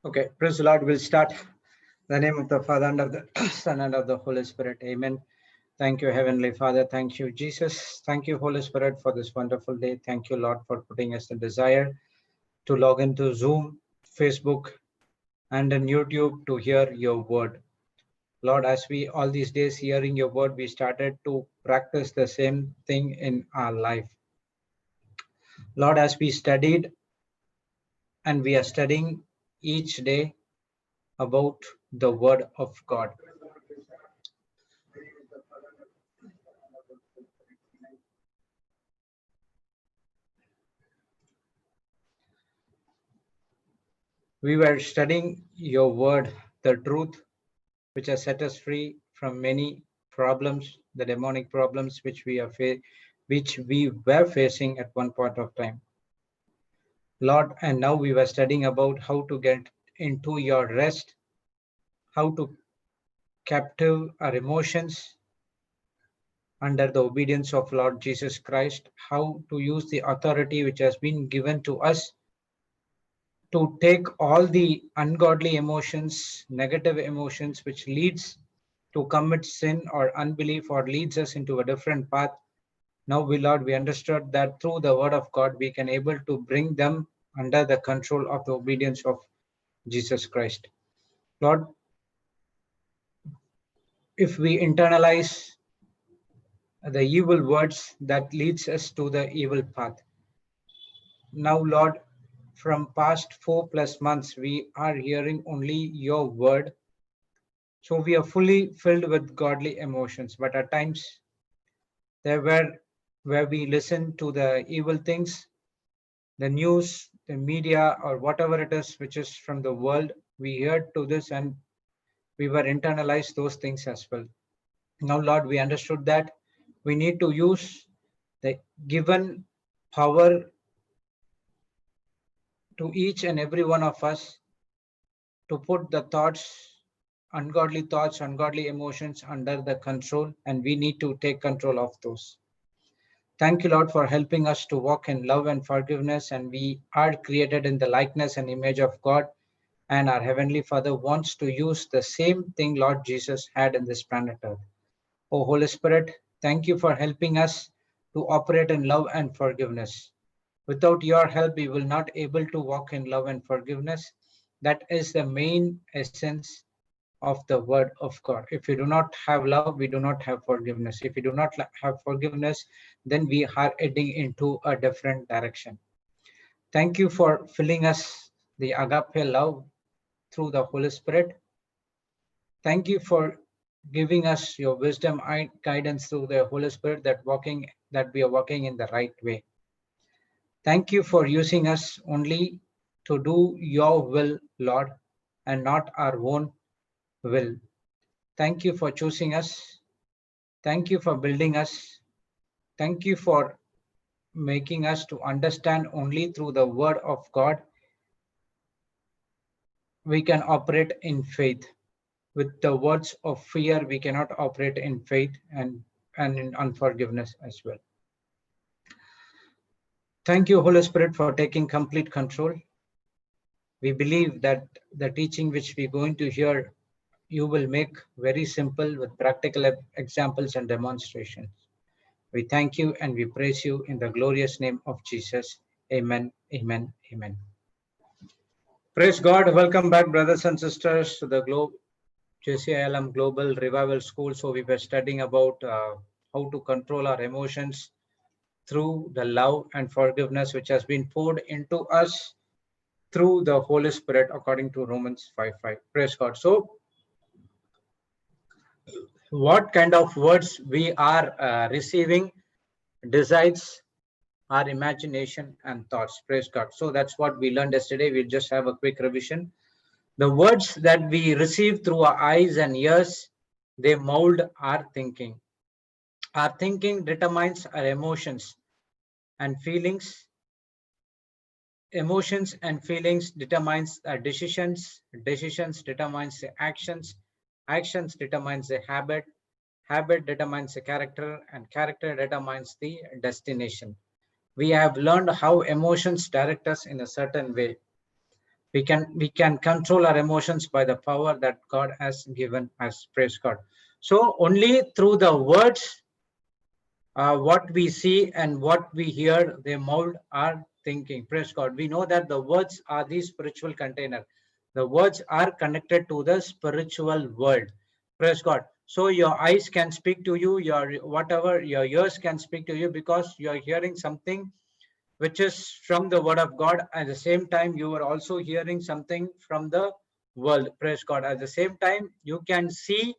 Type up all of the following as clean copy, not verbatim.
Okay, praise the Lord. We'll start. In the name of the Father, and of the Son, and of the Holy Spirit. Amen. Thank you, Heavenly Father. Thank you, Jesus. Thank you, Holy Spirit, for this wonderful day. Thank you, Lord, for putting us the desire to log into Zoom, Facebook, and on YouTube to hear your word. Lord, as we all these days hearing your word, we started to practice the same thing in our life. Lord, as we studied and we are studying each day about the word of God. We were studying your word, the truth, which has set us free from many problems, the demonic problems which we were facing at one point of time. Lord, and now we were studying about how to get into your rest, how to captive our emotions under the obedience of Lord Jesus Christ, how to use the authority which has been given to us to take all the ungodly emotions, negative emotions, which leads to commit sin or unbelief or leads us into a different path. Now, Lord, we understood that through the word of God, we can able to bring them under the control of the obedience of Jesus Christ. Lord, if we internalize the evil words, that leads us to the evil path. Now, Lord, from past 4+ months, we are hearing only your word. So we are fully filled with godly emotions, but at times there were where we listen to the evil things, the news, the media, or whatever it is which is from the world. We heard to this and we were internalized those things as well. Now, Lord, we understood that we need to use the given power to each and every one of us to put the thoughts, ungodly emotions under the control, and we need to take control of those. Thank you, Lord, for helping us to walk in love and forgiveness, and we are created in the likeness and image of God, and our Heavenly Father wants to use the same thing Lord Jesus had in this planet Earth. Oh, Holy Spirit, thank you for helping us to operate in love and forgiveness. Without your help, we will not able to walk in love and forgiveness. That is the main essence of the word of God. If we do not have love, we do not have forgiveness. If we do not have forgiveness, then we are heading into a different direction. Thank you for filling us the agape love through the Holy Spirit. Thank you for giving us your wisdom and guidance through the Holy Spirit that we are walking in the right way. Thank you for using us only to do your will, Lord, and not our own will. Thank you for choosing us. Thank you for building us. Thank you for making us to understand only through the word of God we can operate in faith. With the words of fear, we cannot operate in faith and in unforgiveness as well. Thank you, Holy Spirit, for taking complete control. We believe that the teaching which we're going to hear, you will make very simple with practical examples and demonstrations. We thank you and we praise you in the glorious name of Jesus. Amen, amen, amen. Praise God. Welcome back, brothers and sisters, to the JCILM Global Revival School. So we were studying about how to control our emotions through the love and forgiveness which has been poured into us through the Holy Spirit, according to Romans 5:5. Praise God. So what kind of words we are receiving decides our imagination and thoughts. Praise God. So that's what we learned yesterday. We'll just have a quick revision. The words that we receive through our eyes and ears, they mold our thinking. Our thinking determines our emotions and feelings. Emotions and feelings determines our decisions. Decisions determines the actions. Actions determines the habit. Habit determines the character, and character determines the destination. We have learned how emotions direct us in a certain way. We can control our emotions by the power that God has given us. Praise God. So only through the words, what we see and what we hear, they mold our thinking. Praise God. We know that the words are the spiritual container. The words are connected to the spiritual world. Praise God. So your eyes can speak to you, your whatever, your ears can speak to you, because you are hearing something which is from the word of God. At the same time, you are also hearing something from the world. Praise God. At the same time, you can see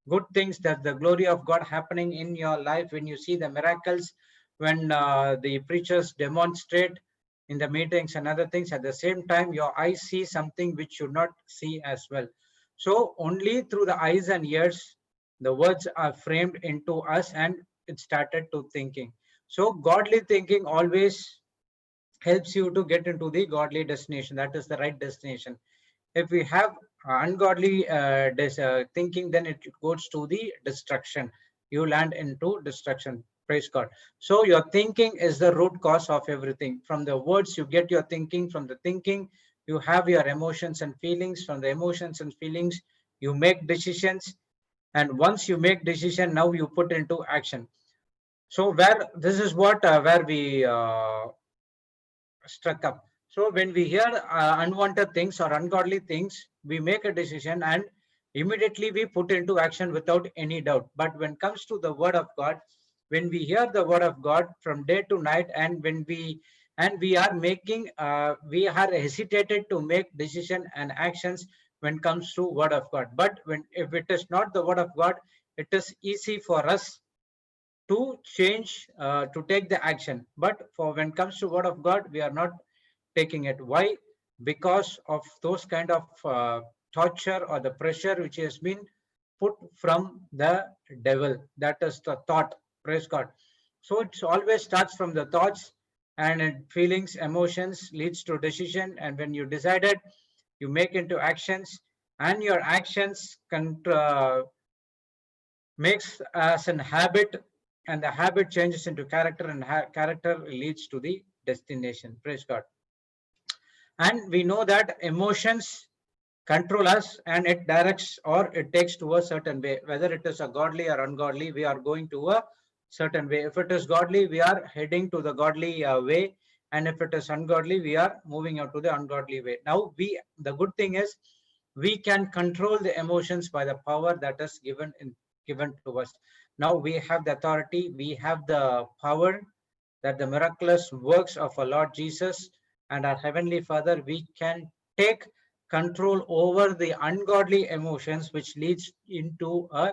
good things, that the glory of God happening in your life, when you see the miracles, when the preachers demonstrate in the meetings and other things. At the same time, your eyes see something which you not see as well. So only through the eyes and ears, the words are framed into us, and it started to thinking. So godly thinking always helps you to get into the godly destination. That is the right destination. If we have ungodly thinking, then it goes to the destruction. You land into destruction. Praise God. So your thinking is the root cause of everything. From the words you get your thinking, from the thinking you have your emotions and feelings, from the emotions and feelings you make decisions, and once you make decision, now you put into action. So this is what where we struck up. So when we hear unwanted things or ungodly things, we make a decision and immediately we put into action without any doubt. But when it comes to the word of God, when we hear the word of God from day to night, and when we are making, we are hesitated to make decision and actions when it comes to word of God. But if it is not the word of God, it is easy for us to change, to take the action. But for when it comes to word of God, we are not taking it. Why? Because of those kind of torture or the pressure which has been put from the devil. That is the thought. Praise God. So it always starts from the thoughts, and feelings, emotions leads to decision, and when you decided, you make into actions, and your actions makes as an habit, and the habit changes into character, and character leads to the destination. Praise God. And we know that emotions control us, and it directs or it takes to a certain way. Whether it is a godly or ungodly, we are going to a certain way. If it is godly, we are heading to the godly way, and if it is ungodly, we are moving out to the ungodly way. Now the good thing is, we can control the emotions by the power that is given to us. Now we have the authority, we have the power, that the miraculous works of our Lord Jesus and our Heavenly Father, we can take control over the ungodly emotions which leads into a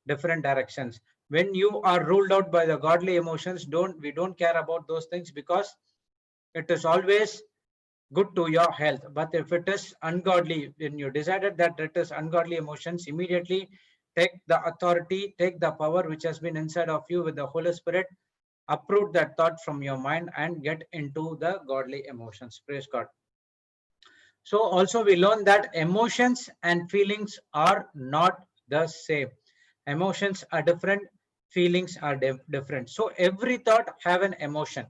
different directions. When you are ruled out by the godly emotions, we don't care about those things, because it is always good to your health. But if it is ungodly, when you decided that it is ungodly emotions, immediately take the authority, take the power which has been inside of you with the Holy Spirit, uproot that thought from your mind and get into the godly emotions. Praise God. So also we learn that emotions and feelings are not the same. Emotions are different, feelings are different. So every thought have an emotion.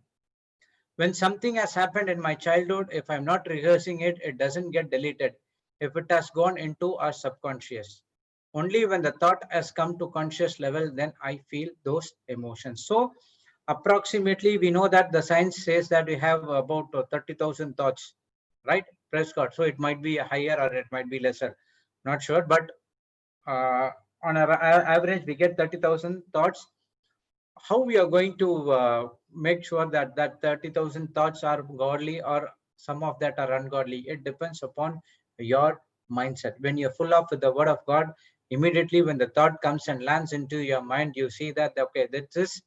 When something has happened in my childhood, if I'm not rehearsing it, it doesn't get deleted. If it has gone into our subconscious, only when the thought has come to conscious level, then I feel those emotions. So approximately, we know that the science says that we have about 30,000 thoughts, right? Praise God. So it might be higher or it might be lesser. Not sure, but on our average, we get 30,000 thoughts. How we are going to make sure that 30,000 thoughts are godly or some of that are ungodly? It depends upon your mindset. When you're full of the word of God, immediately when the thought comes and lands into your mind, you see that, okay, this is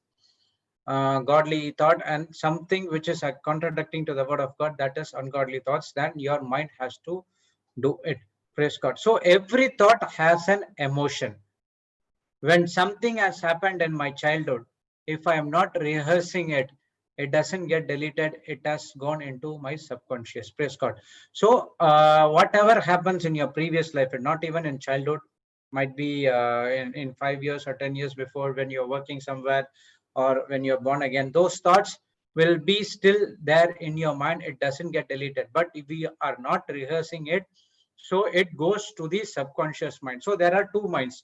godly thought, and something which is contradicting to the word of God, that is ungodly thoughts, then your mind has to do it. Praise God. So every thought has an emotion. When something has happened in my childhood, if I am not rehearsing it, it doesn't get deleted. It has gone into my subconscious. Praise God. So whatever happens in your previous life, and not even in childhood, might be in 5 years or 10 years before, when you're working somewhere or when you're born again, those thoughts will be still there in your mind. It doesn't get deleted. But if we are not rehearsing it, so it goes to the subconscious mind. So there are two minds.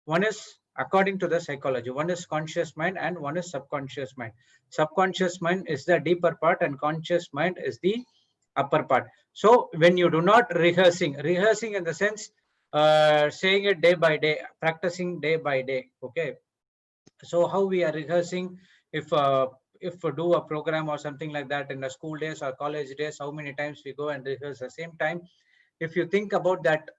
One is, according to the psychology, one is conscious mind and one is subconscious mind. Subconscious mind is the deeper part and conscious mind is the upper part. So when you do not rehearsing in the sense, saying it day by day, practicing day by day. Okay. So how we are rehearsing, if we do a program or something like that in the school days or college days, how many times we go and rehearse the same time. If you think about that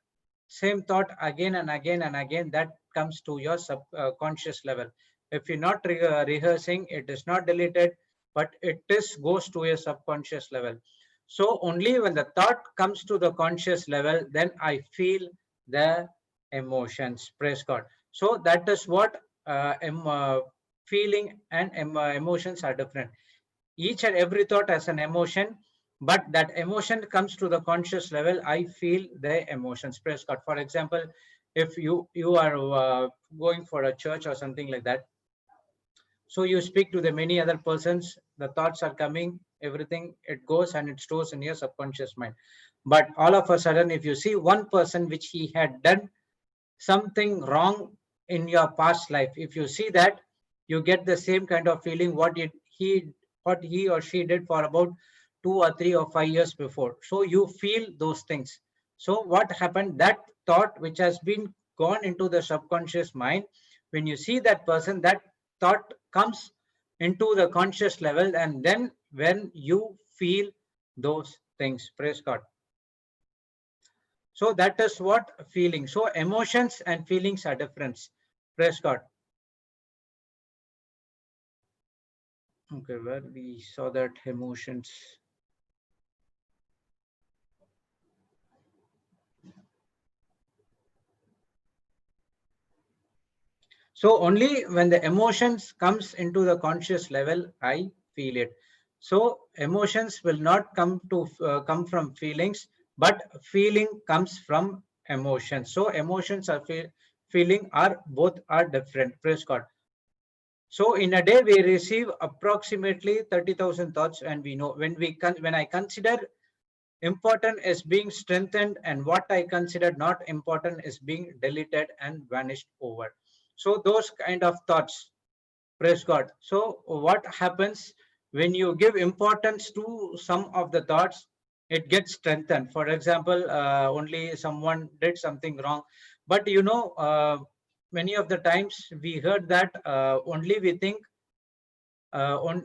same thought again and again and again, that comes to your subconscious level. If you're not rehearsing, it is not deleted, but it is goes to a subconscious level. So only when the thought comes to the conscious level, then I feel the emotions. Praise God. So that is what feeling and emotions are different. Each and every thought has an emotion, but that emotion comes to the conscious level. I feel the emotions. Praise God. For example, if you are going for a church or something like that, so you speak to the many other persons, the thoughts are coming, everything, it goes and it stores in your subconscious mind. But all of a sudden, if you see one person which he had done something wrong in your past life, if you see that, you get the same kind of feeling what he or she did for about 2 or 3 or 5 years before. So you feel those things. So what happened, that thought which has been gone into the subconscious mind, when you see that person, that thought comes into the conscious level, and then when you feel those things. Praise God. So that is what feeling. So emotions and feelings are different. Praise God. Okay, where we saw that emotions. So only when the emotions comes into the conscious level, I feel it. So emotions will not come from feelings, but feeling comes from emotions. So emotions are feeling are both are different. Praise God. So in a day we receive approximately 30,000 thoughts, and we know when I consider important is being strengthened and what I consider not important is being deleted and vanished over. So those kind of thoughts, praise God. So what happens when you give importance to some of the thoughts, it gets strengthened. For example, only someone did something wrong, but many of the times we heard that only we think on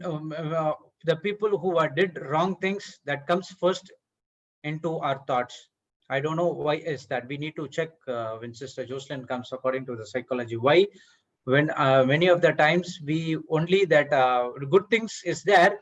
the people who are did wrong things, that comes first into our thoughts. I don't know why is that. We need to check when Sister Jocelyn comes, according to the psychology. Why, when many of the times we only that good things is there,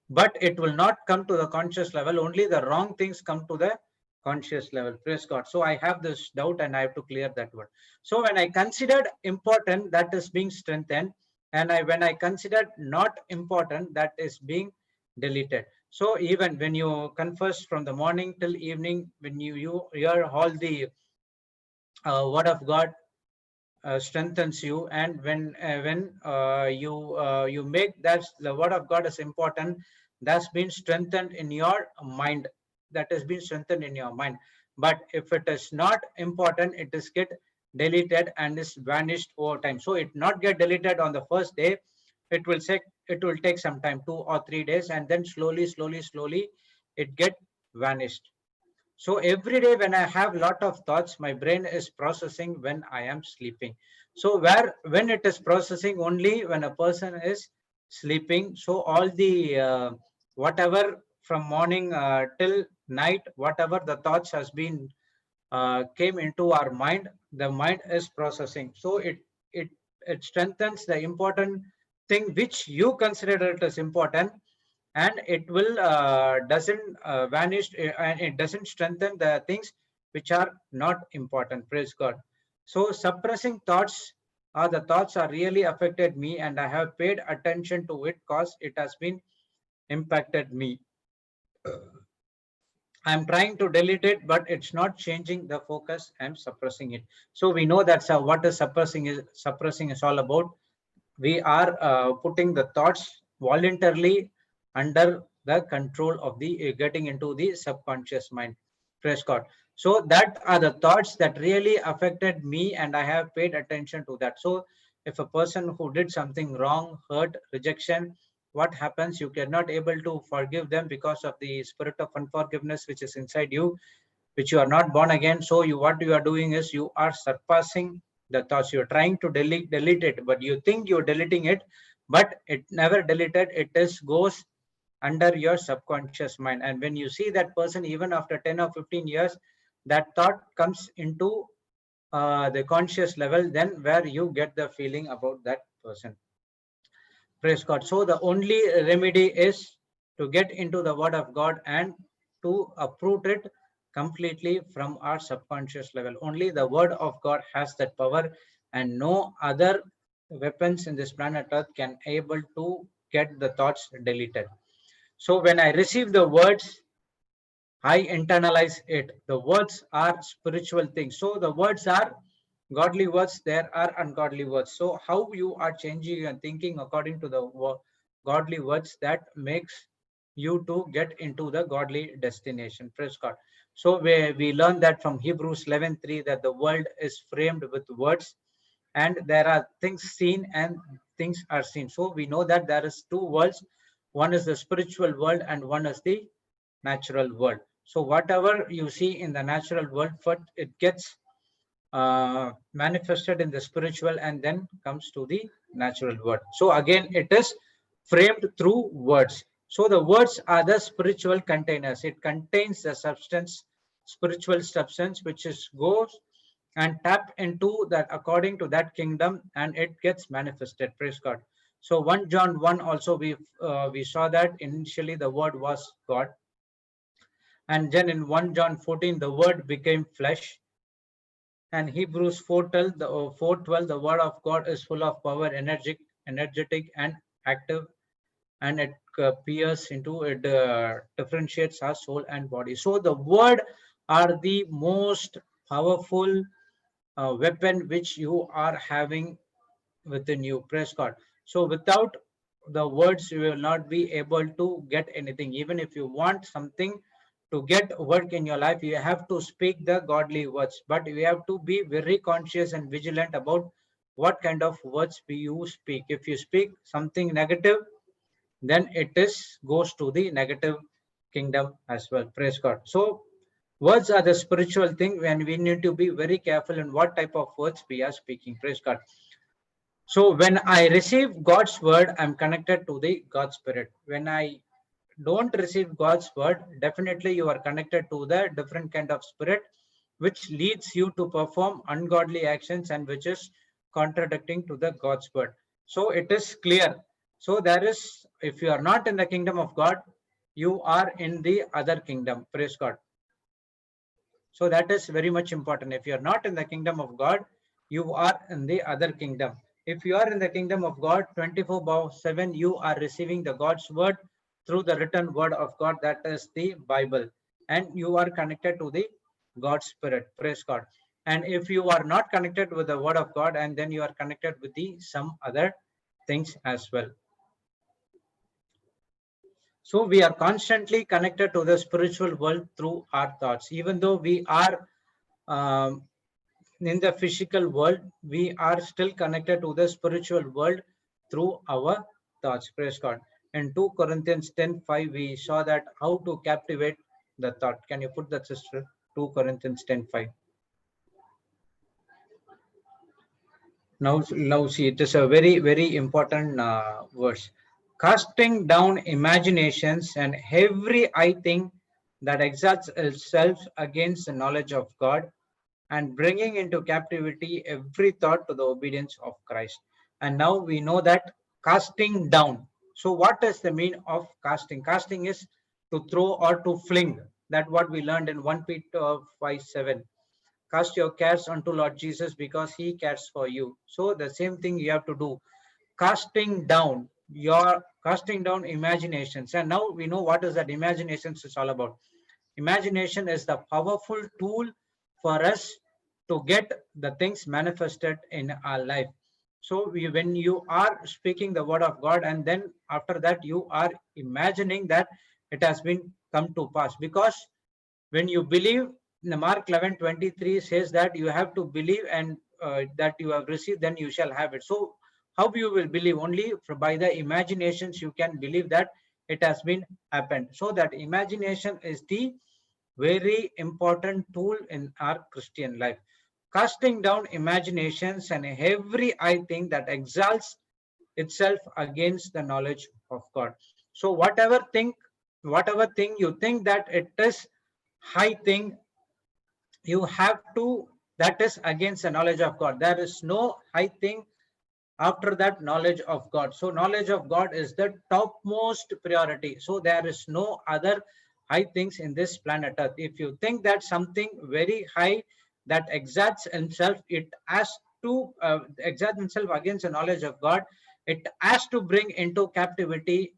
but it will not come to the conscious level. Only the wrong things come to the conscious level. Praise God. So I have this doubt and I have to clear that one. So when I considered important, that is being strengthened, and when I considered not important, that is being deleted. So even when you confess from the morning till evening, when you hear all the word of God strengthens you, and when you make that the word of God is important, that's been strengthened in your mind. That has been strengthened in your mind. But if it is not important, it is get deleted and is vanished over time. So it not get deleted on the first day. It will take some time, 2 or 3 days, and then slowly it get vanished. So every day when I have lot of thoughts, my brain is processing when I am sleeping. So when it is processing only when a person is sleeping. So all the whatever from morning till night, whatever the thoughts has been came into our mind, the mind is processing. So it it strengthens the important thing which you consider it as important, and it will doesn't vanish and it doesn't strengthen the things which are not important. Praise God. So suppressing thoughts, the thoughts are really affected me, and I have paid attention to it because it has been impacted me. I'm trying to delete it, but it's not changing the focus. I'm suppressing it. So we know that's what is suppressing is all about. We are putting the thoughts voluntarily under the control of the getting into the subconscious mind. Praise God. So that are the thoughts that really affected me, and I have paid attention to that. So if a person who did something wrong, hurt, rejection, what happens? You cannot able to forgive them because of the spirit of unforgiveness which is inside you, which you are not born again. So you, what you are doing is you are surpassing the thoughts. You're trying to delete it, but you think you're deleting it, but it never deleted. It is goes under your subconscious mind. And when you see that person, even after 10 or 15 years, that thought comes into the conscious level, then where you get the feeling about that person. Praise God. So the only remedy is to get into the word of God and to uproot it completely from our subconscious level. Only the word of God has that power, and no other weapons in this planet earth can able to get the thoughts deleted. So when I receive the words, I internalize it. The words are spiritual things. So the words are godly words, there are ungodly words. So how you are changing your thinking according to the godly words, that makes you to get into the godly destination. Praise God. So we learn that from Hebrews 11:3 that the world is framed with words, and there are things seen and things are seen. So we know that there is two worlds. One is the spiritual world and one is the natural world. So whatever you see in the natural world, first it gets manifested in the spiritual and then comes to the natural world. So again, it is framed through words. So the words are the spiritual containers. It contains the substance, spiritual substance, which is goes and tap into that according to that kingdom, and it gets manifested. Praise God. So 1 John 1 also we saw that initially the word was God, and then in 1 John 14 the word became flesh, and Hebrews 4:12 the word of God is full of power, energetic and active, and it pierces into it, differentiates our soul and body. So the word are the most powerful weapon which you are having within you. Praise God. So without the words, you will not be able to get anything. Even if you want something to get work in your life, you have to speak the godly words. But you have to be very conscious and vigilant about what kind of words you speak. If you speak something negative, then it is goes to the negative kingdom as well. Praise God. So words are the spiritual thing, and we need to be very careful in what type of words we are speaking. Praise God. So when I receive God's word, I'm connected to the God spirit. When I don't receive God's word, definitely you are connected to the different kind of spirit, which leads you to perform ungodly actions and which is contradicting to the God's word. So it is clear. So there is, if you are not in the kingdom of God, you are in the other kingdom. Praise God. So that is very much important. If you are not in the kingdom of God, you are in the other kingdom. If you are in the kingdom of God, 24/7, you are receiving the God's word through the written word of God, that is the Bible. And you are connected to the God's spirit. Praise God. And if you are not connected with the word of God, and then you are connected with the some other things as well. So we are constantly connected to the spiritual world through our thoughts. Even though we are um, in the physical world, we are still connected to the spiritual world through our thoughts. Praise God. In 2 Corinthians 10:5, we saw that how to captivate the thought. Can you put that, sister? 2 Corinthians 10:5. Now see, it is a very, very important verse. Casting down imaginations and every high thing that exalts itself against the knowledge of God, and bringing into captivity every thought to the obedience of Christ. And now we know that casting down. So what does the mean of casting? Casting is to throw or to fling. That what we learned in 1 Peter 5:7. Cast your cares unto Lord Jesus because he cares for you. So the same thing you have to do. Casting down imaginations. And now we know what is that imaginations is all about. Imagination is the powerful tool for us to get the things manifested in our life. So when you are speaking the word of God, and then after that you are imagining that it has been come to pass, because when you believe, the Mark 11:23 says that you have to believe, and that you have received, then you shall have it. So how you will believe? Only by the imaginations you can believe that it has been happened. So that imagination is the very important tool in our Christian life. Casting down imaginations and every high thing that exalts itself against the knowledge of God. So whatever thing you think that it is high thing, you have to, that is against the knowledge of God. There is no high thing after that knowledge of God. So knowledge of God is the topmost priority. So there is no other high things in this planet Earth. If you think that something very high that exalts himself, it has to exalt himself against the knowledge of God. It has to bring into captivity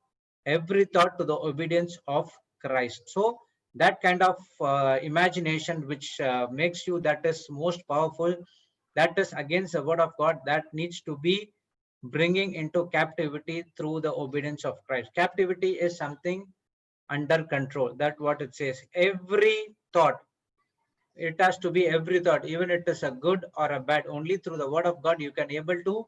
every thought to the obedience of Christ. So that kind of imagination which makes you, that is most powerful, that is against the word of God, that needs to be bringing into captivity through the obedience of Christ. Captivity is something under control. That's what it says. Every thought, it has to be every thought, even it is a good or a bad. Only through the word of God you can able to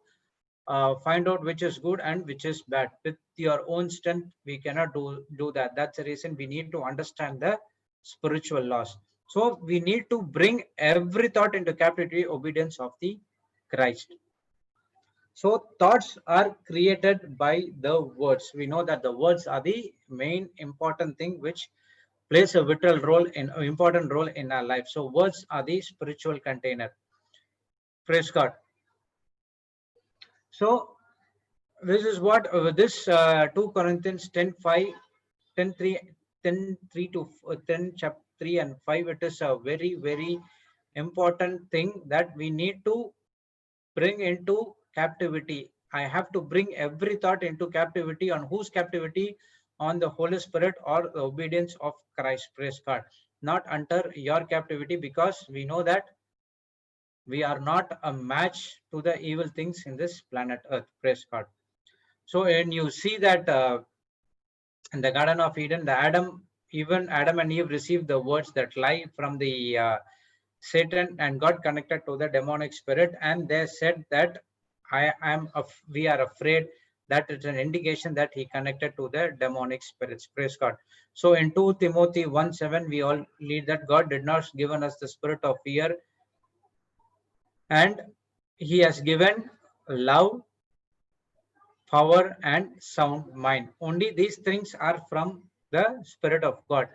find out which is good and which is bad. With your own strength, we cannot do that. That's the reason we need to understand the spiritual laws. So we need to bring every thought into captivity, obedience of the Christ. So thoughts are created by the words. We know that the words are the main important thing which plays a vital role in important role in our life. So words are the spiritual container. Praise God. So this is what this 2 Corinthians 10:5, 10:3, 10:3 to 10 chapter 3 and 5. It is a very, very important thing that we need to bring into captivity. I have to bring every thought into captivity. On whose captivity? On the Holy Spirit or the obedience of Christ. Praise God. Not under your captivity, because we know that we are not a match to the evil things in this planet Earth. Praise God. So when you see that in the Garden of Eden, even Adam and Eve received the words that lie from the Satan, and got connected to the demonic spirit, and they said that we are afraid. That is an indication that he connected to the demonic spirits. Praise God. So in 2 Timothy 1:7, we all read that God did not given us the spirit of fear, and he has given love, power, and sound mind. Only these things are from the Spirit of God.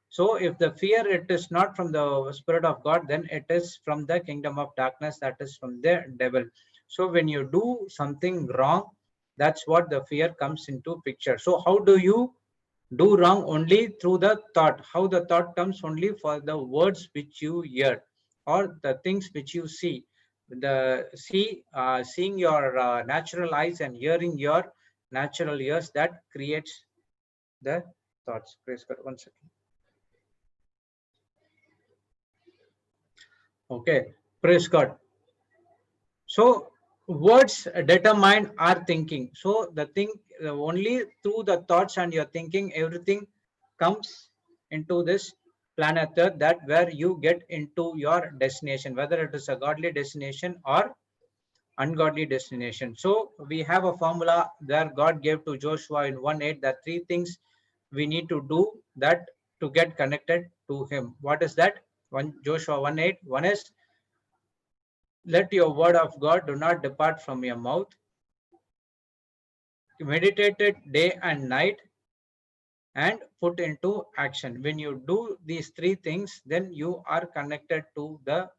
So if the fear, it is not from the Spirit of God, then it is from the kingdom of darkness, that is from the devil. So when you do something wrong, that's what the fear comes into picture. So how do you do wrong? Only through the thought. How the thought comes? Only for the words which you hear or the things which you see. Seeing your natural eyes and hearing your natural ears, that creates the thoughts. Praise God. 1 second. Okay. Praise God. So words determine our thinking. So the thing, only through the thoughts and your thinking, everything comes into this planet Earth, that where you get into your destination, whether it is a godly destination or ungodly destination. So we have a formula that God gave to Joshua in 1:8, that three things we need to do that to get connected to him. What is that? Joshua 1:8. One is, let your word of God do not depart from your mouth. Meditate it day and night and put into action. When you do these three things, then you are connected to the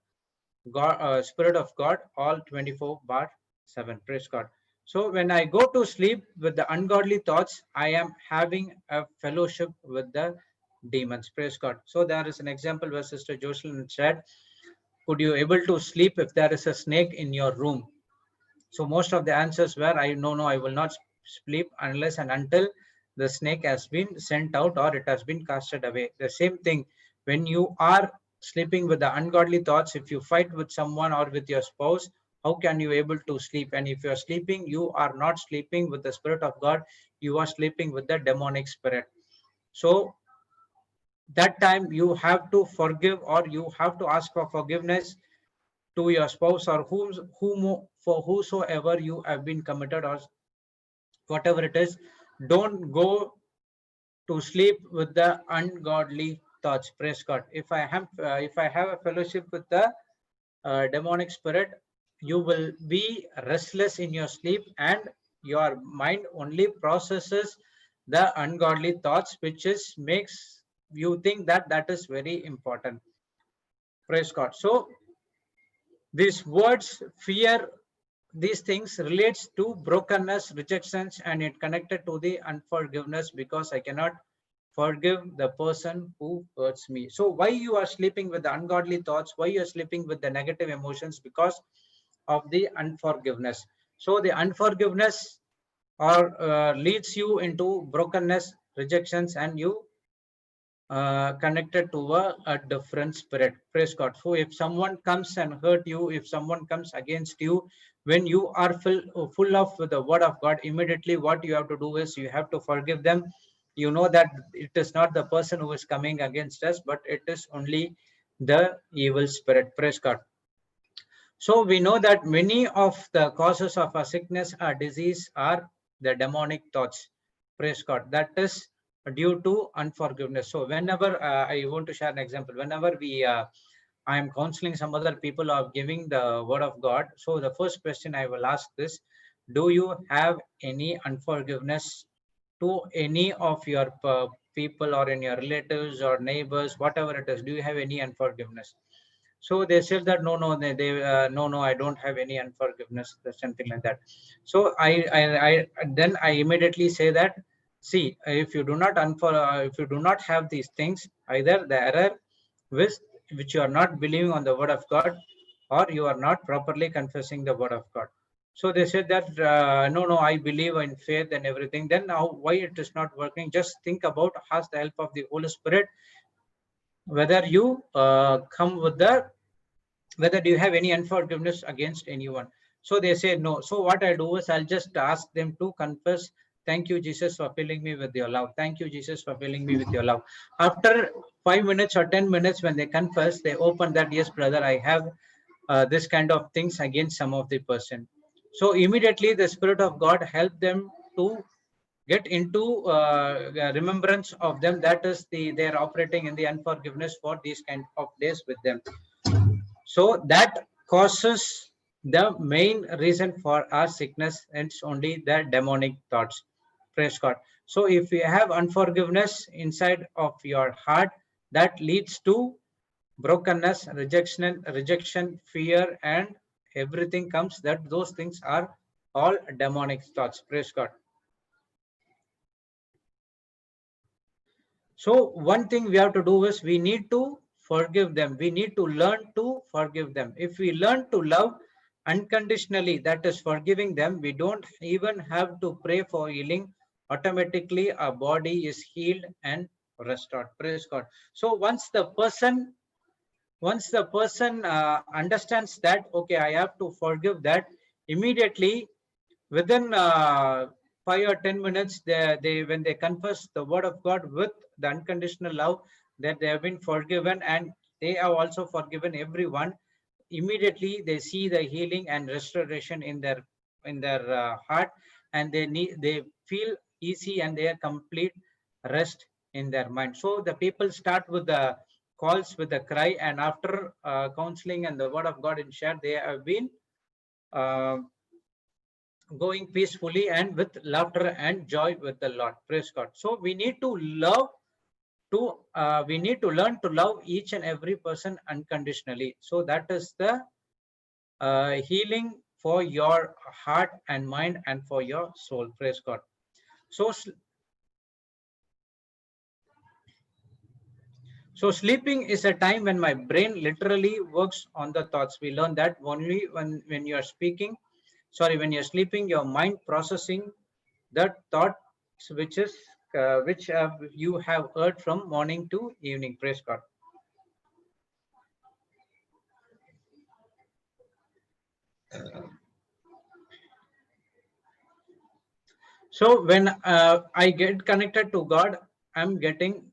God, Spirit of God, all 24/7. Praise God. So when I go to sleep with the ungodly thoughts, I am having a fellowship with the demons. Praise God. So there is an example where Sister Jocelyn said, could you able to sleep if there is a snake in your room? So most of the answers were, no, I will not sleep unless and until the snake has been sent out or it has been casted away. The same thing, when you are sleeping with the ungodly thoughts, if you fight with someone or with your spouse how can you able to sleep? And if you are sleeping, you are not sleeping with the Spirit of God, you are sleeping with the demonic spirit. So that time you have to forgive, or you have to ask for forgiveness to your spouse, or for whosoever you have been committed, or whatever it is. Don't go to sleep with the ungodly thoughts. Praise God. If I have a fellowship with the demonic spirit, you will be restless in your sleep, and your mind only processes the ungodly thoughts, which is makes you think that that is very important. Praise God. So these words, fear, these things relates to brokenness, rejections, and it connected to the unforgiveness, because I cannot forgive the person who hurts me. So why you are sleeping with the ungodly thoughts, why you are sleeping with the negative emotions? Because of the unforgiveness. So the unforgiveness or leads you into brokenness, rejections, and you connected to a different spirit. Praise God. So if someone comes and hurt you, if someone comes against you, when you are full of the word of God, immediately what you have to do is you have to forgive them. You know that it is not the person who is coming against us, but it is only the evil spirit. Praise God. So we know that many of the causes of a sickness or disease are the demonic thoughts. Praise God. That is due to unforgiveness. So whenever I want to share an example, whenever I am counseling some other people or giving the word of God. So the first question I will ask this: do you have any unforgiveness to any of your people, or in your relatives or neighbors, whatever it is? Do you have any unforgiveness? So they said that no, I don't have any unforgiveness, something like that. So I then I immediately say that, see, if you do not if you do not have these things, either the error which you are not believing on the word of God, or you are not properly confessing the word of God. So they said that no, I believe in faith and everything. Then now why it is not working? Just think about, ask the help of the Holy Spirit, whether you come with the, whether do you have any unforgiveness against anyone. So they say no. So what I do is I'll just ask them to confess, thank you Jesus for filling me with your love, thank you Jesus for filling me with your love. After 5 minutes or 10 minutes, when they confess, they open that, yes brother, I have this kind of things against some of the person. So immediately the Spirit of God helped them to get into remembrance of them, that is they are operating in the unforgiveness for these kind of days with them. So that causes the main reason for our sickness, and it's only the demonic thoughts. Praise God. So if you have unforgiveness inside of your heart, that leads to brokenness, rejection, fear, and everything comes, that those things are all demonic thoughts. Praise God. So one thing we have to do is we need to forgive them. We need to learn to forgive them. If we learn to love unconditionally, that is forgiving them, we don't even have to pray for healing. Automatically our body is healed and restored. Praise God. So once the person understands that, okay, I have to forgive that, immediately within 5 or 10 minutes, they when they confess the word of God with the unconditional love, that they have been forgiven, and they have also forgiven everyone, immediately they see the healing and restoration in their heart, and they feel easy, and they are complete rest in their mind. So the people start with the calls with the cry, and after counseling and the word of God in share, they have been uh, going peacefully and with laughter and joy with the Lord. Praise God. So we need to we need to learn to love each and every person unconditionally. So that is the healing for your heart and mind and for your soul. Praise God. So sleeping is a time when my brain literally works on the thoughts. We learn that only when you are speaking, when you're sleeping, your mind processing the thoughts which you have heard from morning to evening. Praise God. So when I get connected to God, I'm getting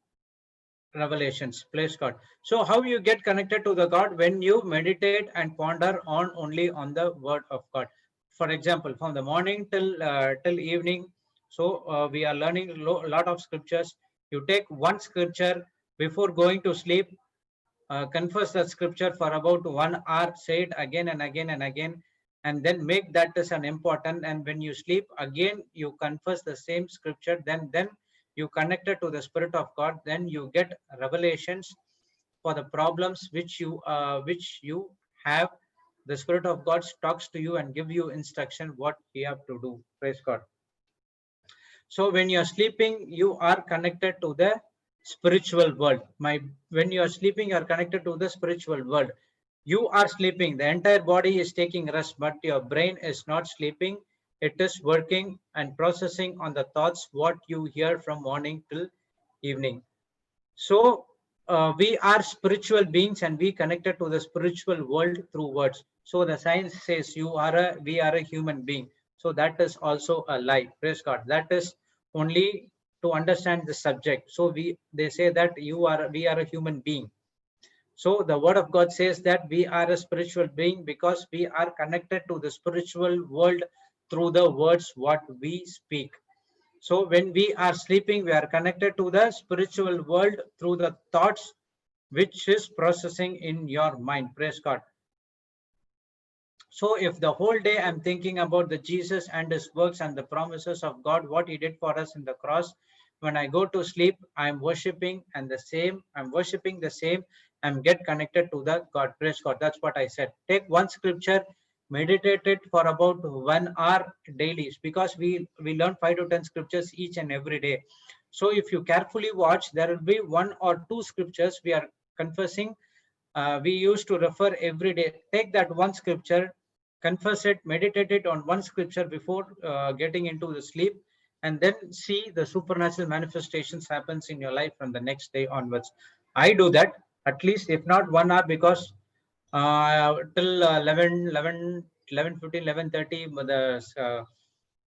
revelations. Praise God. So how you get connected to the God? When you meditate and ponder on only on the word of God. For example, from the morning till evening, so we are learning a lot of scriptures. You take one scripture before going to sleep, confess that scripture for about 1 hour, say it again and again and again, and then make that as an important. And when you sleep again, you confess the same scripture. Then you connect it to the Spirit of God. Then you get revelations for the problems which you have. The Spirit of God talks to you and give you instruction what you have to do. Praise God. So when you're sleeping, you are connected to the spiritual world. When you are sleeping, you are connected to the spiritual world. You are sleeping. The entire body is taking rest, but your brain is not sleeping. It is working and processing on the thoughts what you hear from morning till evening. So we are spiritual beings and we connected to the spiritual world through words. So the science says we are a human being. So that is also a lie. Praise God. That is only to understand the subject. So they say that we are a human being. So the word of God says that we are a spiritual being because we are connected to the spiritual world through the words what we speak. So when we are sleeping, we are connected to the spiritual world through the thoughts which is processing in your mind. Praise God. So if the whole day I'm thinking about the Jesus and his works and the promises of God, what he did for us in the cross, when I go to sleep, I'm worshiping I'm worshiping the same, I'm get connected to the God. Praise God. That's what I said. Take one scripture, meditate it for about 1 hour daily, because we learn 5 to 10 scriptures each and every day. So if you carefully watch, there will be 1 or 2 scriptures we are confessing. We used to refer every day. Take that one scripture, confess it, meditate it on one scripture before getting into the sleep, and then see the supernatural manifestations happens in your life from the next day onwards. I do that at least, if not 1 hour, because till 11:15, 11:30,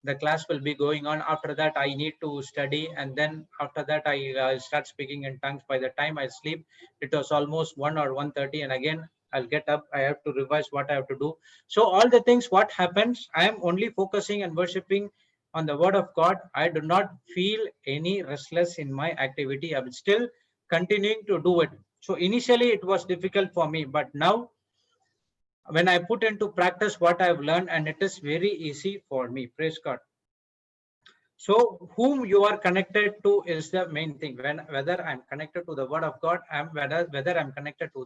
the class will be going on. After that, I need to study, and then after that, I start speaking in tongues. By the time I sleep, it was almost 1 or 1:30, and again I'll get up. I have to revise what I have to do. So all the things, what happens, I am only focusing and worshiping on the word of God. I do not feel any restless in my activity. I'm still continuing to do it. So initially it was difficult for me, but now when I put into practice what I've learned, and it is very easy for me. Praise God. So whom you are connected to is the main thing. Whether I'm connected to the word of God, whether I'm connected to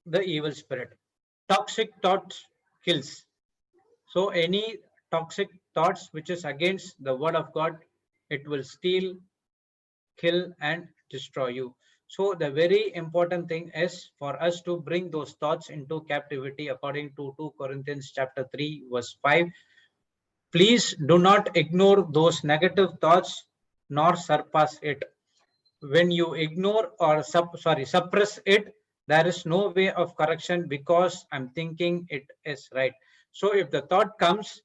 the evil spirit. Toxic thoughts kills. So any toxic thoughts which is against the word of God, it will steal, kill, and destroy you. So the very important thing is for us to bring those thoughts into captivity according to 2 Corinthians chapter 3 verse 5. Please do not ignore those negative thoughts nor surpass it. When you ignore or suppress it, there is no way of correction, because I'm thinking it is right. So if the thought comes,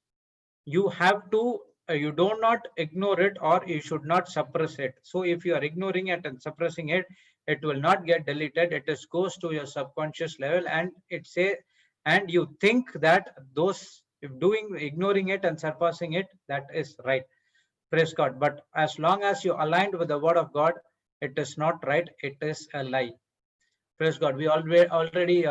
you have to you do not ignore it, or you should not suppress it. So if you are ignoring it and suppressing it, it will not get deleted. It is goes to your subconscious level, and and you think that those, if ignoring it and surpassing it, that is right. Praise God. But as long as you aligned with the word of God, it is not right, it is a lie. Praise God. We already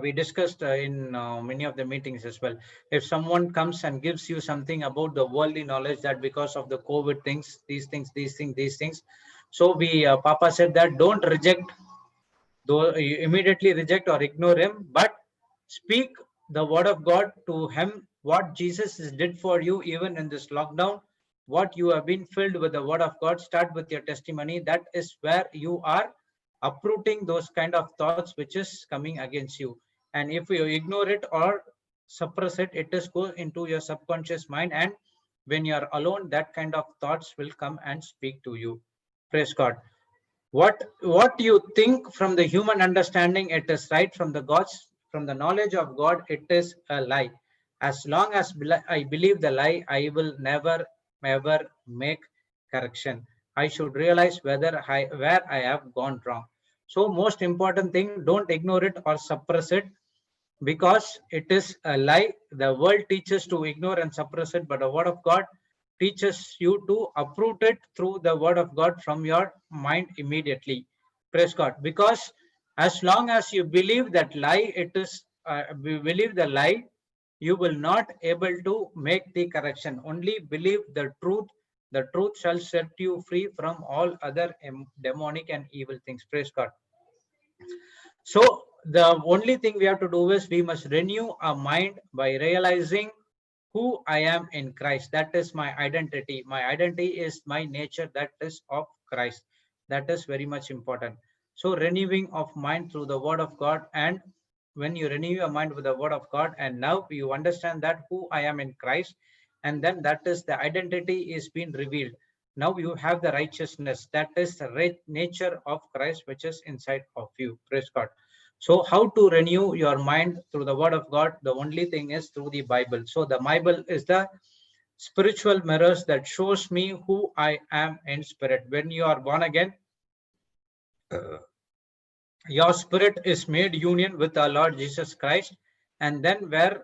we discussed in many of the meetings as well. If someone comes and gives you something about the worldly knowledge, that because of the COVID things, these things. So Papa said that don't reject, though you immediately reject or ignore him, but speak the word of God to him, what Jesus did for you even in this lockdown, what you have been filled with the word of God. Start with your testimony. That is where you are uprooting those kind of thoughts which is coming against you. And if you ignore it or suppress it, it is go into your subconscious mind, and when you are alone, that kind of thoughts will come and speak to you. Praise God. What you think from the human understanding, it is right. From the from the knowledge of God, it is a lie. As long as I believe the lie, I will never ever make correction. I should realize where I have gone wrong. So most important thing, don't ignore it or suppress it, because it is a lie. The world teaches to ignore and suppress it, but the word of God teaches you to uproot it through the word of God from your mind immediately. Praise God. Because as long as you believe that lie, believe the lie, you will not able to make the correction. Only believe the truth. The truth shall set you free from all other demonic and evil things. Praise God. So the only thing we have to do is we must renew our mind by realizing who I am in Christ. That is my identity. My identity is my nature, that is of Christ. That is very much important. So renewing of mind through the word of God, and when you renew your mind with the word of God, and now you understand that who I am in Christ, and then that is the identity is being revealed. Now you have the righteousness, that is the nature of Christ which is inside of you. Praise God. So how to renew your mind through the word of God? The only thing is through the Bible. So the Bible is the spiritual mirrors that shows me who I am in spirit. When you are born again, your spirit is made union with our Lord Jesus Christ, and then where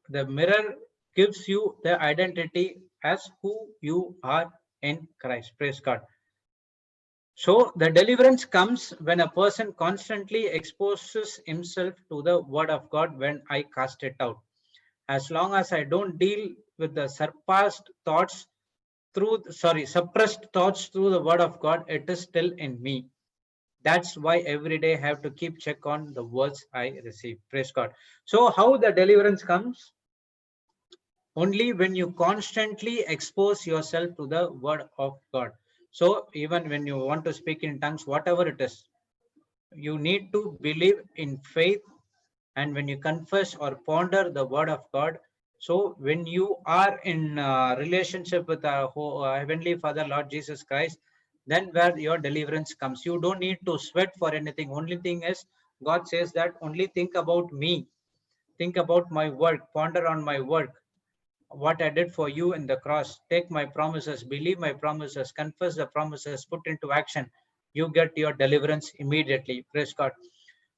the mirror gives you the identity as who you are in Christ. Praise God. So the deliverance comes when a person constantly exposes himself to the word of God when I cast it out. As long as I don't deal with the suppressed thoughts through the word of God, it is still in me. That's why every day I have to keep check on the words I receive. Praise God. So how the deliverance comes? Only when you constantly expose yourself to the word of God. So even when you want to speak in tongues, whatever it is, you need to believe in faith, and when you confess or ponder the word of God. So when you are in relationship with our heavenly Father Lord Jesus Christ, then where your deliverance comes. You don't need to sweat for anything. Only thing is, God says that only think about me, think about my work, ponder on my work, what I did for you in the cross. Take my promises, believe my promises, confess the promises, put into action. You get your deliverance immediately. Praise God.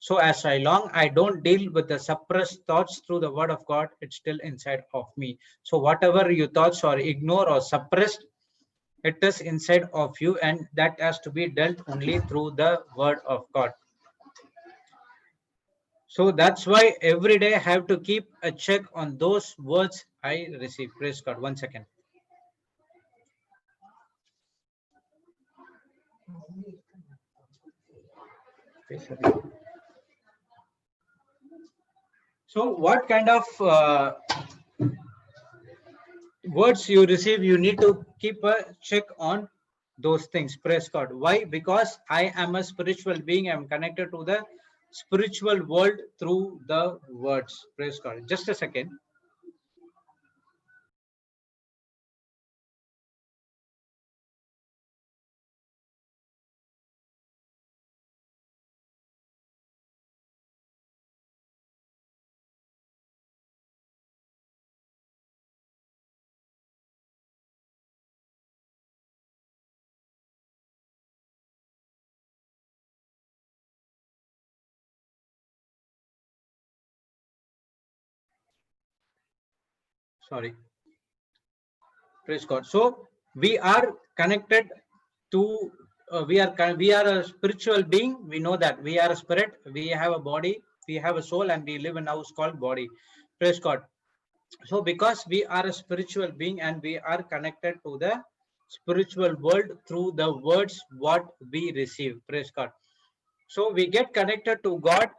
So as long I don't deal with the suppressed thoughts through the word of God, it's still inside of me. So whatever your thoughts are ignored or suppressed, it is inside of you, and that has to be dealt only through the word of God. So that's why every day I have to keep a check on those words I receive. Praise God. 1 second. So what kind of words you receive, you need to keep a check on those things. Praise God. Why? Because I am a spiritual being. I'm connected to the spiritual world through the words. Praise God. Just a second. Sorry. Praise God. So we are connected to we are a spiritual being. We know that we are a spirit. We have a body. We have a soul, and we live in a house called body. Praise God. So because we are a spiritual being and we are connected to the spiritual world through the words what we receive. Praise God. So we get connected to God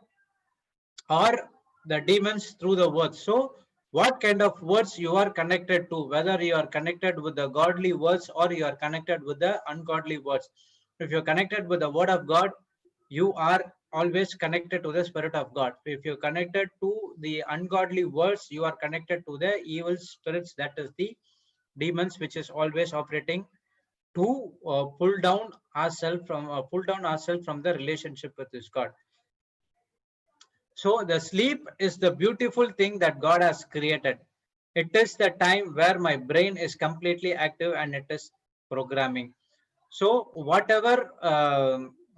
or the demons through the words. So what kind of words you are connected to, whether you are connected with the godly words or you are connected with the ungodly words. If you're connected with the word of God, you are always connected to the spirit of God. If you're connected to the ungodly words, you are connected to the evil spirits, that is the demons, which is always operating to pull down ourselves from the relationship with this God. So the sleep is the beautiful thing that God has created. It is the time where my brain is completely active and it is programming. So whatever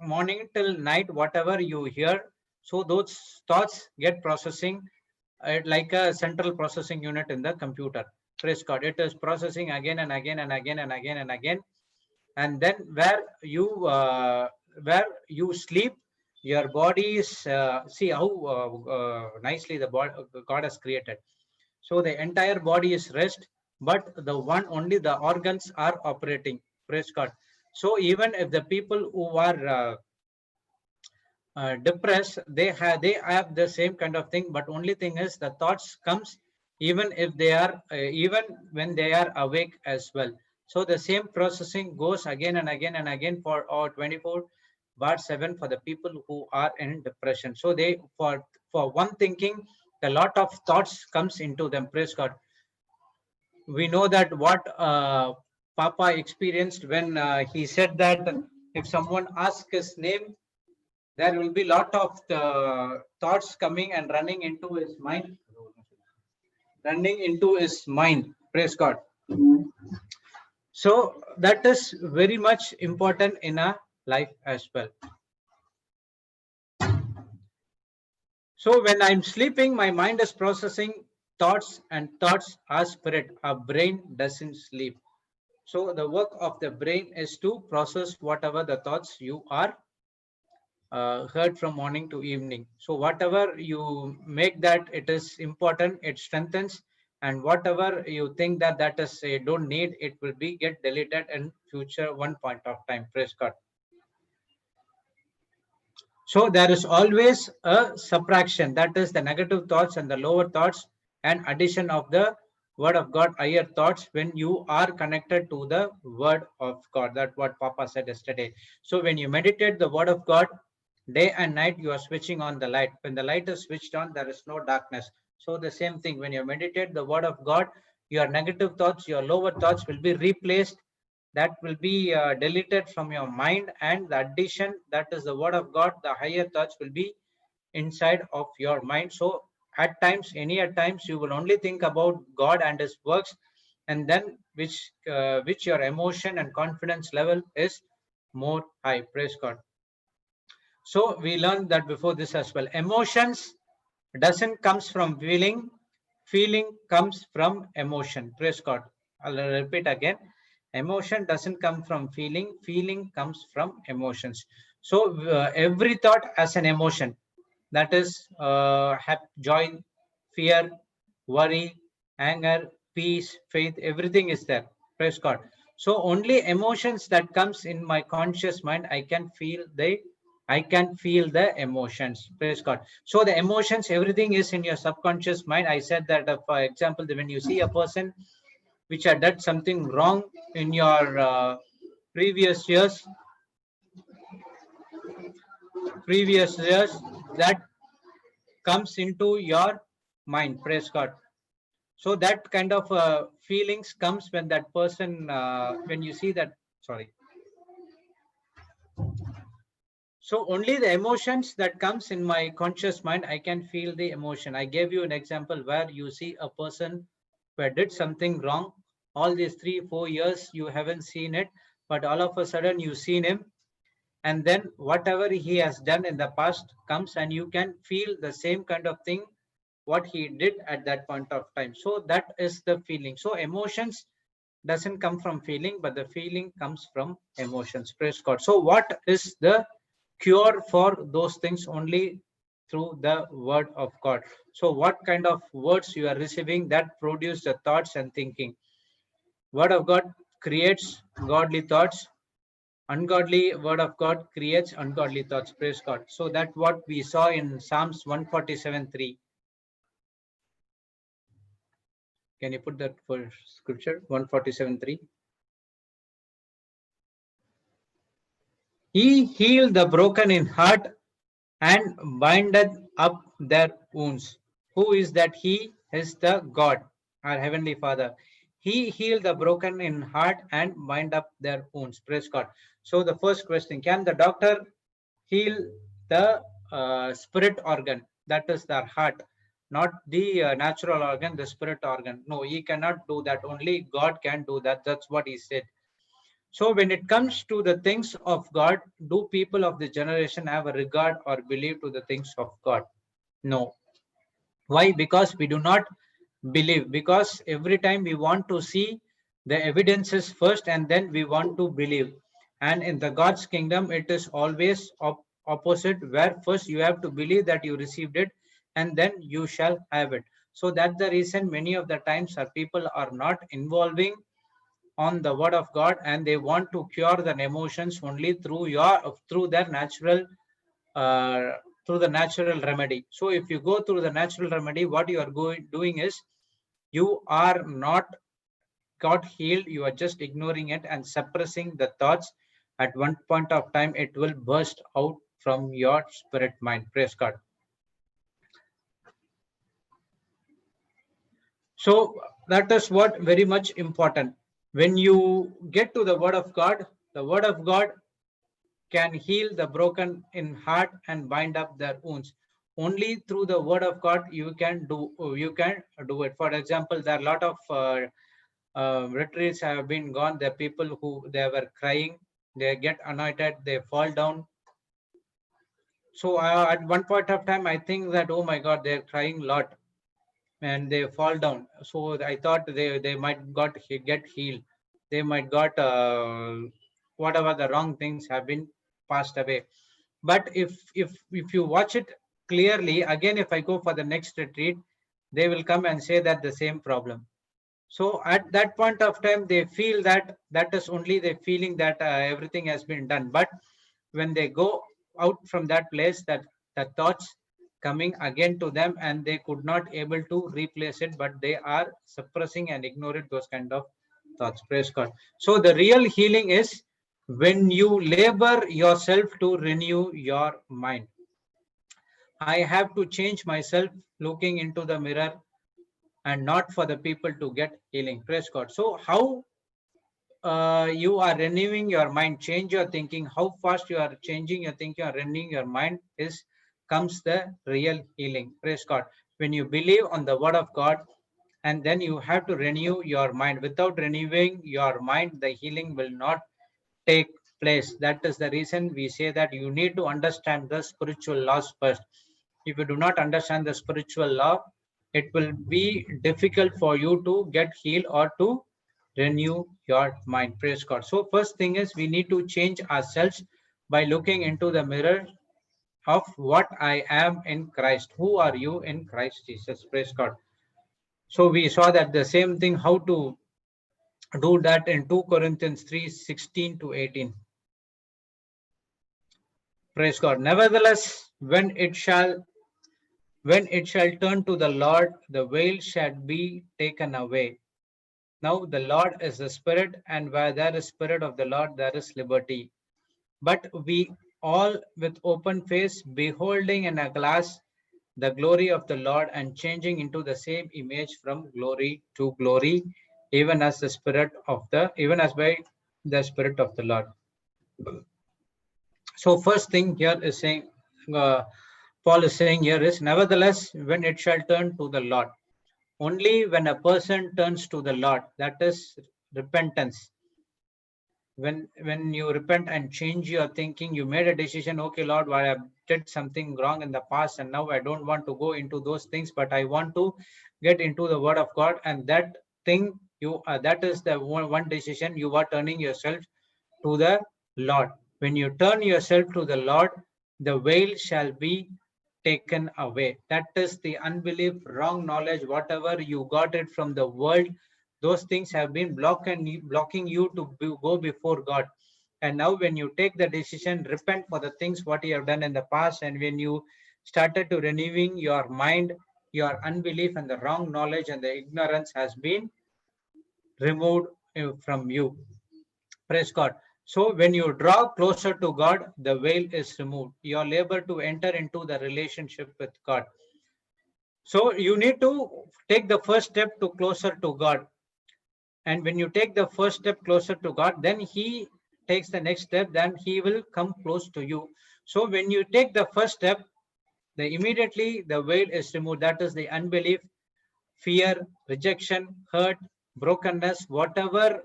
morning till night, whatever you hear, so those thoughts get processing like a central processing unit in the computer. Praise God. It is processing again and again and again and again and again. And then where you sleep, your body is see how nicely the body God has created. So the entire body is rest, but the one only the organs are operating. Praise God. So even if the people who are depressed, they have the same kind of thing, but only thing is the thoughts comes even if they are even when they are awake as well. So the same processing goes again and again and again for 24/7 for the people who are in depression. So they for one thinking, a lot of thoughts comes into them. Praise God. We know that what Papa experienced when he said that if someone asks his name, there will be lot of thoughts coming and running into his mind. Praise God. So that is very much important in our life as well. So when I'm sleeping, my mind is processing thoughts, and thoughts are spirit. Our brain doesn't sleep. So the work of the brain is to process whatever the thoughts you are heard from morning to evening. So whatever you make that it is important, it strengthens, and whatever you think that that is don't need, it will be get deleted in future one point of time. Praise God. So there is always a subtraction, that is the negative thoughts and the lower thoughts, and addition of the word of God, higher thoughts, when you are connected to the word of God. That's what Papa said yesterday. So when you meditate the word of God, day and night, you are switching on the light. When the light is switched on, there is no darkness. So the same thing, when you meditate the word of God, your negative thoughts, your lower thoughts will be replaced, that will be deleted from your mind, and the addition, that is the word of God, the higher thoughts will be inside of your mind. So at times, at times, you will only think about God and his works, and then which your emotion and confidence level is more high. Praise God. So we learned that before this as well. Emotions doesn't comes from feeling, feeling comes from emotion. Praise God. I'll repeat again. Emotion doesn't come from feeling, feeling comes from emotions. So every thought has an emotion, that is joy, fear, worry, anger, peace, faith, everything is there. Praise God. So only emotions that comes in my conscious mind, I can feel the emotions. Praise God. So the emotions, everything is in your subconscious mind. I said that for example, when you see a person which had done something wrong in your previous years, that comes into your mind. Praise God. So that kind of feelings comes when that person when you see that, sorry. So only the emotions that comes in my conscious mind, I can feel the emotion. I gave you an example where you see a person who did something wrong. All these 3-4 years you haven't seen it, but all of a sudden you seen him, and then whatever he has done in the past comes, and you can feel the same kind of thing what he did at that point of time. So that is the feeling. So emotions doesn't come from feeling, but the feeling comes from emotions. Praise God. So what is the cure for those things? Only through the word of God. So what kind of words you are receiving, that produce the thoughts and thinking. Word of God creates godly thoughts. Ungodly word of God creates ungodly thoughts. Praise God. So that's what we saw in Psalms 147:3. Can you put that for scripture? 147:3. He healed the broken in heart and bindeth up their wounds. Who is that? He is the God, our Heavenly Father. He healed the broken in heart and bind up their wounds. Praise God. So the first question, can the doctor heal the spirit organ? that is their heart, not the natural organ, the spirit organ. No, he cannot do that. Only God can do that. That's what he said. So when it comes to the things of God, do people of the generation have a regard or believe to the things of God? No. Why? Because we do not believe. Because every time we want to see the evidences first and then we want to believe. And in the God's kingdom, it is always opposite, where first you have to believe that you received it and then you shall have it. So that's the reason many of the times our people are not involving on the word of God, and they want to cure the emotions only through their natural uh, through the natural remedy. So if you go through the natural remedy, what you are doing is you are not got healed, you are just ignoring it and suppressing the thoughts. At one point of time it will burst out from your spirit mind. Praise God. So that is what very much important. When you get to the word of God, the word of God can heal the broken in heart and bind up their wounds. Only through the word of God you can do it. For example, there are a lot of retreats have been gone. There are people who they were crying, they get anointed, they fall down. So at one point of time, I think that, oh my God, they're crying a lot and they fall down. So I thought they might get healed. They might got whatever the wrong things have been passed away. But if you watch it clearly, again, if I go for the next retreat, they will come and say that the same problem. So at that point of time, they feel that is only the feeling that everything has been done. But when they go out from that place, that the thoughts coming again to them, and they could not able to replace it, but they are suppressing and ignoring those kind of thoughts. Praise God. So the real healing is when you labor yourself to renew your mind. I have to change myself looking into the mirror and not for the people to get healing. Praise God. So how you are renewing your mind, change your thinking, how fast you are changing your thinking or renewing your mind is comes the real healing. Praise God. When you believe on the word of God, and then you have to renew your mind. Without renewing your mind, the healing will not take place. That is the reason we say that you need to understand the spiritual laws first. If you do not understand the spiritual law, it will be difficult for you to get healed or to renew your mind. Praise God. So first thing is we need to change ourselves by looking into the mirror of what I am in Christ. Who are you in Christ Jesus? Praise God. So we saw that the same thing, how to do that in 2 Corinthians 3:16 to 18. Praise God. Nevertheless, when it shall turn to the Lord, the veil shall be taken away. Now the Lord is the Spirit, and where there is Spirit of the Lord, there is liberty. But we all with open face, beholding in a glass the glory of the Lord, and changing into the same image from glory to glory, even as by the Spirit of the Lord. So first thing here is saying, uh, Paul is saying here is, nevertheless, when it shall turn to the Lord. Only when a person turns to the Lord, that is repentance. When you repent and change your thinking, you made a decision, okay, Lord, I did something wrong in the past, and now I don't want to go into those things, but I want to get into the word of God. And that thing, that is the one decision, you are turning yourself to the Lord. When you turn yourself to the Lord, the veil shall be taken away. That is the unbelief, wrong knowledge, whatever you got it from the world, those things have been blocking you to go before God. And now when you take the decision, repent for the things what you have done in the past, and when you started to renewing your mind, your unbelief and the wrong knowledge and the ignorance has been removed from you. Praise God. So when you draw closer to God, the veil is removed. Your labor to enter into the relationship with God. So you need to take the first step to closer to God. And when you take the first step closer to God, then He takes the next step, then He will come close to you. So when you take the first step, immediately the veil is removed. That is the unbelief, fear, rejection, hurt, brokenness, whatever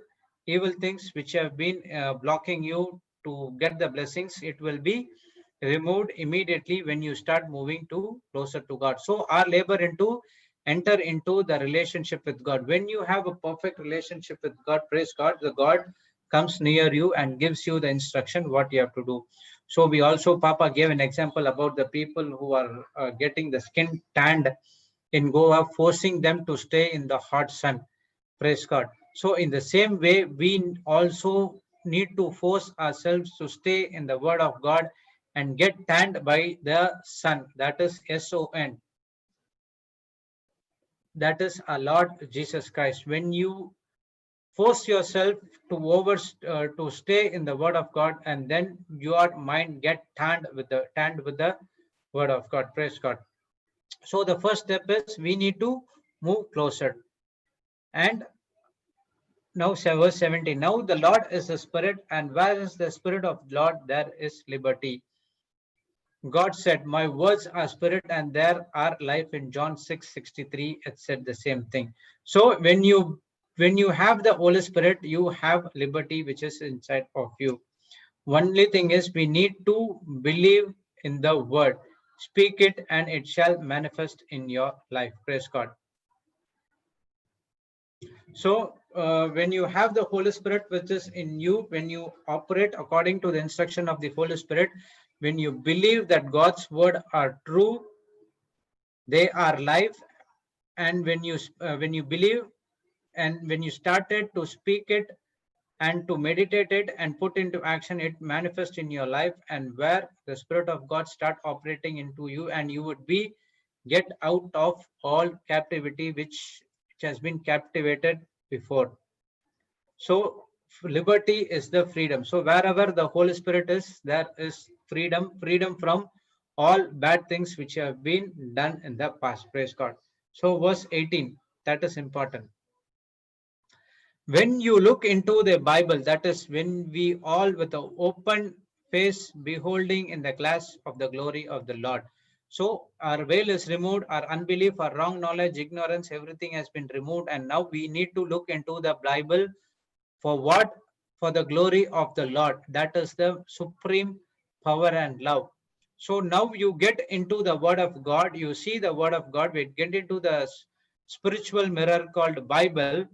evil things which have been blocking you to get the blessings, it will be removed immediately when you start moving to closer to God. So our labor into enter into the relationship with God. When you have a perfect relationship with God, praise God, the God comes near you and gives you the instruction what you have to do. So we also, Papa gave an example about the people who are getting the skin tanned in Goa, forcing them to stay in the hot sun. Praise God. So in the same way, we also need to force ourselves to stay in the word of God and get tanned by the sun. That is SON. That is our Lord Jesus Christ. When you force yourself to stay in the word of God, and then your mind get tanned with the word of God. Praise God. So the first step is we need to move closer. And now verse 17. Now the Lord is the Spirit, and where is the Spirit of the Lord, there is liberty. God said, my words are spirit and there are life. In John 6:63, it said the same thing. So when you have the Holy Spirit, you have liberty which is inside of you. Only thing is we need to believe in the word. Speak it and it shall manifest in your life. Praise God. So when you have the Holy Spirit which is in you, when you operate according to the instruction of the Holy Spirit, when you believe that God's word are true, they are life, and when you believe and when you started to speak it and to meditate it and put into action, it manifests in your life, and where the Spirit of God start operating into you, and you would be get out of all captivity which has been captivated before. So liberty is the freedom. So wherever the Holy Spirit is, there is freedom from all bad things which have been done in the past. Praise God. So verse 18, that is important. When you look into the Bible, that is when we all with an open face beholding in the glass of the glory of the Lord. So our veil is removed, our unbelief, our wrong knowledge, ignorance, everything has been removed, and now we need to look into the Bible. For what? For the glory of the Lord. That is the supreme power and love. So now you get into the word of God, you see the word of God, we get into the spiritual mirror called Bible.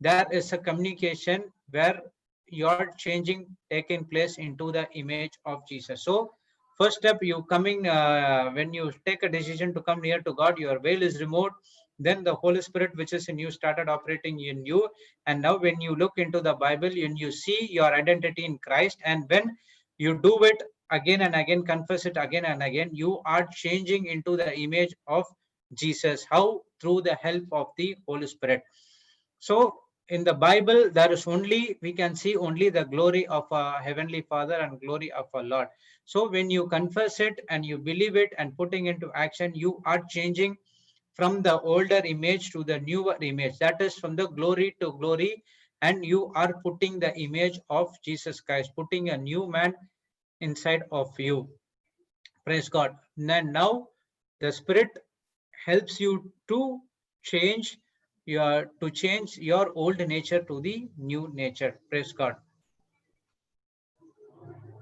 There is a communication where you're changing taking place into the image of Jesus. So first step, you coming when you take a decision to come near to God, your veil is removed. Then the Holy Spirit which is in you started operating in you, and now when you look into the Bible and you see your identity in Christ, and when you do it again and again, confess it again and again, you are changing into the image of Jesus. How? Through the help of the Holy Spirit. So in the Bible, there is only, we can see only the glory of our Heavenly Father and glory of our Lord. So when you confess it and you believe it and putting into action, you are changing from the older image to the newer image. That is from the glory to glory. And you are putting the image of Jesus Christ, putting a new man inside of you. Praise God. And now the Spirit helps you to change your old nature to the new nature. Praise God.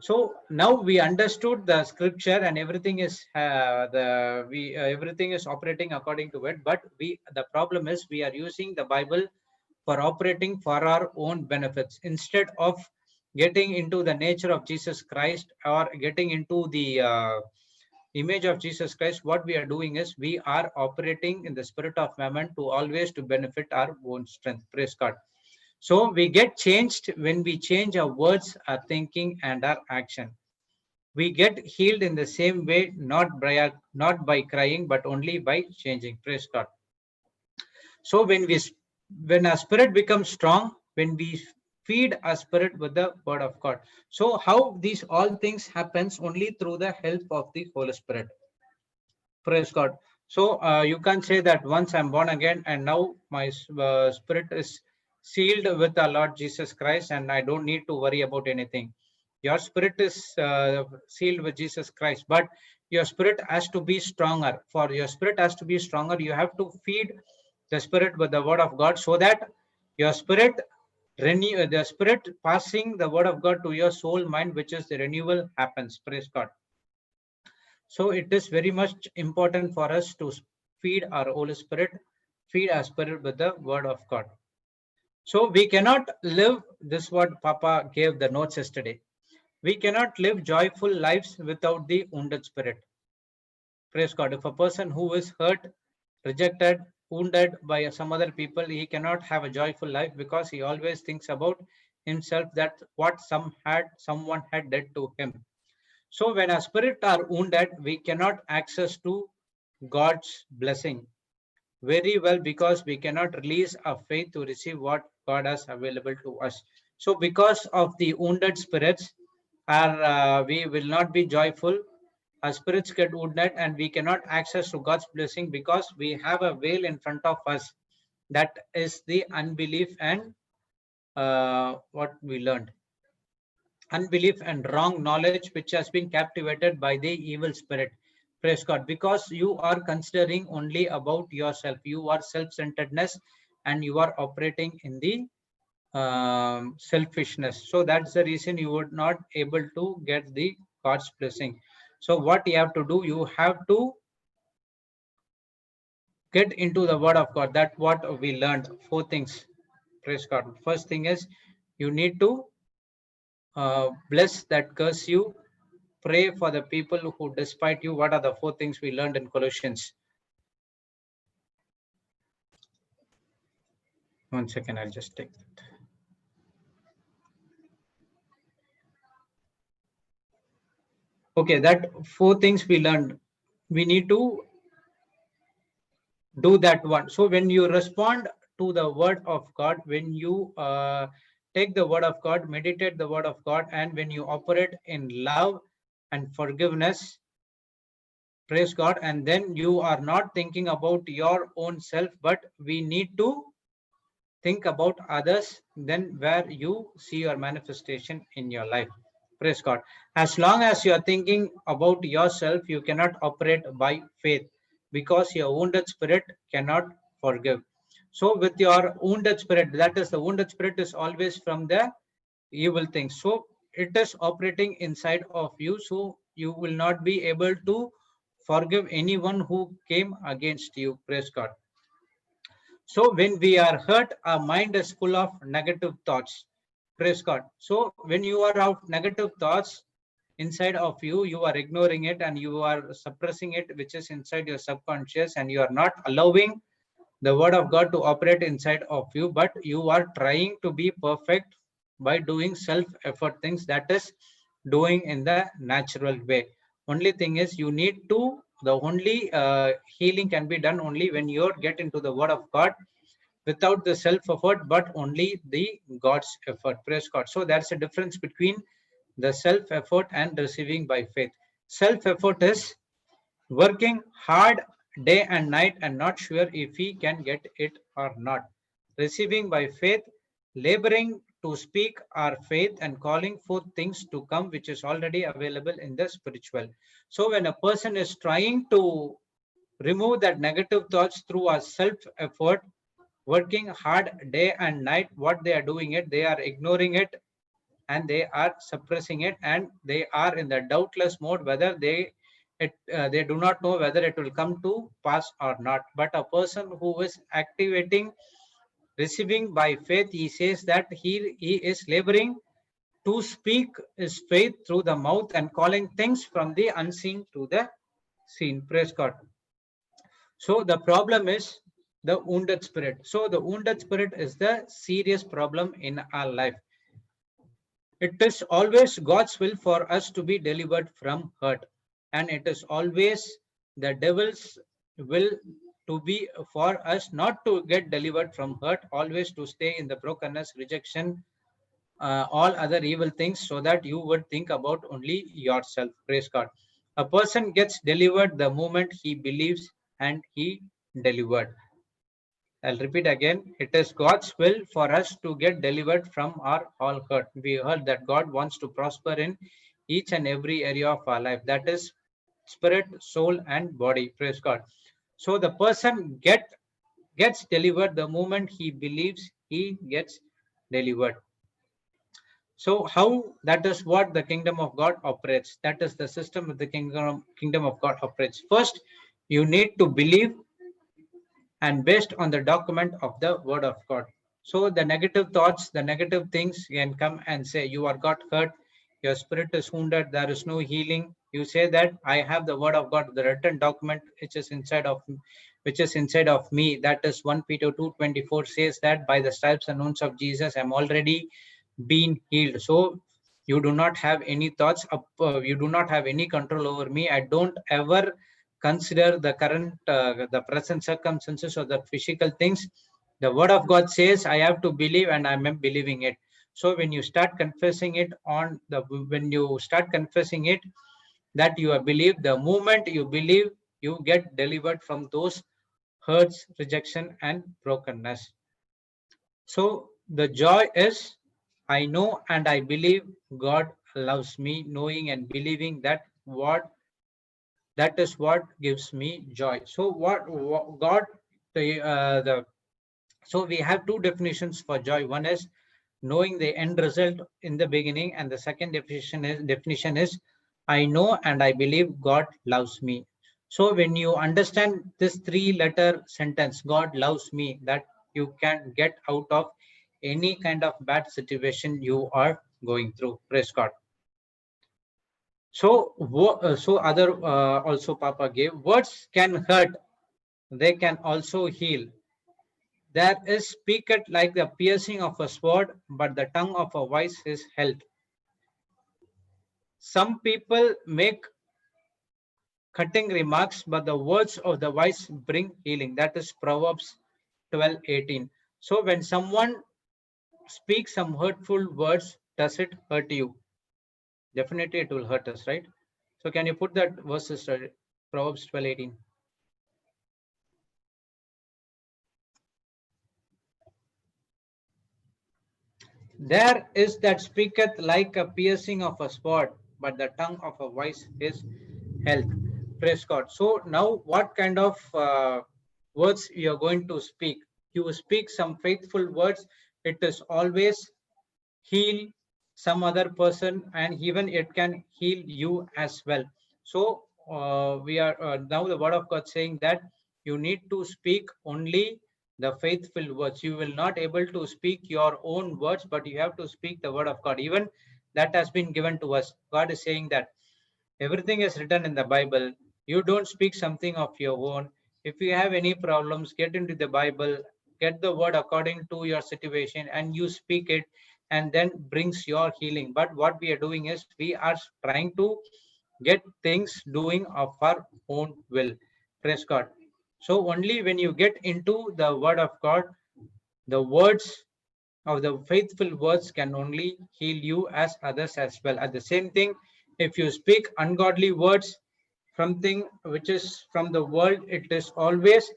So now we understood the scripture and everything is everything is operating according to it. But the problem is we are using the Bible for operating for our own benefits instead of getting into the nature of Jesus Christ or getting into the image of Jesus Christ. What we are doing is we are operating in the spirit of mammon to always to benefit our own strength. Praise God. So we get changed when we change our words, our thinking, and our action. We get healed in the same way, not by crying, but only by changing. Praise God. So when our spirit becomes strong, when we feed our spirit with the word of God. So how these all things happens? Only through the help of the Holy Spirit. Praise God. So you can say that once I'm born again and now my spirit is sealed with the Lord Jesus Christ and I don't need to worry about anything. Your spirit is sealed with Jesus Christ, but your spirit has to be stronger. For your spirit has to be stronger, you have to feed the spirit with the word of God, so that your spirit renew, the spirit passing the word of God to your soul mind, which is the renewal happens. Praise God. So it is very much important for us to feed our Holy Spirit, feed our spirit with the word of God. So we cannot live, this what Papa gave the notes yesterday. We cannot live joyful lives without the wounded spirit. Praise God. If a person who is hurt, rejected, wounded by some other people, he cannot have a joyful life, because he always thinks about himself, that what someone had done to him. So when our spirit are wounded, we cannot access to God's blessing very well, because we cannot release our faith to receive what God has available to us. So because of the wounded spirits, we will not be joyful. Our spirits get wounded and we cannot access to God's blessing, because we have a veil in front of us. That is the unbelief and what we learned. Unbelief and wrong knowledge, which has been captivated by the evil spirit. Praise God. Because you are considering only about yourself. You are self-centeredness, and you are operating in the selfishness. So that's the reason you would not able to get the God's blessing. So what you have to do, you have to get into the word of God. That's what we learned. 4 things. Praise God. First thing is, you need to bless that curse you. Pray for the people who despite you. What are the 4 things we learned in Colossians? 1 second, I'll just take that. Okay, that 4 things we learned. We need to do that one. So when you respond to the word of God, when you take the word of God, meditate the word of God, and when you operate in love and forgiveness, praise God, and then you are not thinking about your own self, but we need to think about others, then where you see your manifestation in your life. Praise God. As long as you are thinking about yourself, you cannot operate by faith, because your wounded spirit cannot forgive. So with your wounded spirit, that is, the wounded spirit is always from the evil things. So it is operating inside of you. So you will not be able to forgive anyone who came against you. Praise God. So when we are hurt, our mind is full of negative thoughts. Praise God. So when you are out negative thoughts inside of you, you are ignoring it and you are suppressing it, which is inside your subconscious, and you are not allowing the word of God to operate inside of you, but you are trying to be perfect by doing self-effort things, that is doing in the natural way. Only thing is, you need to, the only healing can be done only when you get into the word of God, without the self-effort, but only the God's effort. Praise God. So there's a difference between the self-effort and receiving by faith. Self-effort is working hard day and night and not sure if he can get it or not. Receiving by faith, laboring to speak our faith and calling for things to come, which is already available in the spiritual. So when a person is trying to remove that negative thoughts through a self-effort, working hard day and night, what they are doing it, they are ignoring it and they are suppressing it, and they are in the doubtless mode, whether they do not know whether it will come to pass or not. But a person who is activating receiving by faith, he says that he is laboring to speak his faith through the mouth and calling things from the unseen to the seen. Praise God. So the problem is the wounded spirit. So the wounded spirit is the serious problem in our life. It is always God's will for us to be delivered from hurt. And it is always the devil's will to be for us not to get delivered from hurt, always to stay in the brokenness, rejection, all other evil things, so that you would think about only yourself. Praise God. A person gets delivered the moment he believes and he delivered. I'll repeat again. It is God's will for us to get delivered from our all hurt. We heard that God wants to prosper in each and every area of our life. That is spirit, soul, and body. Praise God. So the person gets delivered the moment he believes he gets delivered. So how that is what the kingdom of God operates. That is the system of the kingdom of God operates. First, you need to believe and based on the document of the word of God. So the negative thoughts, the negative things can come and say, you are got hurt, your spirit is wounded, there is no healing. You say that I have the word of God, the written document which is inside of me. That is 1 Peter 2:24 says that by the stripes and wounds of Jesus, I'm already been healed. So you do not have any thoughts up, you do not have any control over me. I don't ever consider the current the present circumstances or the physical things. The word of God says I have to believe, and I'm believing it. So when you start confessing it that you have believed, the moment you believe, you get delivered from those hurts, rejection, and brokenness. So the joy is I know and I believe God loves me. Knowing and believing that is what gives me joy. So what God the so we have two definitions for joy. One is knowing the end result in the beginning, and the second definition is I know and I believe God loves me. So when you understand this three-letter sentence, God loves me, that you can get out of any kind of bad situation you are going through. Praise God. So also Papa gave words can hurt, they can also heal. There is speaketh like the piercing of a sword, but the tongue of a wise is health. Some people make cutting remarks, but the words of the wise bring healing. That is Proverbs 12:18. So when someone speaks some hurtful words, does it hurt you? Definitely it will hurt us, right? So can you put that verses, Proverbs 12:18? There is that speaketh like a piercing of a sword, but the tongue of a wise is health. Praise God. So now what kind of words you are going to speak? You speak some faithful words. It is always heal some other person, and even it can heal you as well. So we are now the word of God saying that you need to speak only the faithful words. You will not able to speak your own words, but you have to speak the word of God. Even that has been given to us. God is saying that everything is written in the Bible. You don't speak something of your own. If you have any problems, get into the Bible, get the word according to your situation, and you speak it, and then brings your healing. But what we are doing is we are trying to get things doing of our own will. Praise God. So only when you get into the word of God, the words of the faithful words can only heal you as others as well. At the same thing, if you speak ungodly words, something which is from the world, it is always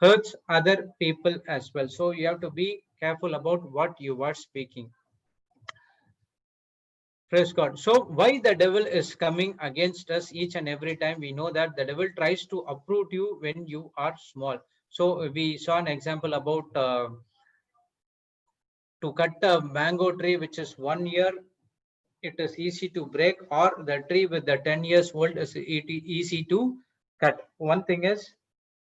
hurts other people as well. So you have to be careful about what you are speaking. Praise God. So why the devil is coming against us each and every time? We know that the devil tries to uproot you when you are small. So we saw an example about to cut a mango tree which is 1 year, it is easy to break, or the tree with the 10 years old is easy to cut. One thing is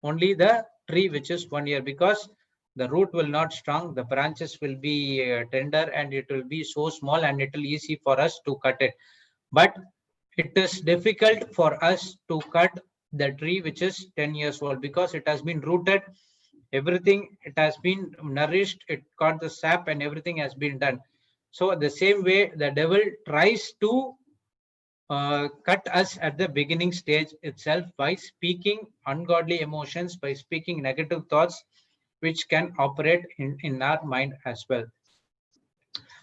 only the tree which is 1 year, because the root will not strong, the branches will be tender, and it will be so small, and it will easy for us to cut it. But it is difficult for us to cut the tree which is 10 years old, because it has been rooted, everything, it has been nourished, it got the sap, and everything has been done. So the same way the devil tries to cut us at the beginning stage itself by speaking ungodly emotions, by speaking negative thoughts, which can operate in our mind as well.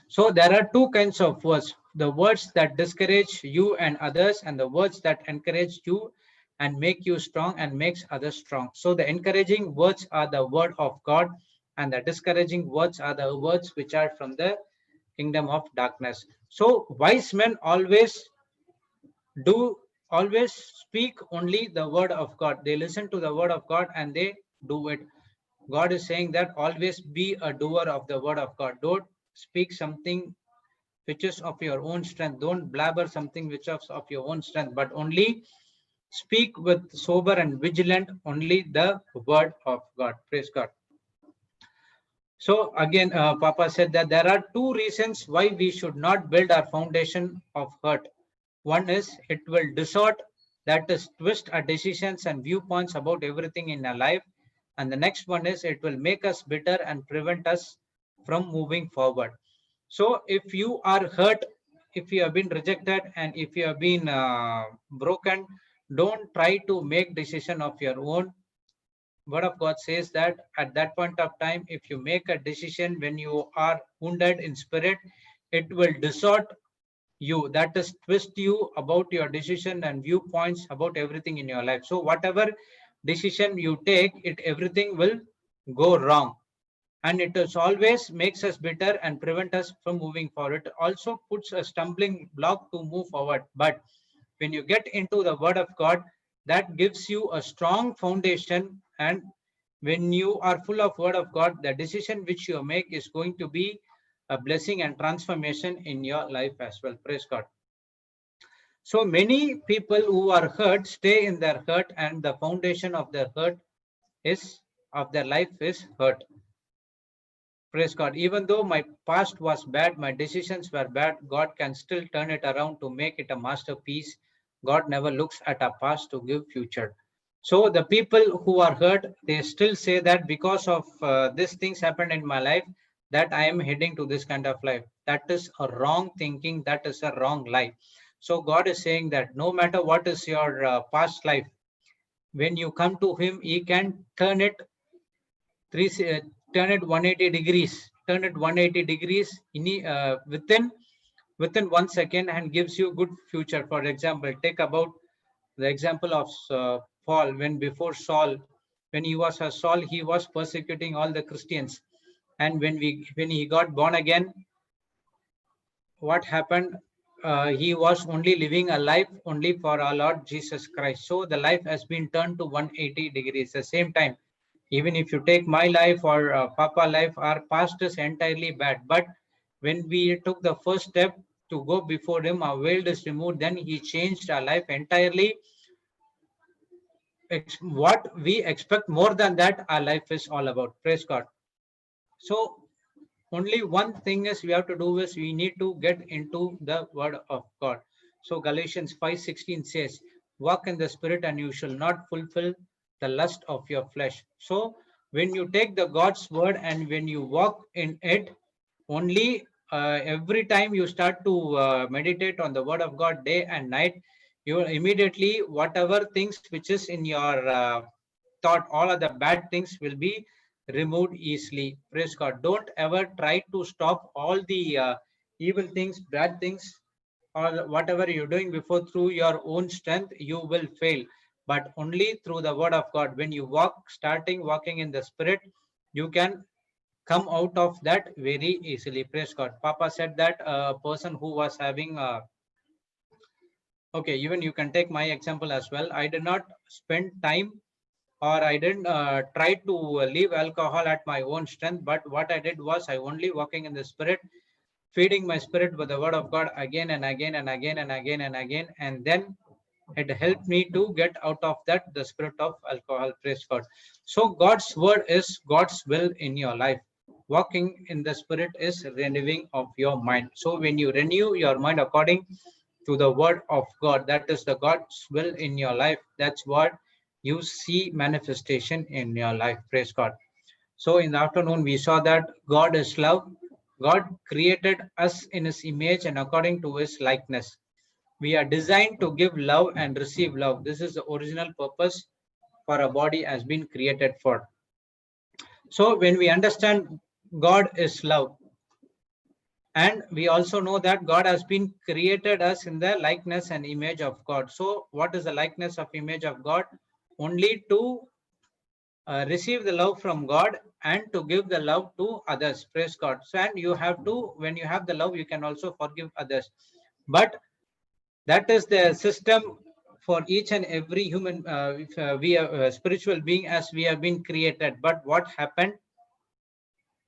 So there are two kinds of words: the words that discourage you and others, and the words that encourage you and make you strong and makes others strong. So the encouraging words are the word of God, and the discouraging words are the words which are from the kingdom of darkness. So wise men always do always speak only the word of God. They listen to the word of God and they do it. God is saying that always be a doer of the word of God. Don't speak something which is of your own strength. Don't blabber something which is of your own strength, but only speak with sober and vigilant only the word of God. Praise God. So again, Papa said that there are two reasons why we should not build our foundation of hurt. One is it will distort, that is twist our decisions and viewpoints about everything in our life. And the next one is it will make us bitter and prevent us from moving forward. So if you are hurt, if you have been rejected, and if you have been broken, don't try to make decision of your own. Word of God says that at that point of time, if you make a decision when you are wounded in spirit, it will distort you, that is twist you about your decision and viewpoints about everything in your life. So whatever decision you take, it everything will go wrong, and it is always makes us bitter and prevent us from moving forward. It also puts a stumbling block to move forward. But when you get into the word of God, that gives you a strong foundation, and when you are full of word of God, the decision which you make is going to be a blessing and transformation in your life as well. Praise God. So many people who are hurt stay in their hurt, and the foundation of their hurt is of their life is hurt. Praise God. Even though my past was bad, my decisions were bad, God can still turn it around to make it a masterpiece. God never looks at our past to give future. So the people who are hurt, they still say that because of these things happened in my life, that I am heading to this kind of life. That is a wrong thinking. That is a wrong lie. So God is saying that no matter what is your past life, when you come to Him, He can turn it turn it 180 degrees. Turn it 180 degrees within 1 second and gives you good future. For example, take about the example of Paul. When before Saul, when he was a Saul, he was persecuting all the Christians, and when he got born again, what happened? He was only living a life only for our Lord Jesus Christ. So the life has been turned to 180 degrees. At the same time, even if you take my life or Papa life, our past is entirely bad. But when we took the first step to go before Him, our veil is removed. Then He changed our life entirely. What we expect more than that, our life is all about. Praise God. So only one thing is we have to do is we need to get into the word of God. So Galatians 5:16 says, walk in the spirit and you shall not fulfill the lust of your flesh. So when you take the God's word and when you walk in it, only every time you start to meditate on the word of God day and night, you will immediately, whatever things which is in your thought, all of the bad things will be removed easily. Praise God. Don't ever try to stop all the evil things, bad things, or whatever you're doing before through your own strength. You will fail, but only through the word of God. When you starting walking in the spirit, you can come out of that very easily. Praise God. Papa said that a person who was having okay, even you can take my example as well. I did not spend time, or I didn't try to leave alcohol at my own strength, but what I did was I only walking in the spirit, feeding my spirit with the word of God again and again and again and again and again, and then it helped me to get out of that the spirit of alcohol. Praise God. So God's word is God's will in your life. Walking in the spirit is renewing of your mind. So when you renew your mind according to the word of God, that is the God's will in your life, that's what you see manifestation in your life. Praise God. So in the afternoon, we saw that God is love. God created us in His image and according to His likeness. We are designed to give love and receive love. This is the original purpose for a body has been created for. So when we understand God is love, and we also know that God has been created us in the likeness and image of God. So what is the likeness of image of God? Only to receive the love from God and to give the love to others. Praise God. So, and you have to, when you have the love, you can also forgive others. But that is the system for each and every human, we are a spiritual being as we have been created. But what happened?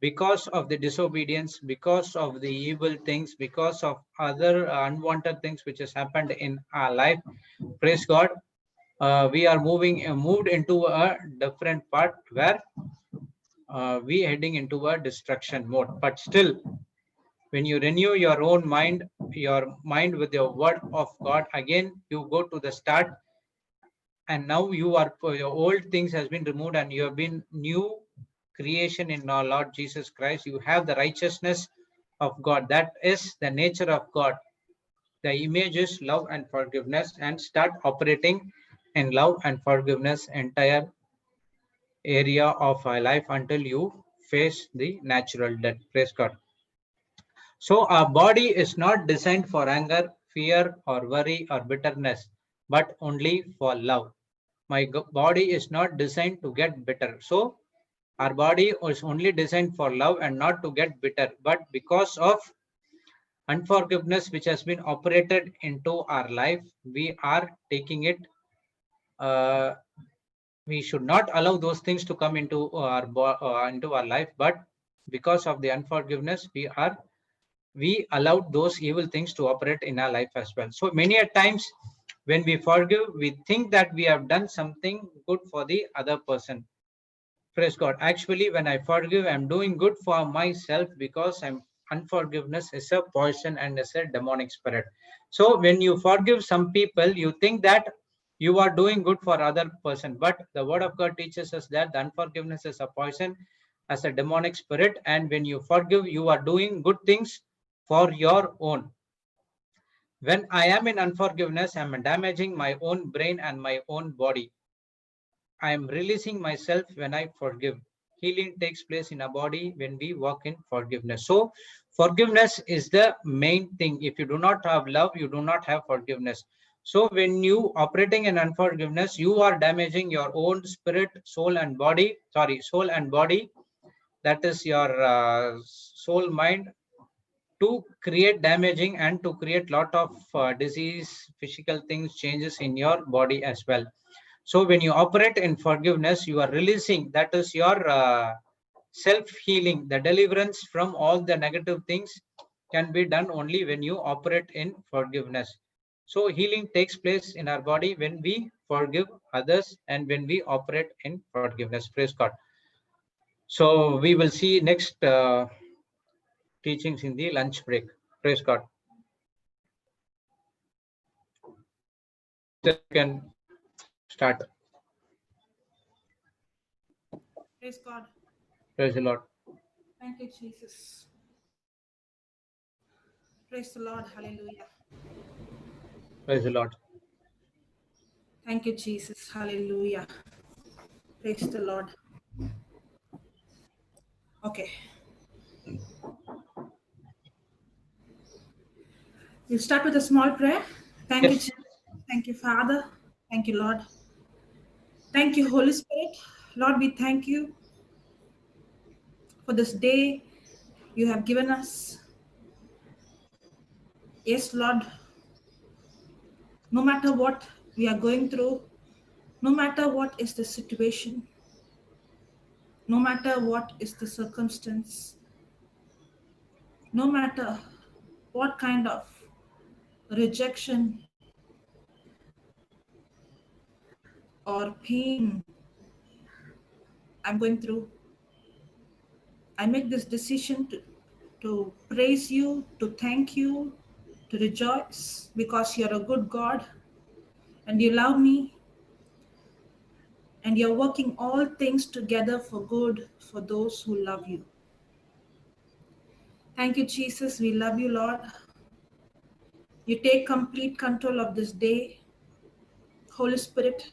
Because of the disobedience, because of the evil things, because of other unwanted things which has happened in our life, praise God, we are moved into a different part where we heading into a destruction mode. But still, when you renew your own mind, your mind with the word of God, again you go to the start, and now you are, your old things has been removed and you have been new creation in our Lord Jesus Christ. You have the righteousness of God. That is the nature of God. The image is love and forgiveness, and start operating in love and forgiveness entire area of our life until you face the natural death. Praise God. So our body is not designed for anger, fear, or worry or bitterness, but only for love. My body is not designed to get bitter. So our body is only designed for love and not to get bitter. But because of unforgiveness which has been operated into our life, we are taking it. Uh, we should not allow those things to come into our life. But because of the unforgiveness, we allowed those evil things to operate in our life as well. So many a times when we forgive, we think that we have done something good for the other person. Praise God. Actually, when I forgive, I'm doing good for myself, because unforgiveness is a poison and is a demonic spirit. So when you forgive some people, you think that you are doing good for other person. But the word of God teaches us that the unforgiveness is a poison, as a demonic spirit. And when you forgive, you are doing good things for your own. When I am in unforgiveness, I'm damaging my own brain and my own body. I am releasing myself when I forgive. Healing takes place in our body when we walk in forgiveness. So forgiveness is the main thing. If you do not have love, you do not have forgiveness. So when you operating in unforgiveness, you are damaging your own spirit, soul and body. Soul and body. That is your soul, mind, to create damaging and to create lot of disease, physical things, changes in your body as well. So when you operate in forgiveness, you are releasing. That is your self-healing. The deliverance from all the negative things can be done only when you operate in forgiveness. So healing takes place in our body when we forgive others and when we operate in forgiveness. Praise God. So we will see next teachings in the lunch break. Praise God. You can start. Praise God. Praise the Lord. Thank you, Jesus. Praise the Lord. Hallelujah. Praise the Lord. Thank you, Jesus. Hallelujah. Praise the Lord. Okay. We'll start with a small prayer. Thank you, Yes. Jesus. Thank you, Father. Thank you, Lord. Thank you, Holy Spirit. Lord, we thank you for this day you have given us. Yes, Lord, no matter what we are going through, no matter what is the situation, no matter what is the circumstance, no matter what kind of rejection or pain I'm going through, I make this decision to praise you, to thank you, to rejoice because you're a good God and you love me and you're working all things together for good for those who love you. Thank you, Jesus. We love you, Lord. You take complete control of this day. Holy Spirit,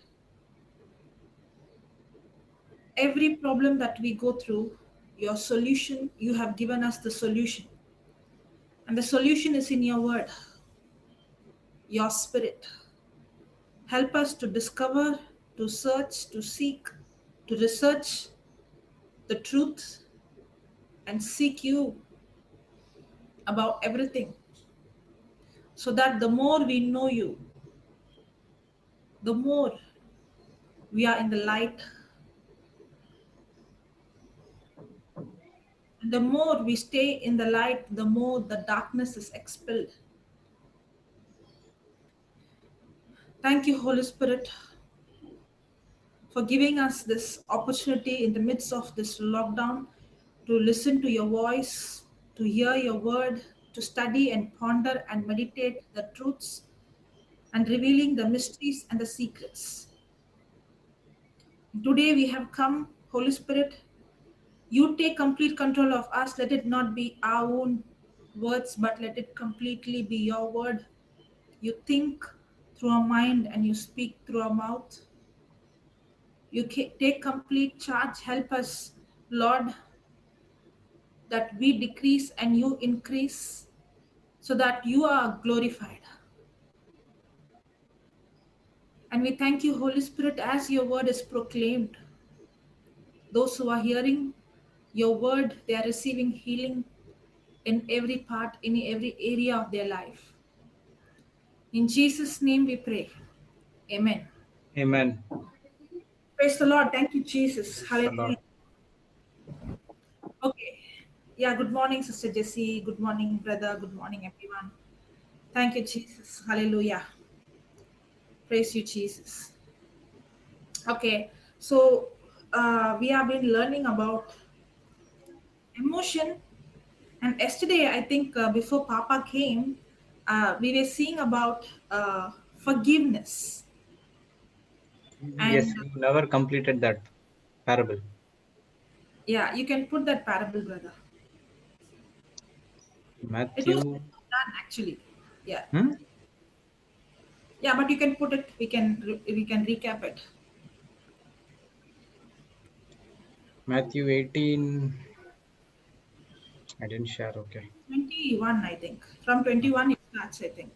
every problem that we go through, your solution, you have given us the solution. And the solution is in your word, your spirit. Help us to discover, to search, to seek, to research the truth and seek you about everything. So that the more we know you, the more we are in the light, and the more we stay in the light, the more the darkness is expelled. Thank you, Holy Spirit, for giving us this opportunity in the midst of this lockdown to listen to your voice, to hear your word, to study and ponder and meditate the truths and revealing the mysteries and the secrets. Today we have come, Holy Spirit, you take complete control of us. Let it not be our own words, but let it completely be your word. You think through our mind and you speak through our mouth. You take complete charge. Help us, Lord, that we decrease and you increase so that you are glorified. And we thank you, Holy Spirit, as your word is proclaimed. Those who are hearing your word, they are receiving healing in every part, in every area of their life. In Jesus' name we pray. Amen. Amen. Praise the Lord. Thank you, Jesus. Praise the Hallelujah. Lord. Okay. Yeah, good morning, Sister Jessie. Good morning, brother. Good morning, everyone. Thank you, Jesus. Hallelujah. Praise you, Jesus. Okay. So we have been learning about emotion. And yesterday, I think before Papa came, we were seeing about forgiveness. Yes, And you never completed that parable. yeah, you can put that parable, brother. It was Matthew. done actually. Yeah. Hmm? Yeah, but you can put it. We can recap it. Matthew 18. I didn't share. Okay. 21, I think. From 21 it starts, I think.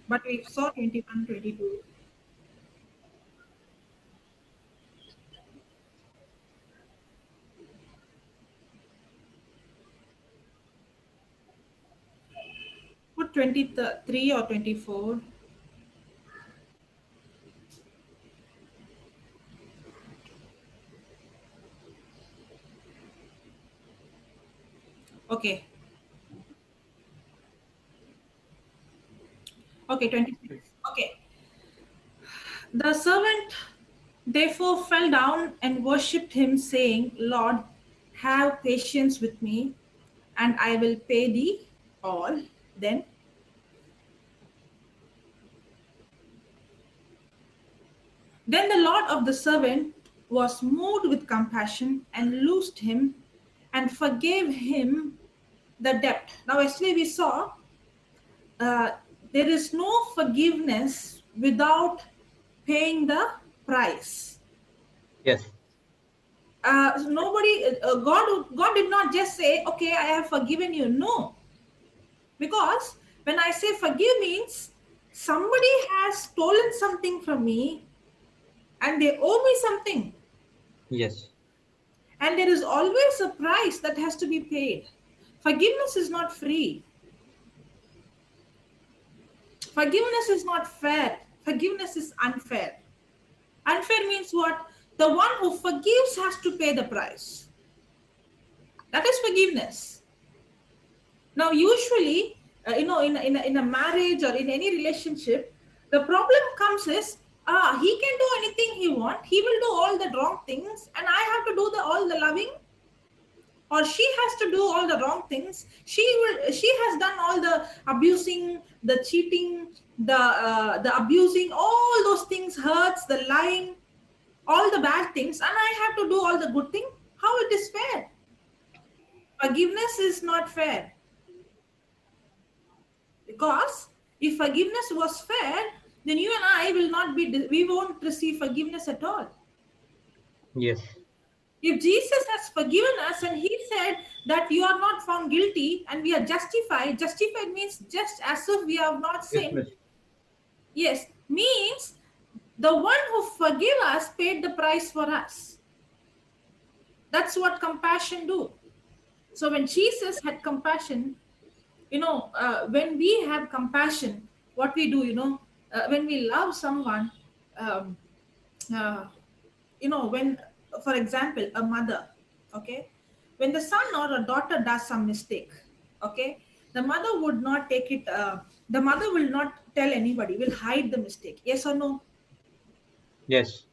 But we saw 21, 22. Put 23 or 24. Okay. Okay, 26. Okay. The servant therefore fell down and worshipped him, saying, Lord, have patience with me, and I will pay thee all. Then the Lord of the servant was moved with compassion and loosed him and forgave him the debt. Now, yesterday we saw uh, there is no forgiveness without paying the price. Yes. God did not just say, okay, I have forgiven you. No, because when I say forgive means somebody has stolen something from me and they owe me something. Yes. And there is always a price that has to be paid. Forgiveness is not free. Forgiveness is not fair. Forgiveness is unfair. Unfair means what? The one who forgives has to pay the price. That is forgiveness. Now, usually, in a marriage or in any relationship, the problem comes is, he can do anything he wants. He will do all the wrong things, and I have to do all the loving, or she has to do all the wrong things. She has done all the abusing, the cheating, the abusing, all those things, hurts, the lying, all the bad things, and I have to do all the good thing. How it is fair? Forgiveness is not fair, because if forgiveness was fair, then you and I will not be, we won't receive forgiveness at all. Yes. If Jesus has forgiven us and he said that you are not found guilty and we are justified, justified means just as if we have not Yes, sinned. miss. Yes, means the one who forgave us paid the price for us. That's what compassion do. So when Jesus had compassion, When we have compassion, what we do, when we love someone, um, uh, when, for example, a mother, okay, when the son or a daughter does some mistake, okay, the mother would not take it, the mother will not tell anybody, will hide the mistake, yes or no? Yes.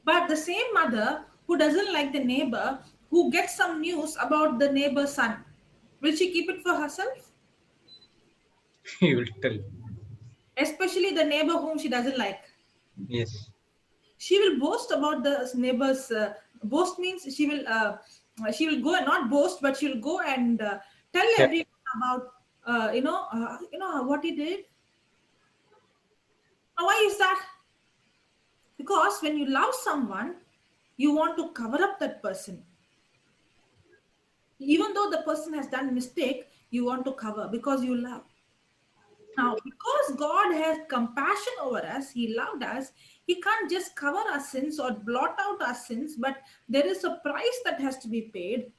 But the same mother who doesn't like the neighbor, who gets some news about the neighbor's son, will she keep it for herself? You will tell. Especially the neighbor whom she doesn't like. Yes. She will boast about the neighbors. Boast means she will go, not boast, but she'll go and tell Yeah. everyone about what he did. Now, why is that? Because when you love someone, you want to cover up that person. Even though the person has done mistake, you want to cover because you love. Now, because God has compassion over us, He loved us, He can't just cover our sins or blot out our sins, but there is a price that has to be paid.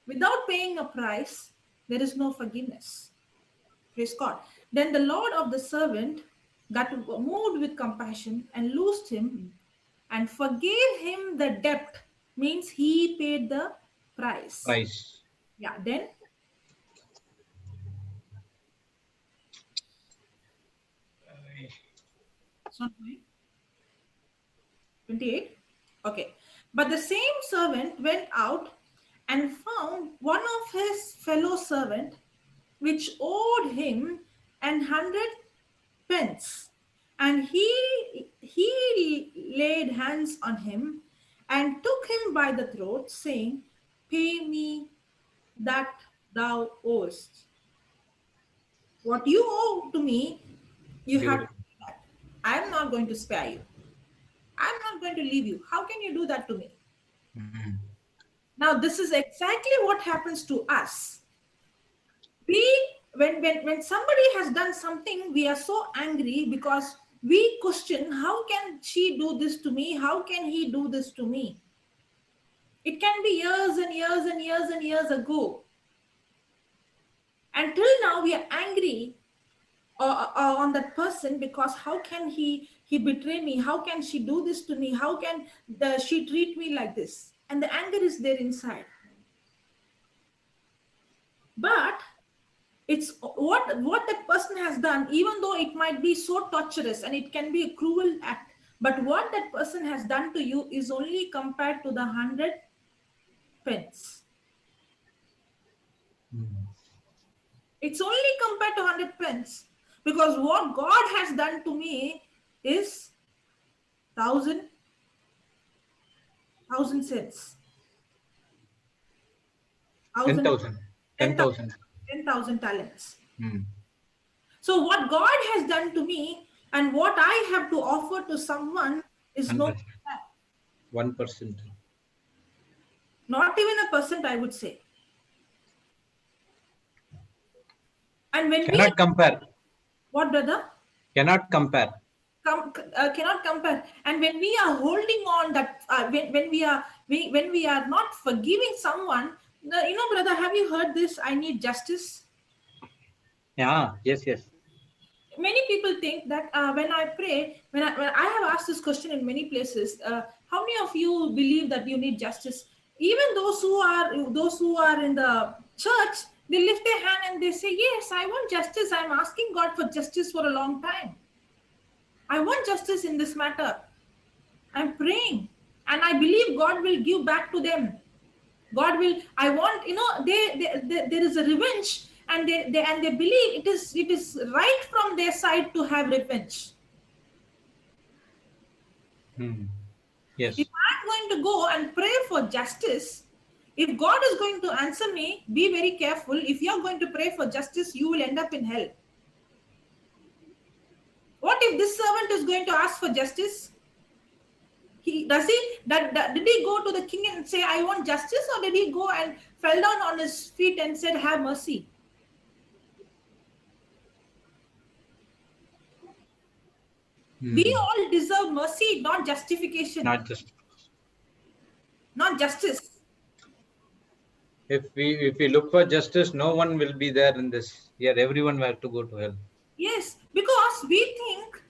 Without paying a price, there is no forgiveness. Praise God. Then the Lord of the servant got moved with compassion and loosed him and forgave him the debt, means he paid the price. Price. Yeah, then it's not going. 28. Okay. But the same servant went out and found one of his fellow servant which owed him 100 pence. And he laid hands on him and took him by the throat, saying, Pay me that thou owest. What you owe to me, you Give have to it. pay that. I'm not going to spare you. I'm not going to leave you. How can you do that to me? Mm. Now, this is exactly what happens to us. We, when somebody has done something, we are so angry because we question, how can she do this to me? How can he do this to me? It can be years and years and years and years ago. Until now, we are angry on that person because how can he betray me? How can she do this to me? How can she treat me like this? And the anger is there inside. But it's what that person has done, even though it might be so torturous and it can be a cruel act, but what that person has done to you is only compared to the 100 pence. Mm. It's only compared to 100 pence, because what God has done to me is thousand thousand cents, thousand 10,000. 10,000 10,000. 10,000 talents. Mm. So what God has done to me and what I have to offer to someone is no, 100. 1%. not even a percent, I would say. And when we, Cannot compare. what brother? Cannot compare. Cannot compare. And when we are holding on that, when we are not forgiving someone, brother, have you heard this? I need justice. Yeah. Yes. Yes. Many people think that when I pray, when I have asked this question in many places, how many of you believe that you need justice? Even those who are in the church, they lift their hand and they say, yes, I want justice. I'm asking God for justice for a long time. I want justice in this matter. I'm praying and I believe God will give back to them. God will, I want, there is a revenge, and they believe it is right from their side to have revenge. Mm. If Yes. I'm going to go and pray for justice, if God is going to answer me, be very careful. If you're going to pray for justice, you will end up in hell. What if this servant is going to ask for justice? Did he go to the king and say, I want justice, or did he go and fell down on his feet and said, have mercy? We Mm. all deserve mercy, not justification, Not just. not justice. If we look for justice, no one will be there in this. Here, everyone will have to go to hell. Yes, because we think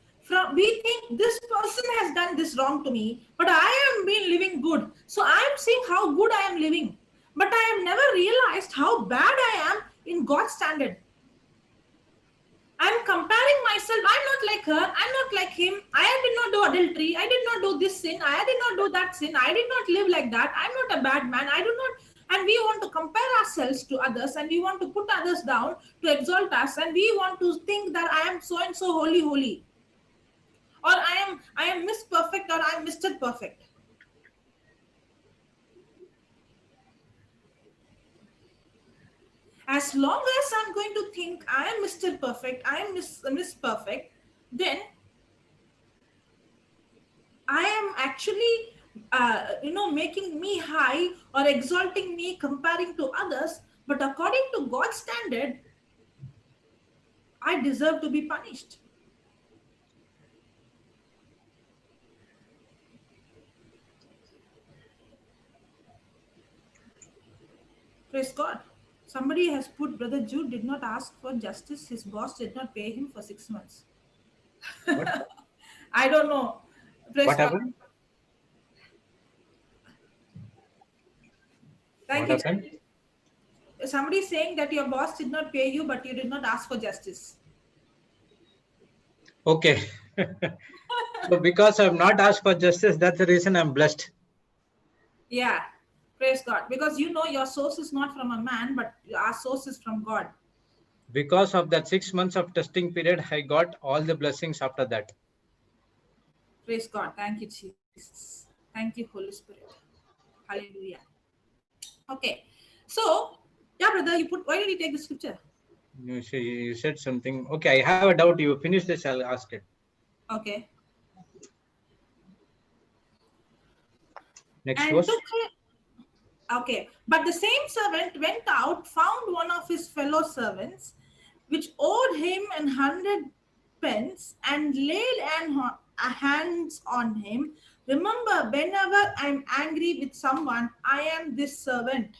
this person has done this wrong to me, but I am been living good. So I am seeing how good I am living. But I have never realized how bad I am in God's standard. I'm comparing myself. I'm not like her. I'm not like him. I did not do adultery. I did not do this sin. I did not do that sin. I did not live like that. I'm not a bad man. I do not. And we want to compare ourselves to others, and we want to put others down to exalt us, and we want to think that I am so and so holy, holy, or I am Miss Perfect, or I'm Mr. Perfect. As long as I'm going to think I am Mr. Perfect, I am Miss Perfect, then I am actually, making me high or exalting me, comparing to others. But according to God's standard, I deserve to be punished. Praise God. Somebody has put Brother Jude did not ask for justice. His boss did not pay him for 6 months. What? I don't know. Praise What God. happened? Thank What you. happened? Somebody is saying that your boss did not pay you, but you did not ask for justice. Okay. So because I've not asked for justice, that's the reason I'm blessed. Yeah. Praise God. Because your source is not from a man, but our source is from God. Because of that 6 months of testing period, I got all the blessings after that. Praise God. Thank you, Jesus. Thank you, Holy Spirit. Hallelujah. Okay. So, yeah, brother, why did you take the scripture? You said something. Okay, I have a doubt. You finish this, I'll ask it. Okay. Next And verse. took him. Okay. But the same servant went out, found one of his fellow servants, which owed him 100 pence, and laid hands on him. Remember, whenever I'm angry with someone, I am this servant.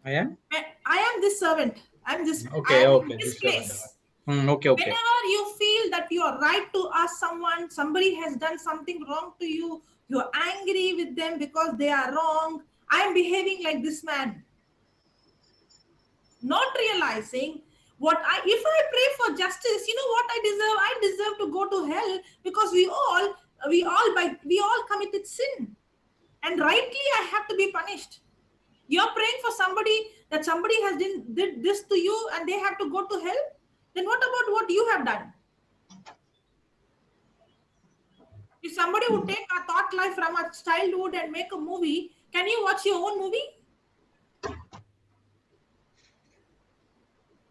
I am? I am this servant. I Okay, am in okay. this This servant. place. Okay, okay. Whenever you feel that you are right to ask someone, somebody has done something wrong to you, you're angry with them because they are wrong. I'm behaving like this man, not realizing what if I pray for justice, you know what I deserve? I deserve to go to hell because we all committed sin, and rightly I have to be punished. You're praying for somebody that somebody has did this to you and they have to go to hell. Then what about what you have done? If somebody would take a thought life from a childhood and make a movie, can you watch your own movie?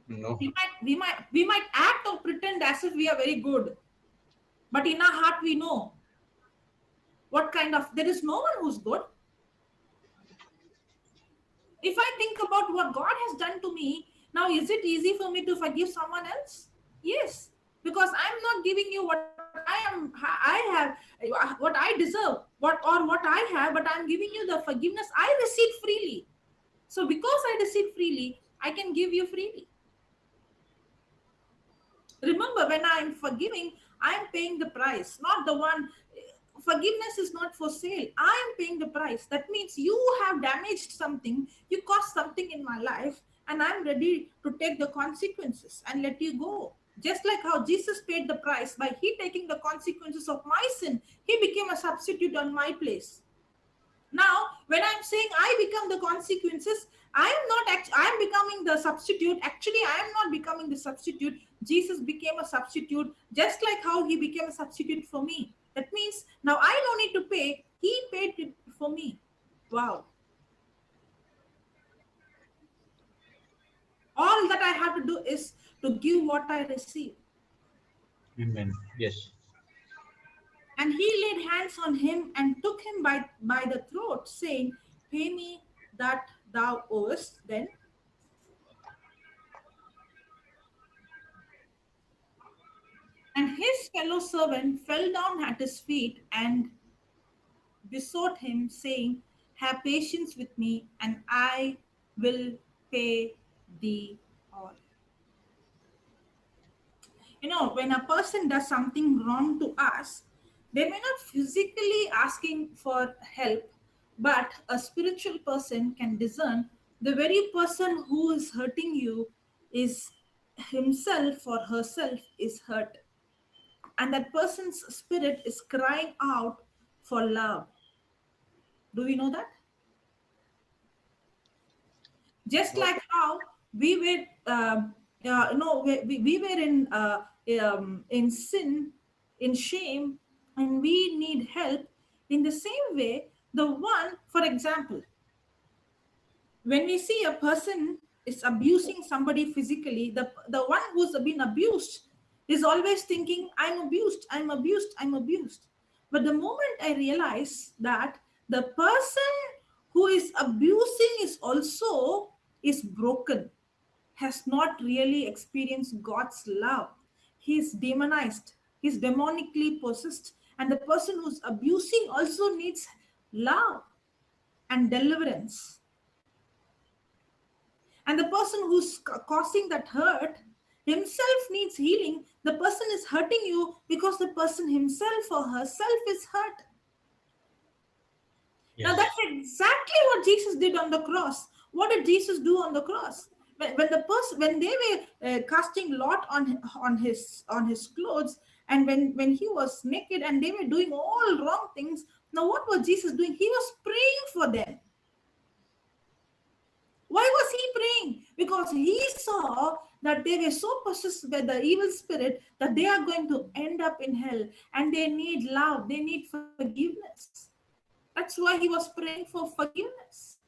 No. We might act or pretend as if we are very good, but in our heart we know what kind of, there is no one who's good. If I think about what God has done to me, now is it easy for me to forgive someone else? Yes, because I'm not giving you what I have, what I deserve, what I have, but I'm giving you the forgiveness I received freely. So because I received freely, I can give you freely. Remember, when I am forgiving, I am paying the price, not the one. Forgiveness is not for sale. I am paying the price. That means you have damaged something, you caused something in my life, and I'm ready to take the consequences and let you go. Just like how Jesus paid the price by he taking the consequences of my sin, he became a substitute on my place. Now, when I'm saying I become the consequences, I am not I am becoming the substitute. Actually, I am not becoming the substitute. Jesus became a substitute, just like how he became a substitute for me. That means now I don't need to pay. He paid it for me. Wow. All that I have to do is to give what I receive. Amen. Yes. And he laid hands on him and took him by the throat, saying, Pay me that thou owest. Then and his fellow servant fell down at his feet and besought him, saying, Have patience with me, and I will pay thee all. When a person does something wrong to us, they may not physically asking for help, but a spiritual person can discern the very person who is hurting you is himself or herself is hurt, and that person's spirit is crying out for love. Do we know that? Just What? like how we were we were in sin, in shame, and we need help. In the same way, the one, for example, when we see a person is abusing somebody physically, the one who's been abused is always thinking, I'm abused, I'm abused, I'm abused. But the moment I realize that the person who is abusing is broken, has not really experienced God's love, he's demonized, he's demonically possessed, and the person who's abusing also needs love and deliverance, and the person who's causing that hurt himself needs healing. The person is hurting you because the person himself or herself is hurt. Now Yes. that's exactly what Jesus did on the cross. What did Jesus do on the cross? When the person, when they were casting lot on his clothes, and when he was naked and they were doing all wrong things, now what was Jesus doing? He was praying for them. Why was he praying? Because he saw that they were so possessed by the evil spirit that they are going to end up in hell, and they need love, they need forgiveness. That's why he was praying for forgiveness.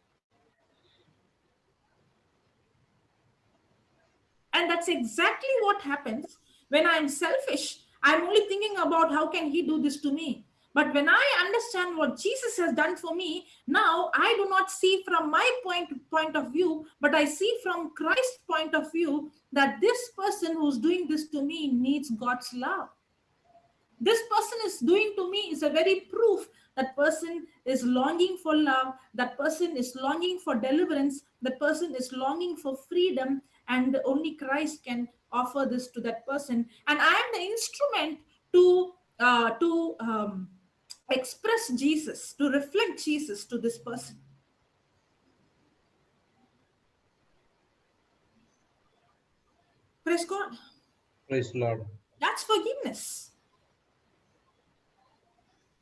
And that's exactly what happens when I'm selfish. I'm only thinking about how can he do this to me. But when I understand what Jesus has done for me, now I do not see from my point of view, but I see from Christ's point of view that this person who's doing this to me needs God's love. This person is doing to me is a very proof that person is longing for love, that person is longing for deliverance, that person is longing for freedom, and only Christ can offer this to that person, and I am the instrument to express Jesus, to reflect Jesus to this person. Praise God. Praise Lord. That's forgiveness.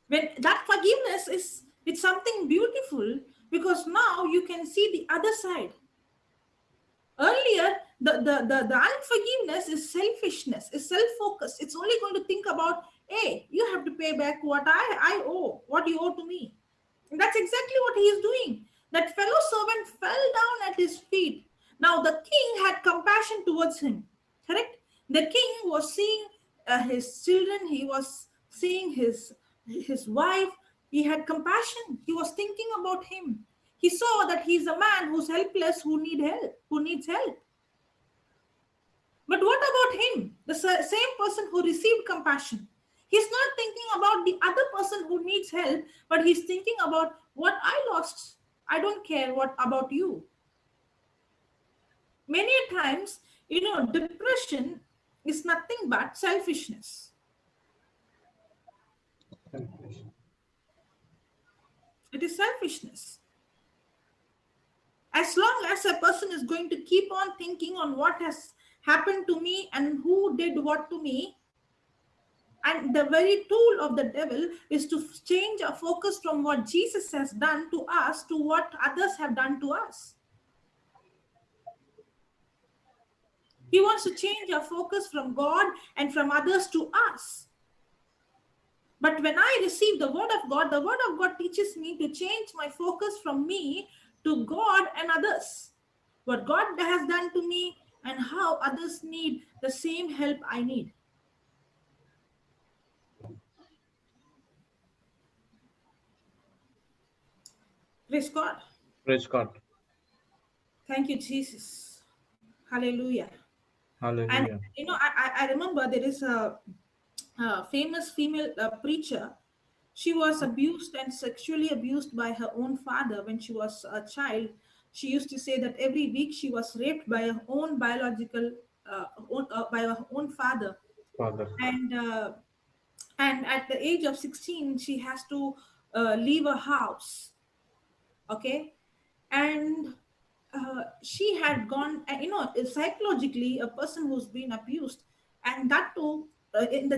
When that forgiveness is, it's something beautiful, because now you can see the other side. Earlier, the unforgiveness is selfishness, is self-focused. It's only going to think about, hey, you have to pay back what I owe, what you owe to me. And that's exactly what he is doing. That fellow servant fell down at his feet. Now the king had compassion towards him. Correct? The king was seeing his children. He was seeing his wife. He had compassion. He was thinking about him. He saw that he's a man who's helpless, who needs help. But what about him? The same person who received compassion. He's not thinking about the other person who needs help, but he's thinking about what I lost. I don't care what about you. Many times, depression is nothing but selfishness. It is selfishness. As long as a person is going to keep on thinking on what has happened to me and who did what to me, and the very tool of the devil is to change our focus from what Jesus has done to us to what others have done to us. He wants to change our focus from God and from others to us. But when I receive the word of God teaches me to change my focus from me to God and others. What God has done to me and how others need the same help I need. Praise God. Praise God. Thank you, Jesus. Hallelujah. And Hallelujah. I remember there is a famous female preacher. She was abused and sexually abused by her own father when she was a child. She used to say that every week she was raped by her own biological, by her own father. Father. And at the age of 16, she has to leave her house. Okay. And she had gone, psychologically, a person who's been abused, and that too, in the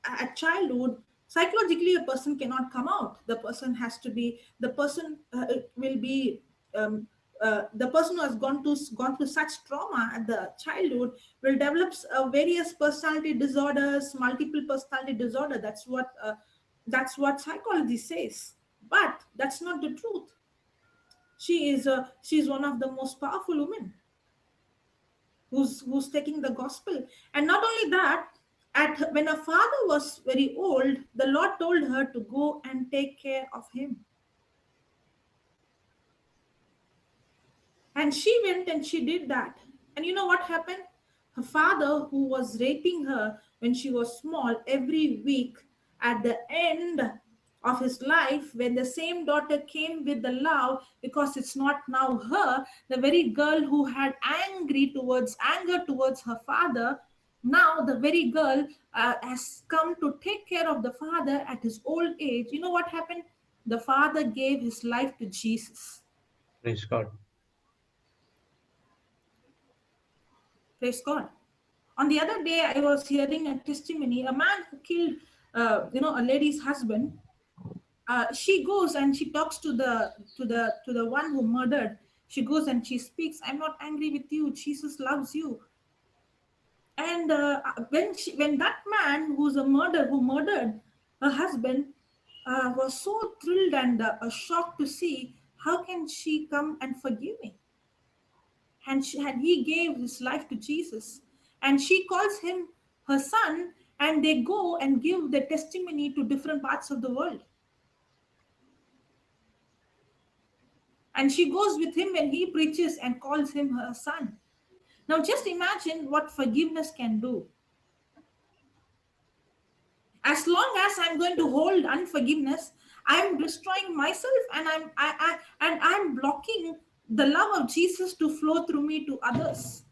at childhood, psychologically a person cannot come out. The person has to be, the person will be, the person who has gone through such trauma at the childhood will develop various personality disorders, multiple personality disorder. That's what psychology says, but that's not the truth. She's one of the most powerful women who's taking the gospel. And not only that, when her father was very old, the Lord told her to go and take care of him. And she went and she did that. And you know what happened? Her father, who was raping her when she was small, every week, at the end of his life, when the same daughter came with the love, because it's not now her, the very girl who had anger towards her father, now the very girl has come to take care of the father at his old age. You know what happened? The father gave his life to Jesus. Praise God. Praise God. On the other day, I was hearing a testimony. A man who killed, a lady's husband. She goes and she talks to the one who murdered. She goes and she speaks. I'm not angry with you. Jesus loves you. And when that man who murdered her husband, was so thrilled and shocked to see how can she come and forgive me. And he gave his life to Jesus, and she calls him her son, and they go and give their testimony to different parts of the world. And she goes with him when he preaches and calls him her son. Now just imagine what forgiveness can do. As long as I'm going to hold unforgiveness, I'm destroying myself, and I'm blocking the love of Jesus to flow through me to others.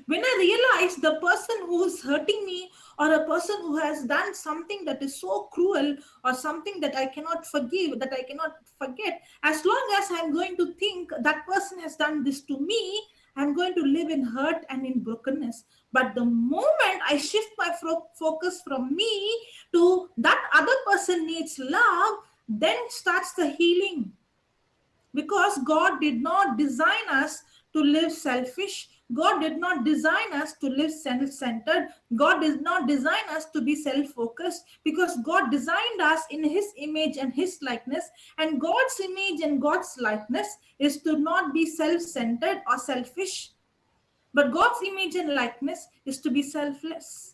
When I realize the person who is hurting me, or a person who has done something that is so cruel, or something that I cannot forgive, that I cannot forget, as long as I'm going to think that person has done this to me, I'm going to live in hurt and in brokenness. But the moment I shift my focus from me to that other person needs love, then starts the healing. Because God did not design us to live selfish. God did not design us to live self-centered. God did not design us to be self-focused, because God designed us in his image and his likeness. And God's image and God's likeness is to not be self-centered or selfish. But God's image and likeness is to be selfless.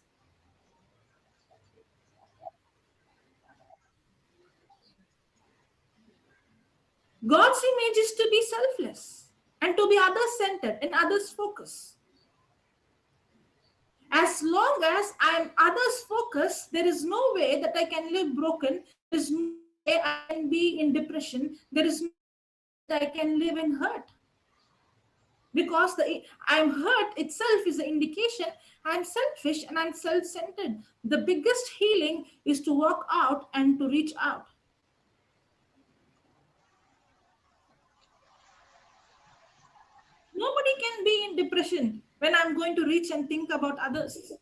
God's image is to be selfless and to be others-centered and others-focused. As long as I'm others-focused, there is no way that I can live broken. There is no way I can be in depression. There is no way that I can live in hurt. Because I'm hurt itself is an indication I'm selfish and I'm self-centered. The biggest healing is to walk out and to reach out. Nobody can be in depression when I'm going to reach and think about others.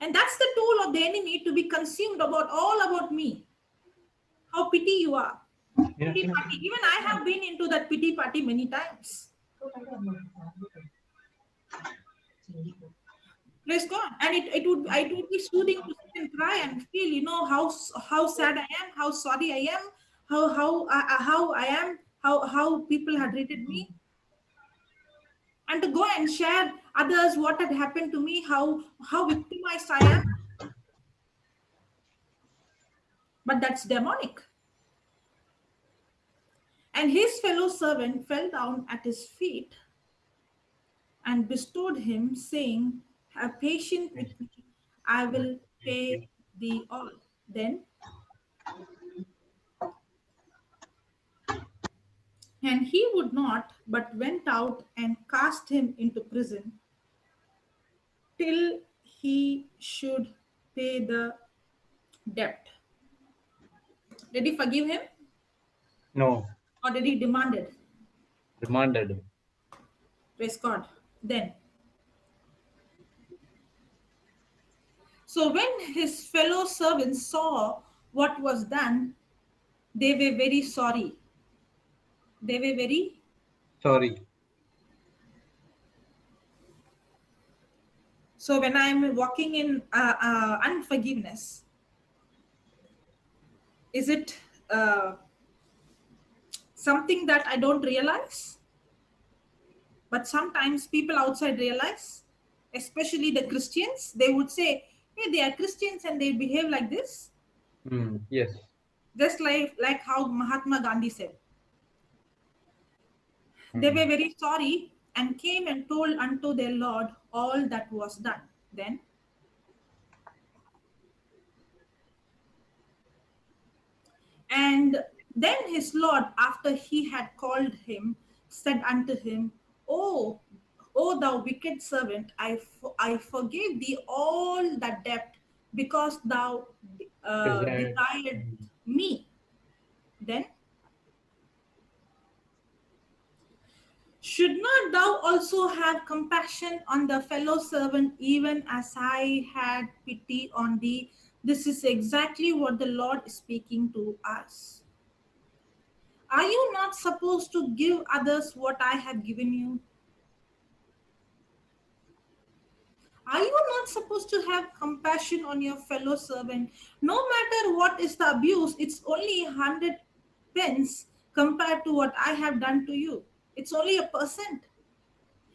And that's the tool of the enemy, to be consumed all about me. How pity you are. Yeah. Pity party. Even I have been into that pity party many times. Praise God. And it would be soothing to sit and cry and feel, how sad I am, how sorry I am, how I am, how people had treated me. And to go and share others what had happened to me, how victimized I am. But that's demonic. And his fellow servant fell down at his feet and bestowed him, saying, Have patience with me. I will pay thee all. Then, and he would not, but went out and cast him into prison till he should pay the debt. Did he forgive him No. or did he demand it? Demanded. Praise God. Then, so when his fellow servants saw what was done, they were very sorry. They were very. Sorry. So when I'm walking in unforgiveness, is it something that I don't realize? But sometimes people outside realize, especially the Christians, they would say, hey, they are Christians and they behave like this. Yes. Just like how Mahatma Gandhi said. They were very sorry and came and told unto their Lord all that was done. Then, and then his Lord, after he had called him, said unto him, O thou wicked servant, I forgave thee all that debt because thou Desired. desired me. Then, should not thou also have compassion on the fellow servant, even as I had pity on thee? This is exactly what the Lord is speaking to us. Are you not supposed to give others what I have given you? Are you not supposed to have compassion on your fellow servant? No matter what is the abuse, it's only 100 pence compared to what I have done to you. It's only 1%.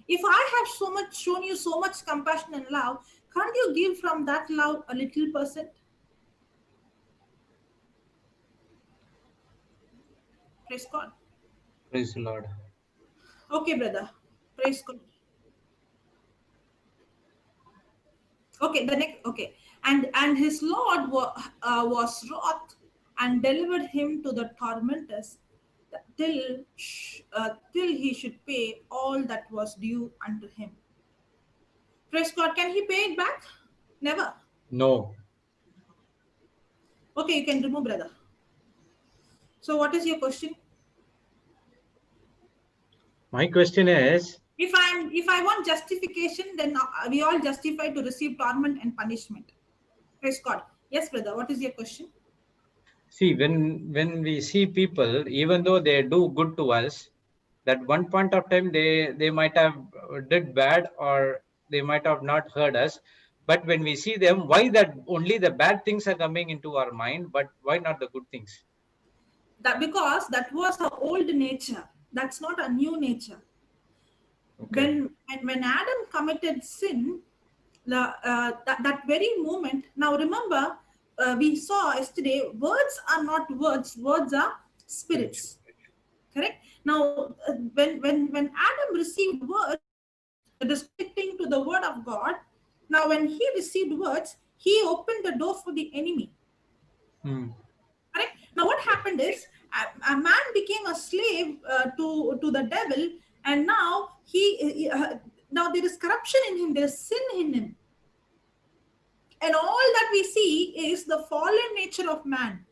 If I have shown you so much compassion and love, can't you give from that love a little percent? Praise God. Praise the Lord. Okay, brother. Praise God. Okay, the next. Okay, and his Lord was wroth and delivered him to the tormentors till he should pay all that was due unto him. Praise God. Can he pay it back? Never. No. Okay, you can remove, brother. So, what is your question? My question is, If I want justification, then we all justify to receive torment and punishment. Praise God. Yes, brother. What is your question? see, when we see people, even though they do good to us, that one point of time they might have did bad, or they might have not heard us. But when we see them, why that only the bad things are coming into our mind, but why not the good things? That because that was the old nature. That's not a new nature. Okay. When Adam committed sin, that very moment. Now remember, we saw yesterday. Words are not words. Words are Spiritual. spirits. Correct. Now, when Adam received words, that is connecting to the word of God. Now, when he received words, he opened the door for the enemy. Correct. Now, what happened is a man became a slave to the devil, and now now there is corruption in him. There is sin in him, and all that we see is the fallen nature of man.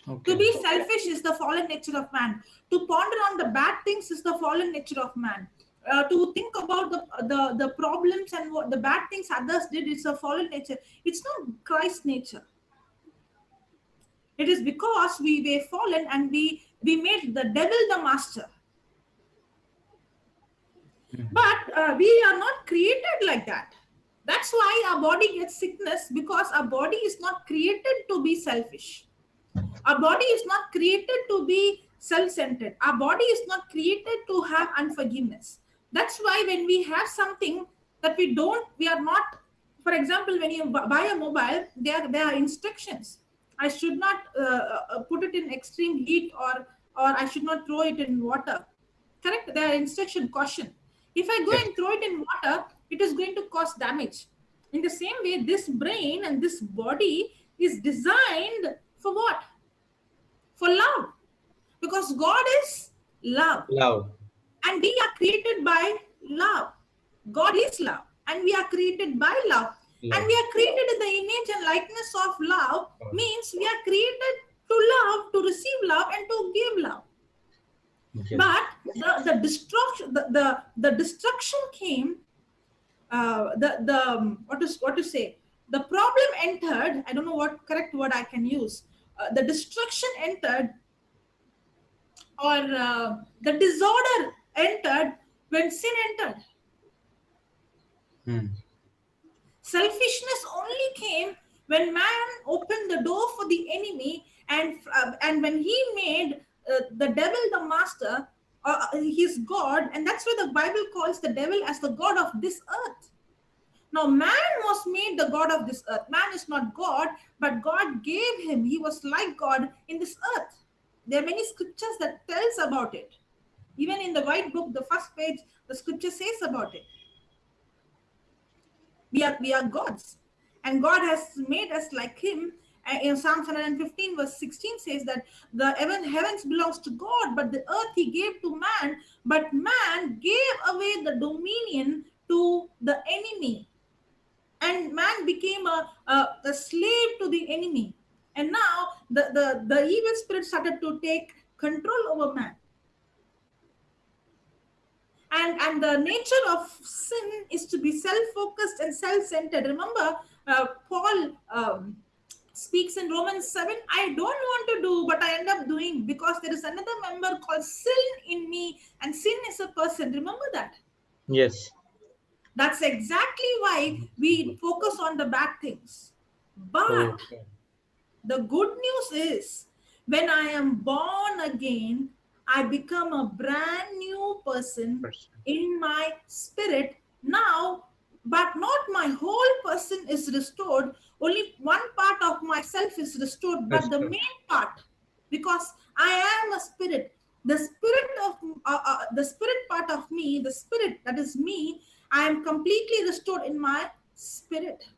Okay. To be selfish is the fallen nature of man. To ponder on the bad things is the fallen nature of man. To think about the problems and what the bad things others did is a fallen nature. It's not Christ's nature. It is because we were fallen and we made the devil the master. But we are not created like that. That's why our body gets sickness, because our body is not created to be selfish. Our body is not created to be self-centered. Our body is not created to have unforgiveness. That's why when we have something that we are not, for example, when you buy a mobile, there are instructions. I should not put it in extreme heat, or I should not throw it in water. Correct? There are instruction, caution. If I go Yes. and throw it in water, it is going to cause damage. In the same way, this brain and this body is designed for what? For love. Because God is love. Love. And we are created by love. God is love. And we are created by love. And we are created in the image and likeness of love. Means we are created to love, to receive love, and to give love. Yes. But the destruction came. What to say? The problem entered. I don't know what correct word I can use. The destruction entered, or the disorder entered when sin entered. Selfishness only came when man opened the door for the enemy, and when he made the devil the master, his God, and that's why the Bible calls the devil as the God of this earth. Now, man was made the God of this earth. Man is not God, but God gave him. He was like God in this earth. There are many scriptures that tells about it. Even in the white book, the first page, the scripture says about it. We are gods, and God has made us like him. In Psalm 115 verse 16 says that the heavens belongs to God, but the earth he gave to man, but man gave away the dominion to the enemy, and man became a slave to the enemy. And now the evil spirit started to take control over man. And the nature of sin is to be self-focused and self-centered. Remember, Paul speaks in Romans 7, I don't want to do, but I end up doing, because there is another member called sin in me, and sin is a person. Remember that? Yes. That's exactly why we focus on the bad things. But the good news is, when I am born again, I become a brand new person in my spirit now, but not my whole person is restored. Only one part of myself is restored, but the main part, because I am a spirit. The spirit of the spirit part of me, the spirit that is me, I am completely restored in my spirit.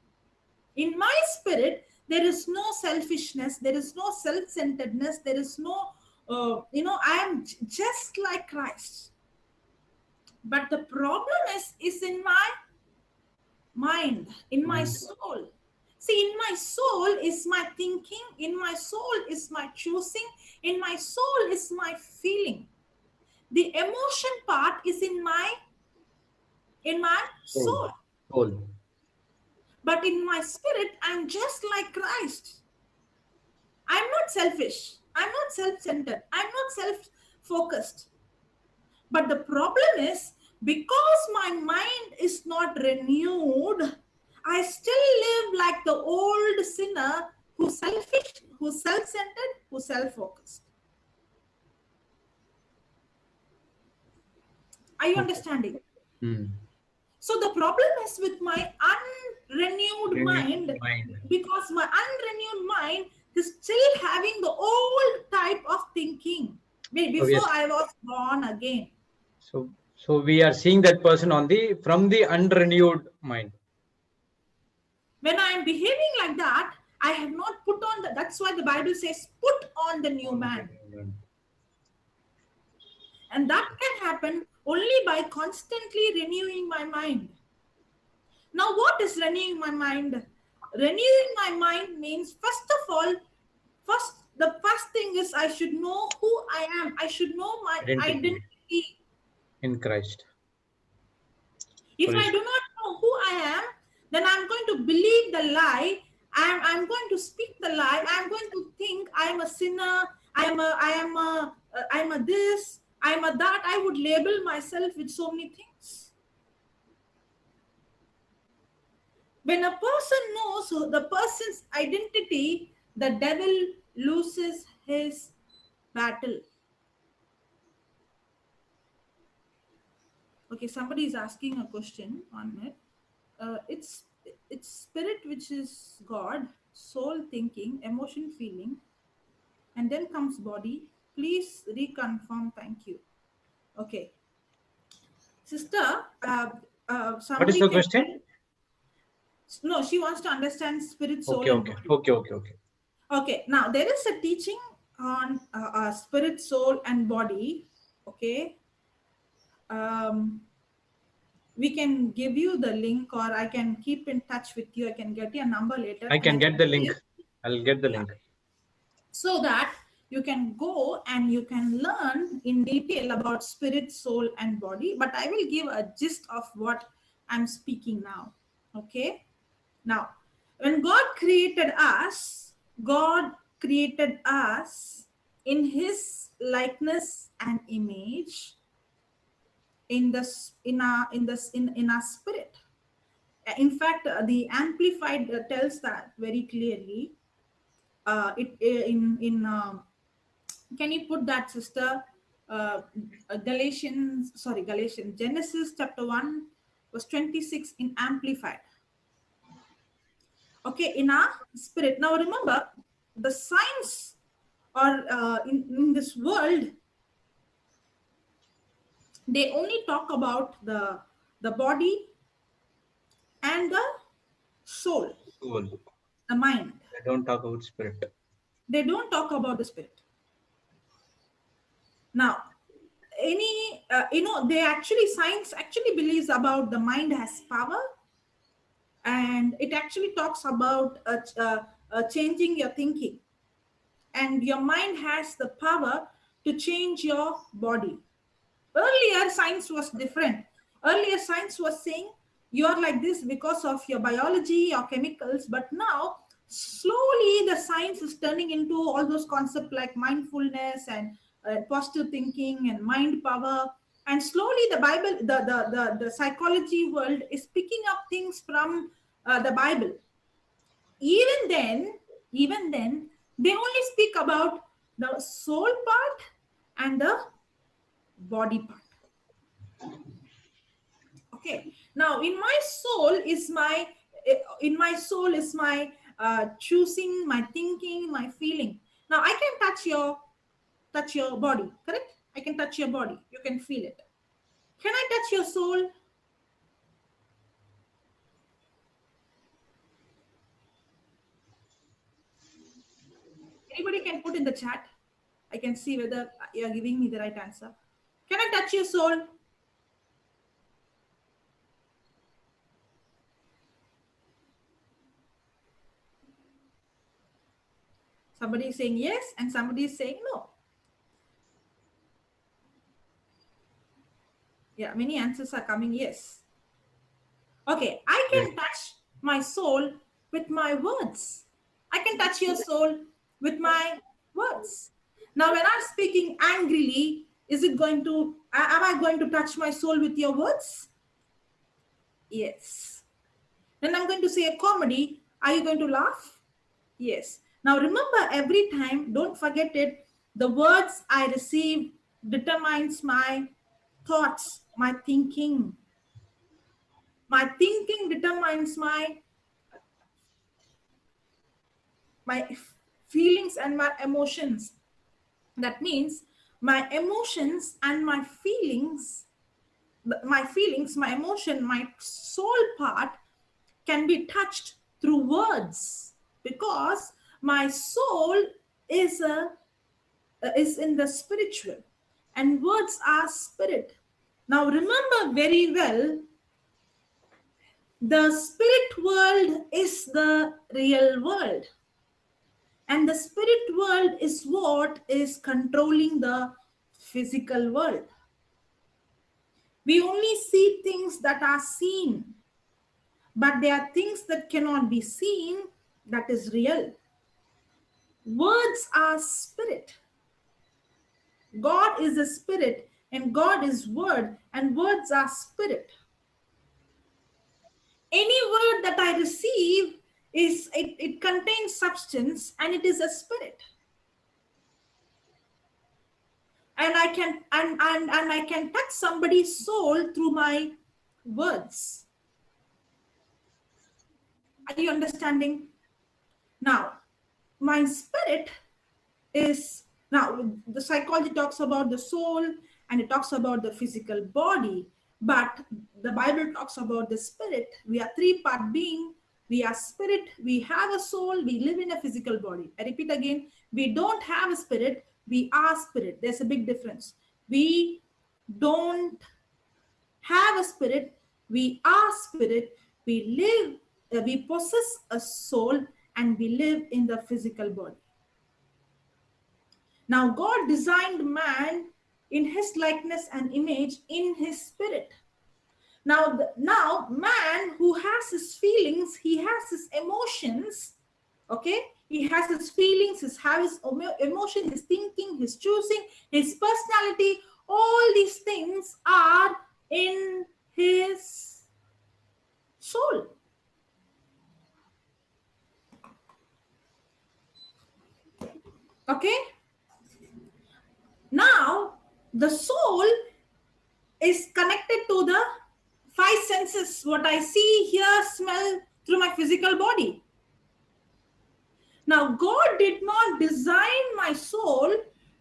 In my spirit, there is no selfishness, there is no self-centeredness, there is no, I am just like Christ. But the problem is in my mind, in my soul. See, in my soul is my thinking, in my soul is my choosing, in my soul is my feeling. The emotion part is in my soul. But in my spirit, I'm just like Christ. I'm not selfish. I'm not self-centered. I'm not self-focused. But the problem is, because my mind is not renewed, I still live like the old sinner who's selfish, who's self-centered, who's self-focused. Are you understanding? So the problem is with my unrenewed mind, because my unrenewed mind is still having the old type of thinking before I was born again. So we are seeing that person from the unrenewed mind. When I am behaving like that, I have not put on that's why the Bible says, put on the new man. And that can happen only by constantly renewing my mind. Now, what is renewing my mind? Renewing my mind means, the first thing is I should know who I am. I should know my identity in Christ. If I do not know who I am, then I'm going to believe the lie. I'm going to speak the lie. I'm going to think I am a sinner. I'm a this. I'm a that. I would label myself with so many things. When a person knows the person's identity, the devil loses his battle. Okay, somebody is asking a question. 1 minute. It's spirit, which is God, soul, thinking, emotion, feeling, and then comes body. Please reconfirm. Thank you. Okay, sister, What is somebody the can, question? no, she wants to understand spirit, soul, Okay, and okay, body. okay, okay, okay. Okay, now there is a teaching on spirit, soul, and body. Okay, we can give you the link, or I can keep in touch with you. I can get your number later, I and I can get can the give link. you, I'll get the yeah, link. so that you can go and you can learn in detail about spirit, soul, and body. But I will give a gist of what I'm speaking now. Okay, now when God created us, God created us in His likeness and image, in this in our spirit. In fact, the Amplified tells that very clearly. It in Can you put that, sister? Galatians, Genesis chapter 1, verse 26 in Amplified. Okay, in our spirit. Now remember, the science, or in this world, they only talk about the body and the soul, Soul. the mind. I don't talk about spirit. They don't talk about the spirit. Now, they actually, science actually believes about the mind has power, and it actually talks about changing your thinking, and your mind has the power to change your body. Earlier science was different. Earlier science was saying you are like this because of your biology or chemicals, but now slowly the science is turning into all those concepts like mindfulness and positive thinking and mind power. And slowly the Bible, the psychology world is picking up things from the Bible. Even then they only speak about the soul part and the body part. Okay, now in my soul is my choosing, my thinking, my feeling. Now I can touch your body, correct? I can touch your body, you can feel it. Can I touch your soul? Anybody can put in the chat. I can see whether you are giving me the right answer. Can I touch your soul? Somebody is saying yes and somebody is saying no. Yeah, many answers are coming yes. Okay, I can touch my soul with my words. I can touch your soul with my words. Now, when I'm speaking angrily, am I going to touch my soul with your words? Yes. When I'm going to say a comedy, are you going to laugh? Yes. Now, remember, every time, don't forget it, the words I receive determines my thoughts, my thinking. My thinking determines my feelings and my emotions. That means my emotions and my emotion, my soul part can be touched through words, because my soul is in the spiritual, and words are spirit. Now remember very well, the spirit world is the real world. And the spirit world is what is controlling the physical world. We only see things that are seen, but there are things that cannot be seen, that is real. Words are spirit. God is a spirit, and God is word, and words are spirit. Any word that I receive it contains substance, and it is a spirit. And I can touch somebody's soul through my words. Are you understanding? Now, my spirit is, now the psychology talks about the soul and it talks about the physical body, But the Bible talks about the spirit. We are three-part being. We are spirit, we have a soul, we live in a physical body. I repeat again, we don't have a spirit, we are spirit. There's a big difference. We don't have a spirit, we are spirit, we live, we possess a soul, and we live in the physical body. Now, God designed man in his likeness and image in his spirit. Now, man who has his feelings, he has his emotions, okay? He has his feelings, his emotion, his thinking, his choosing, his personality. All these things are in his soul. Okay? Now, the soul is connected to the five senses, what I see, hear, smell through my physical body. Now, God did not design my soul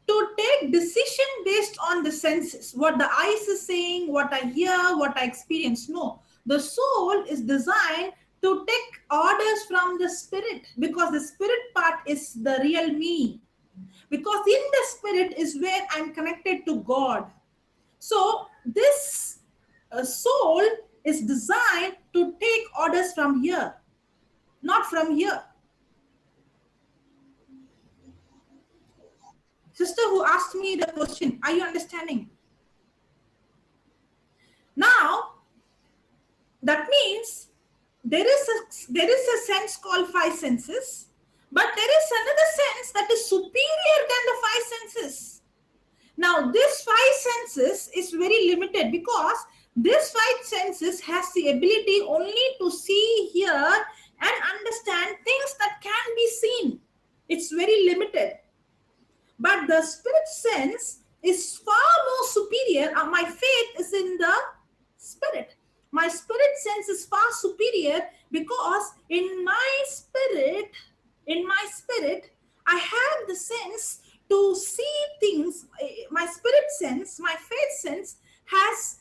to take decision based on the senses, what the eyes is saying, what I hear, what I experience. No, the soul is designed to take orders from the spirit, because the spirit part is the real me. Because in the spirit is where I'm connected to God. So this soul is designed to take orders from here, not from here. Sister who asked me the question, are you understanding? Now, that means there is a sense called five senses, but there is another sense that is superior than the five senses. Now, this five senses is very limited, because this five senses has the ability only to see, hear, and understand things that can be seen. It's very limited. But the spirit sense is far more superior. My faith is in the spirit. My spirit sense is far superior, because in my spirit, I have the sense to see things. My spirit sense, my faith sense has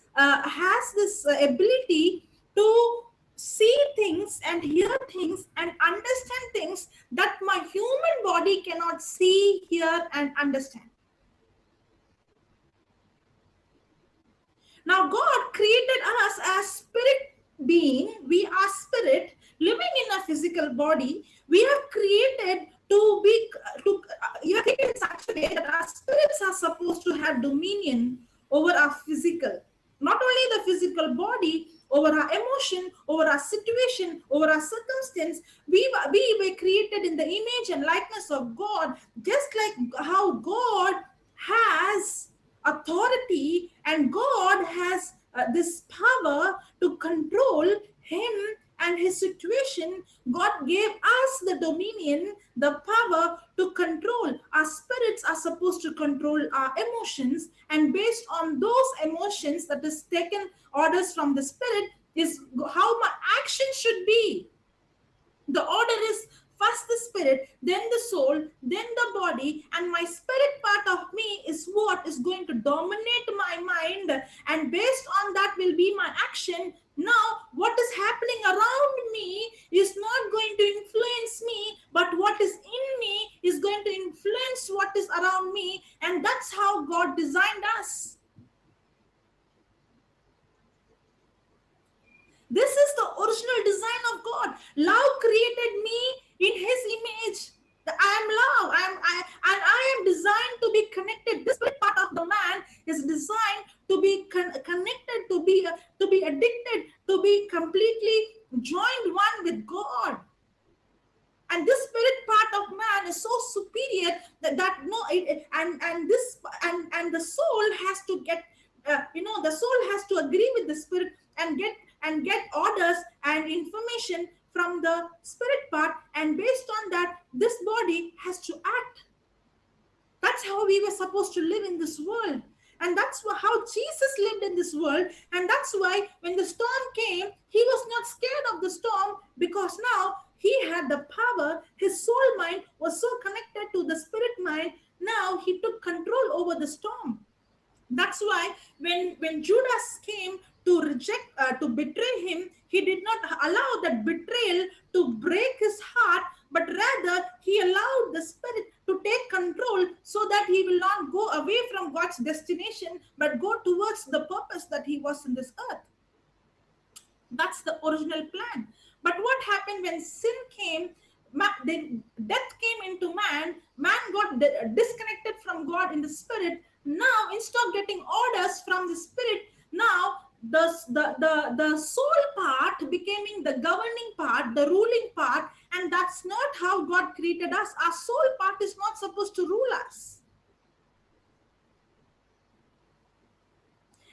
this ability to see things and hear things and understand things that my human body cannot see, hear, and understand. Now, God created us as spirit being. We are spirit living in a physical body. We are created you are created in such a way that our spirits are supposed to have dominion over our physical, not only the physical body, over our emotion, over our situation, over our circumstance. We were created in the image and likeness of God, just like how God has authority and God has this power to control him and his situation. God gave us the dominion, the power to control. Our spirits are supposed to control our emotions, and based on those emotions, that is taken orders from the spirit, is how my action should be. The order is first the spirit, then the soul, then the body, and my spirit part of me is what is going to dominate my mind, and based on that will be my action. Now, what is happening around me is not going to influence me, but what is in me is going to influence what is around me, and that's how God designed us. This is the original design of God. Love created me in his image. I am love. I am designed to be connected. This part of the man is designed to be connected, to be addicted, to be completely joined one with God. And this spirit part of man is so superior that the soul has to get, the soul has to agree with the spirit and get orders and information from the spirit part, and based on that, this body has to act. That's how we were supposed to live in this world, and that's how Jesus lived in this world. And that's why when the storm came, he was not scared of the storm, because now he had the power. His soul mind was so connected to the spirit mind. Now he took control over the storm. That's why when Judas came to betray him, he did not allow that betrayal to break his heart, but rather he allowed the Spirit to take control so that he will not go away from God's destination, but go towards the purpose that he was in this earth. That's the original plan. But what happened when sin came? Then death came into man. Man got disconnected from God in the Spirit. Now, instead of getting orders from the Spirit, now the soul part becoming the governing part, the ruling part, and that's not how God created us. Our soul part is not supposed to rule us.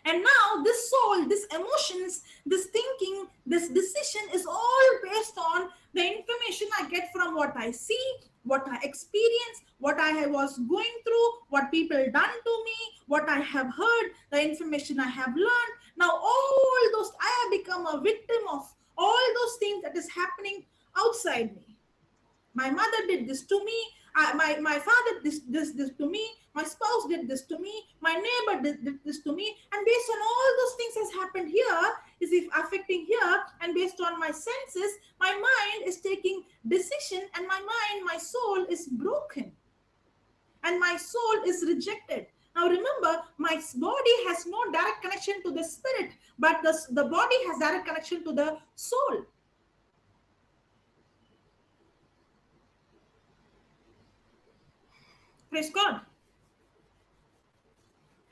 And now this soul, this emotions, this thinking, this decision is all based on the information I get from what I see, what I experience, what I was going through, what people done to me, what I have heard, the information I have learned. Now all those, I have become a victim of all those things that is happening outside me. My mother did this to me. My father did this to me. My spouse did this to me. My neighbor did this to me. And based on all those things has happened here, is if affecting here, and based on my senses, my mind is taking decision, and my mind, my soul is broken. And my soul is rejected. Now remember, my body has no direct connection to the Spirit, but the body has direct connection to the soul. Praise God.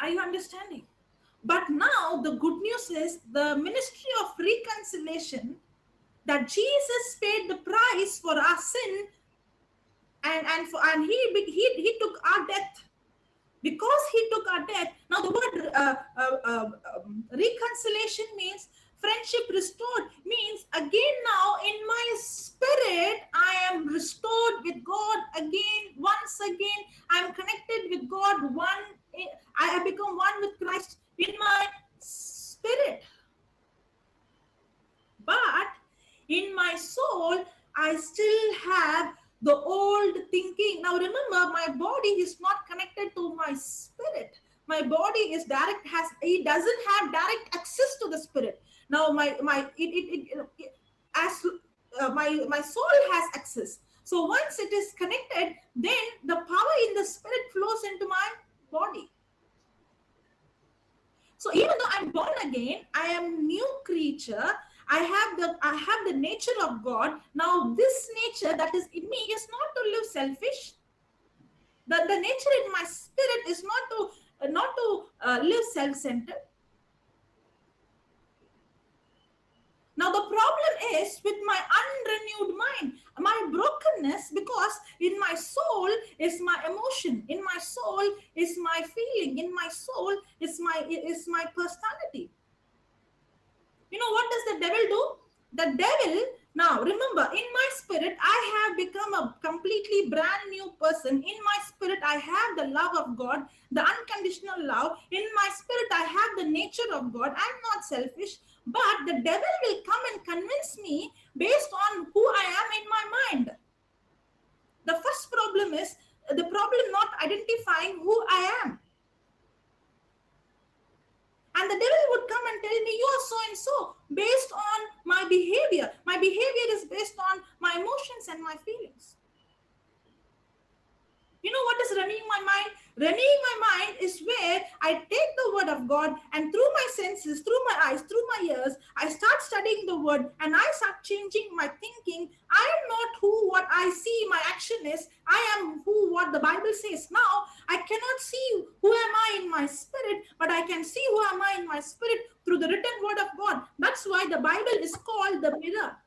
Are you understanding? But now the good news is the ministry of reconciliation, that Jesus paid the price for our sin, and he took our death. Because he took our death. Now the word reconciliation means friendship restored, means again now in my spirit I am restored with God again. Once again I am connected with God. I have become one with Christ in my spirit. But in my soul I still have the old thinking. Now remember, my body is not connected to my spirit. My body is direct, it doesn't have direct access to the Spirit. Now my soul has access. So once it is connected, then the power in the Spirit flows into my body. So even though I'm born again, I am new creature. I have the nature of God. Now this nature that is in me is not to live selfish. The nature in my spirit is not to live self-centered. Now the problem is with my unrenewed mind, my brokenness, because in my soul is my emotion, in my soul is my feeling, in my soul is my personality. You know what does the devil do? The devil, now remember, in my spirit, I have become a completely brand new person. In my spirit, I have the love of God, the unconditional love. In my spirit, I have the nature of God. I'm not selfish, but the devil will come and convince me based on who I am in my mind. The first problem is the problem not identifying who I am. And the devil would come and tell me, you are so and so, based on my behavior. My behavior is based on my emotions and my feelings. You know what is renewing my mind? Renewing my mind is where I take the word of God, and through my senses, through my eyes, through my ears, I start studying the word, and I start changing my thinking. I am not what I see my action is. I am what the Bible says. Now, I cannot see who am I in my spirit, but I can see who am I in my spirit through the written word of God. That's why the Bible is called the mirror.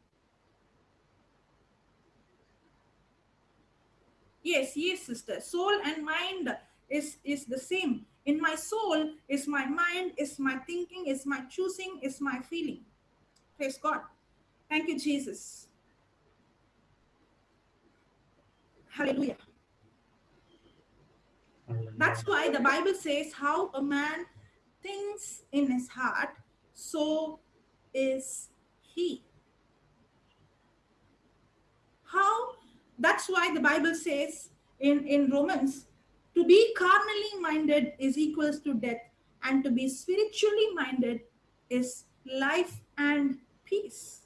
Yes, sister. Soul and mind is the same. In my soul is my mind, is my thinking, is my choosing, is my feeling. Praise God. Thank you, Jesus. Hallelujah. That's why the Bible says, how a man thinks in his heart, so is he. How? That's why the Bible says in Romans, to be carnally minded is equals to death, and to be spiritually minded is life and peace.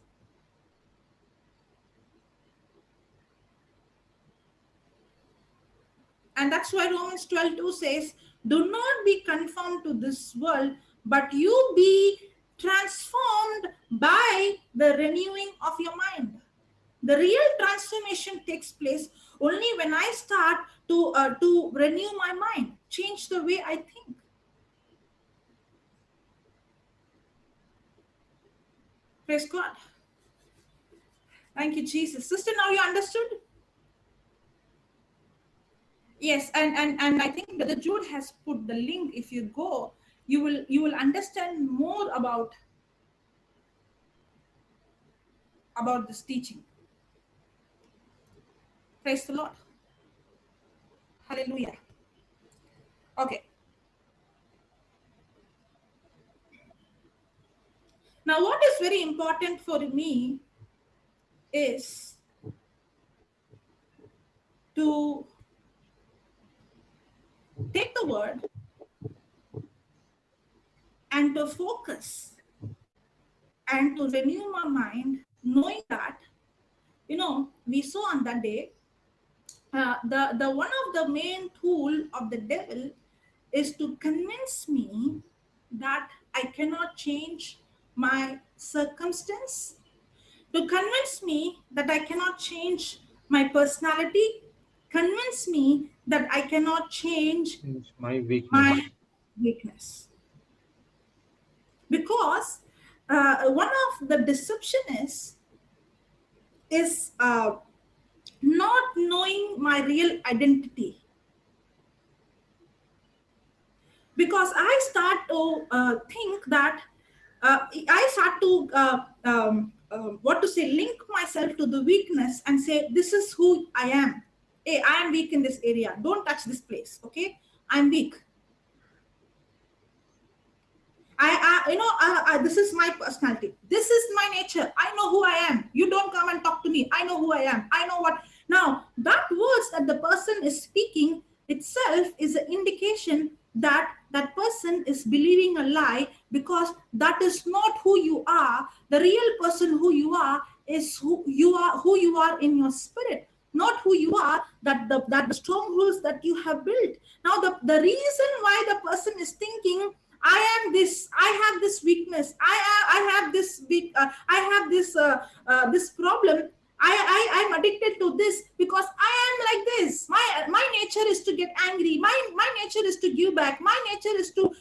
And that's why Romans 12:2 says, do not be conformed to this world, but you be transformed by the renewing of your mind. The real transformation takes place only when I start to renew my mind, change the way I think. Praise God. Thank you, Jesus. Sister, now you understood? Yes, and I think Brother Jude has put the link. If you go, you will understand more about this teaching. Praise the Lord. Hallelujah. Okay. Now, what is very important for me is to take the word and to focus and to renew my mind, knowing that, we saw on that day, the one of the main tool of the devil is to convince me that I cannot change my circumstance, to convince me that I cannot change my personality, convince me that I cannot change my weakness. my weakness. Because one of the deception is not knowing my real identity. Because I start to think that I start to link myself to the weakness and say, this is who I am. Hey, I am weak in this area. Don't touch this place. Okay, I'm weak. This is my personality. This is my nature. I know who I am. You don't come and talk to me. I know who I am. I know what. Now, that words that the person is speaking itself is an indication that that person is believing a lie, because that is not who you are. The real person who you are is who you are in your spirit, not who you are, that the strongholds that you have built. Now, the reason why the person is thinking, I am this. I have this weakness. I have this weak. I have this problem. I'm addicted to this because I am like this. My nature is to get angry. My nature is to give back. My nature is to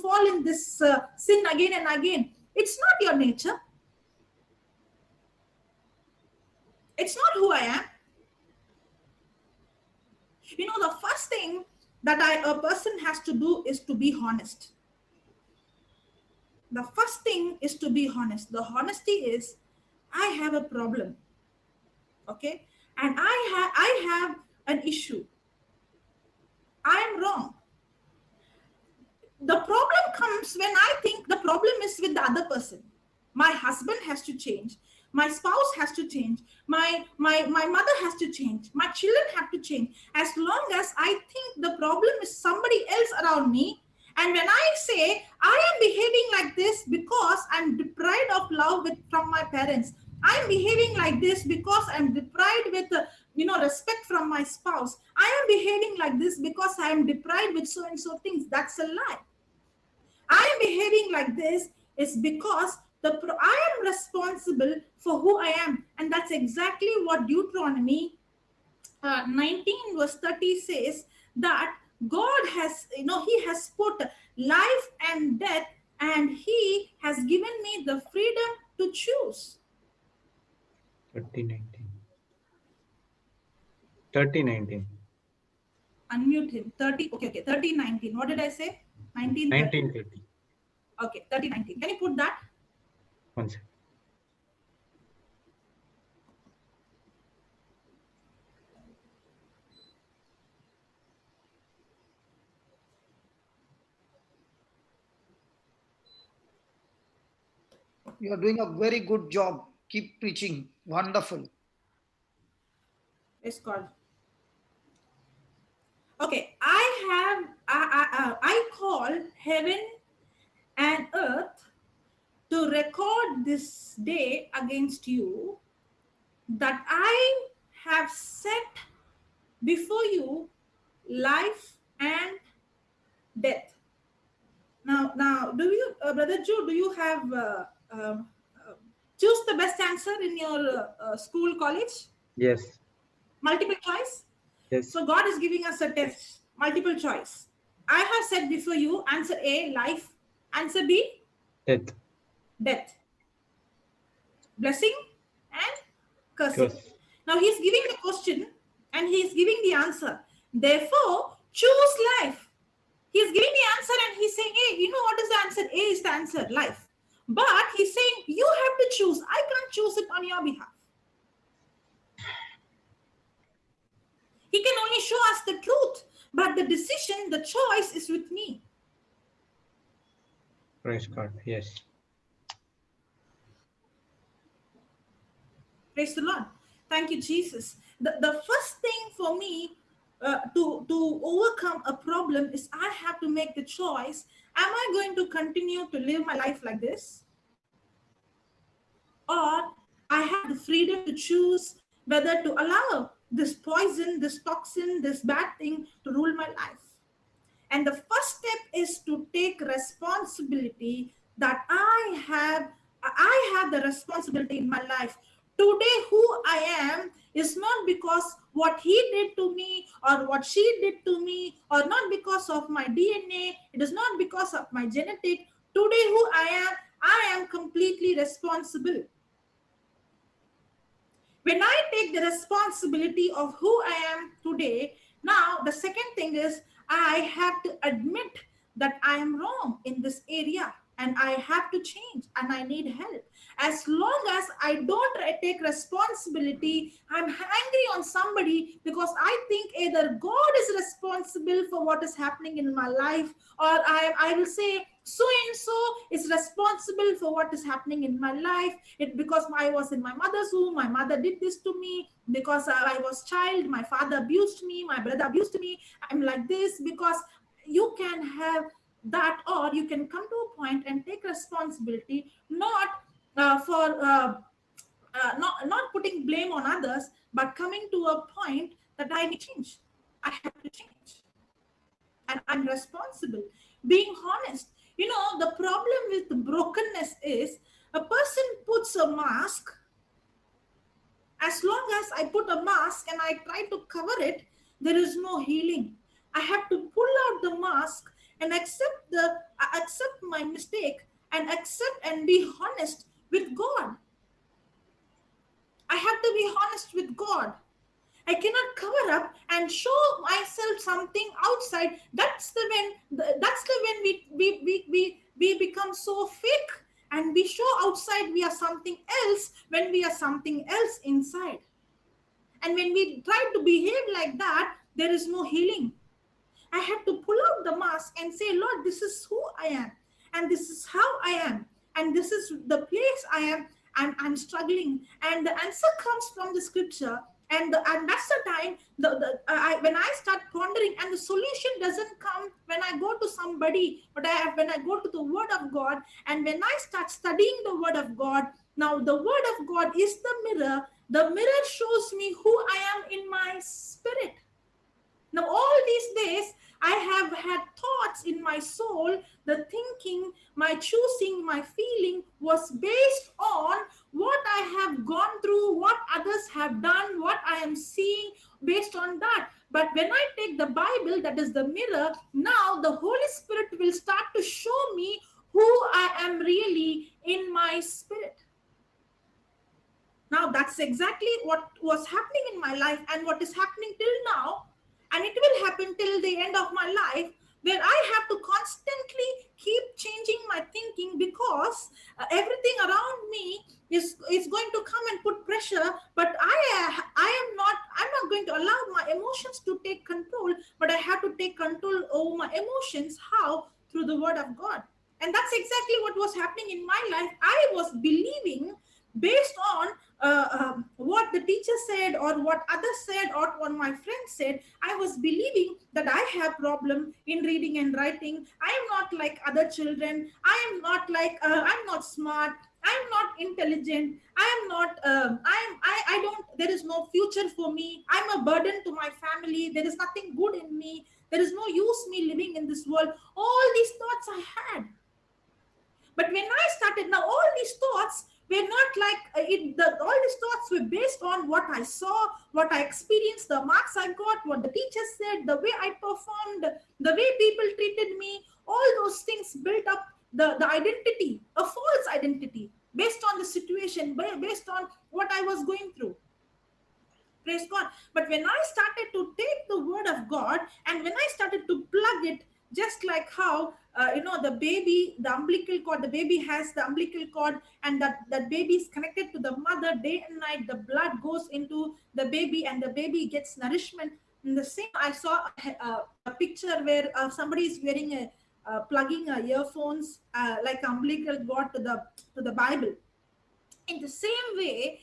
fall in this sin again and again. It's not your nature. It's not who I am. The first thing that a person has to do is to be honest. The first thing is to be honest. The honesty is, I have a problem. Okay, and I have an issue. I am wrong. The problem comes when I think the problem is with the other person. My husband has to change. My spouse has to change. My mother has to change. My children have to change. As long as I think the problem is somebody else around me, and when I say I am behaving like this because I'm deprived of love from my parents, I'm behaving like this because I'm deprived with respect from my spouse, I am behaving like this because I am deprived with so and so things, that's a lie. I am behaving like this is because I am responsible for who I am, and that's exactly what Deuteronomy 19 verse 30 says, that God has, he has put life and death, and he has given me the freedom to choose. 3019. 3019. Unmute him. 30. Okay. 3019. What did I say? 1930. 1930. Okay. 3019. Can you put that? One second. You are doing a very good job. Keep preaching. Wonderful. It's called. Okay. I call heaven and earth to record this day against you, that I have set before you life and death. Now, do you, Brother Joe, do you have choose the best answer in your school, college? Yes. Multiple choice. Yes. So God is giving us a test, multiple choice. I have said before you, answer A, life. Answer B, Death. death. Blessing and cursing. Curse. Now he's giving the question and he's giving the answer. Therefore, choose life. He's giving the answer and he's saying, hey, you know what is the answer? A is the answer, life. But he's saying, you have to choose. I can't choose it on your behalf. He can only show us the truth, but the decision, the choice is with me. Praise God. Yes. Praise the Lord. Thank you, Jesus. The first thing for me to overcome a problem is I have to make the choice. Am I going to continue to live my life like this? Or I have the freedom to choose whether to allow this poison, this toxin, this bad thing to rule my life. And the first step is to take responsibility that I have the responsibility in my life. Today, who I am is not because what he did to me or what she did to me, or not because of my DNA. It is not because of my genetic. Today, who I am completely responsible. When I take the responsibility of who I am today, now the second thing is I have to admit that I am wrong in this area and I have to change and I need help. As long as I don't take responsibility, I'm angry on somebody because I think either God is responsible for what is happening in my life, or I will say so and so is responsible for what is happening in my life. It because I was in my mother's womb, my mother did this to me. Because I was child, my father abused me, my brother abused me. I'm like this. Because you can have that, or you can come to a point and take responsibility, not not putting blame on others, but coming to a point that I need change. I have to change, and I'm responsible. Being honest. You know, the problem with brokenness is a person puts a mask. As long as I put a mask and I try to cover it, there is no healing. I have to pull out the mask and accept my mistake and accept and be honest with God. I have to be honest with God. I cannot cover up and show myself something outside. That's the when we become so fake and we show outside we are something else when we are something else inside. And when we try to behave like that, there is no healing. I have to pull out the mask and say, Lord, this is who I am, and this is how I am, and this is the place I am. I'm struggling, and the answer comes from the scripture. And that's the time when I start pondering, and the solution doesn't come when I go to somebody, but when I go to the Word of God, and when I start studying the Word of God. Now the Word of God is the mirror. The mirror shows me who I am in my spirit. Now all these days, I have had thoughts in my soul. The thinking, my choosing, my feeling was based on what I have gone through, what others have done, what I am seeing, based on that. But when I take the Bible, that is the mirror, now the Holy Spirit will start to show me who I am really in my spirit. Now that's exactly what was happening in my life and what is happening till now. And it will happen till the end of my life, where I have to constantly keep changing my thinking, because everything around me is going to come and put pressure. But I'm not going to allow my emotions to take control, but I have to take control over my emotions. How? Through the Word of God. And that's exactly what was happening in my life. I was believing based on what the teacher said or what others said or what my friends said, I was believing that I have problem in reading and writing. I am not like other children. I am not like I'm not smart. I am not intelligent. I am not. I don't. There is no future for me. I'm a burden to my family. There is nothing good in me. There is no use me living in this world. All these thoughts I had. But when I started, now all these thoughts were not like all these thoughts were based on what I saw, what I experienced, the marks I got, what the teacher said, the way I performed, the way people treated me. All those things built up the identity, a false identity based on the situation, based on what I was going through. Praise God. But when I started to take the word of God and when I started to plug it, just like how the baby, the umbilical cord, the baby has the umbilical cord, and that baby is connected to the mother day and night. The blood goes into the baby and the baby gets nourishment. In the same, I saw a picture where somebody is wearing plugging earphones like umbilical cord to the Bible. In the same way,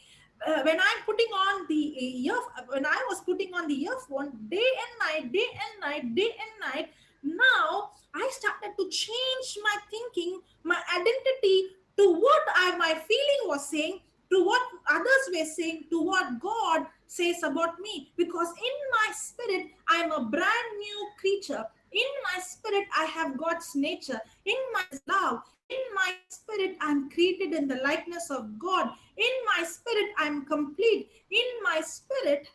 when I'm putting on when I was putting on the earphone day and night, day and night, day and night, now I started to change my thinking, my identity to what my feeling was saying, to what others were saying, to what God says about me. Because in my spirit, I'm a brand new creature. In my spirit, I have God's nature. In my love, in my spirit, I'm created in the likeness of God. In my spirit, I'm complete. In my spirit,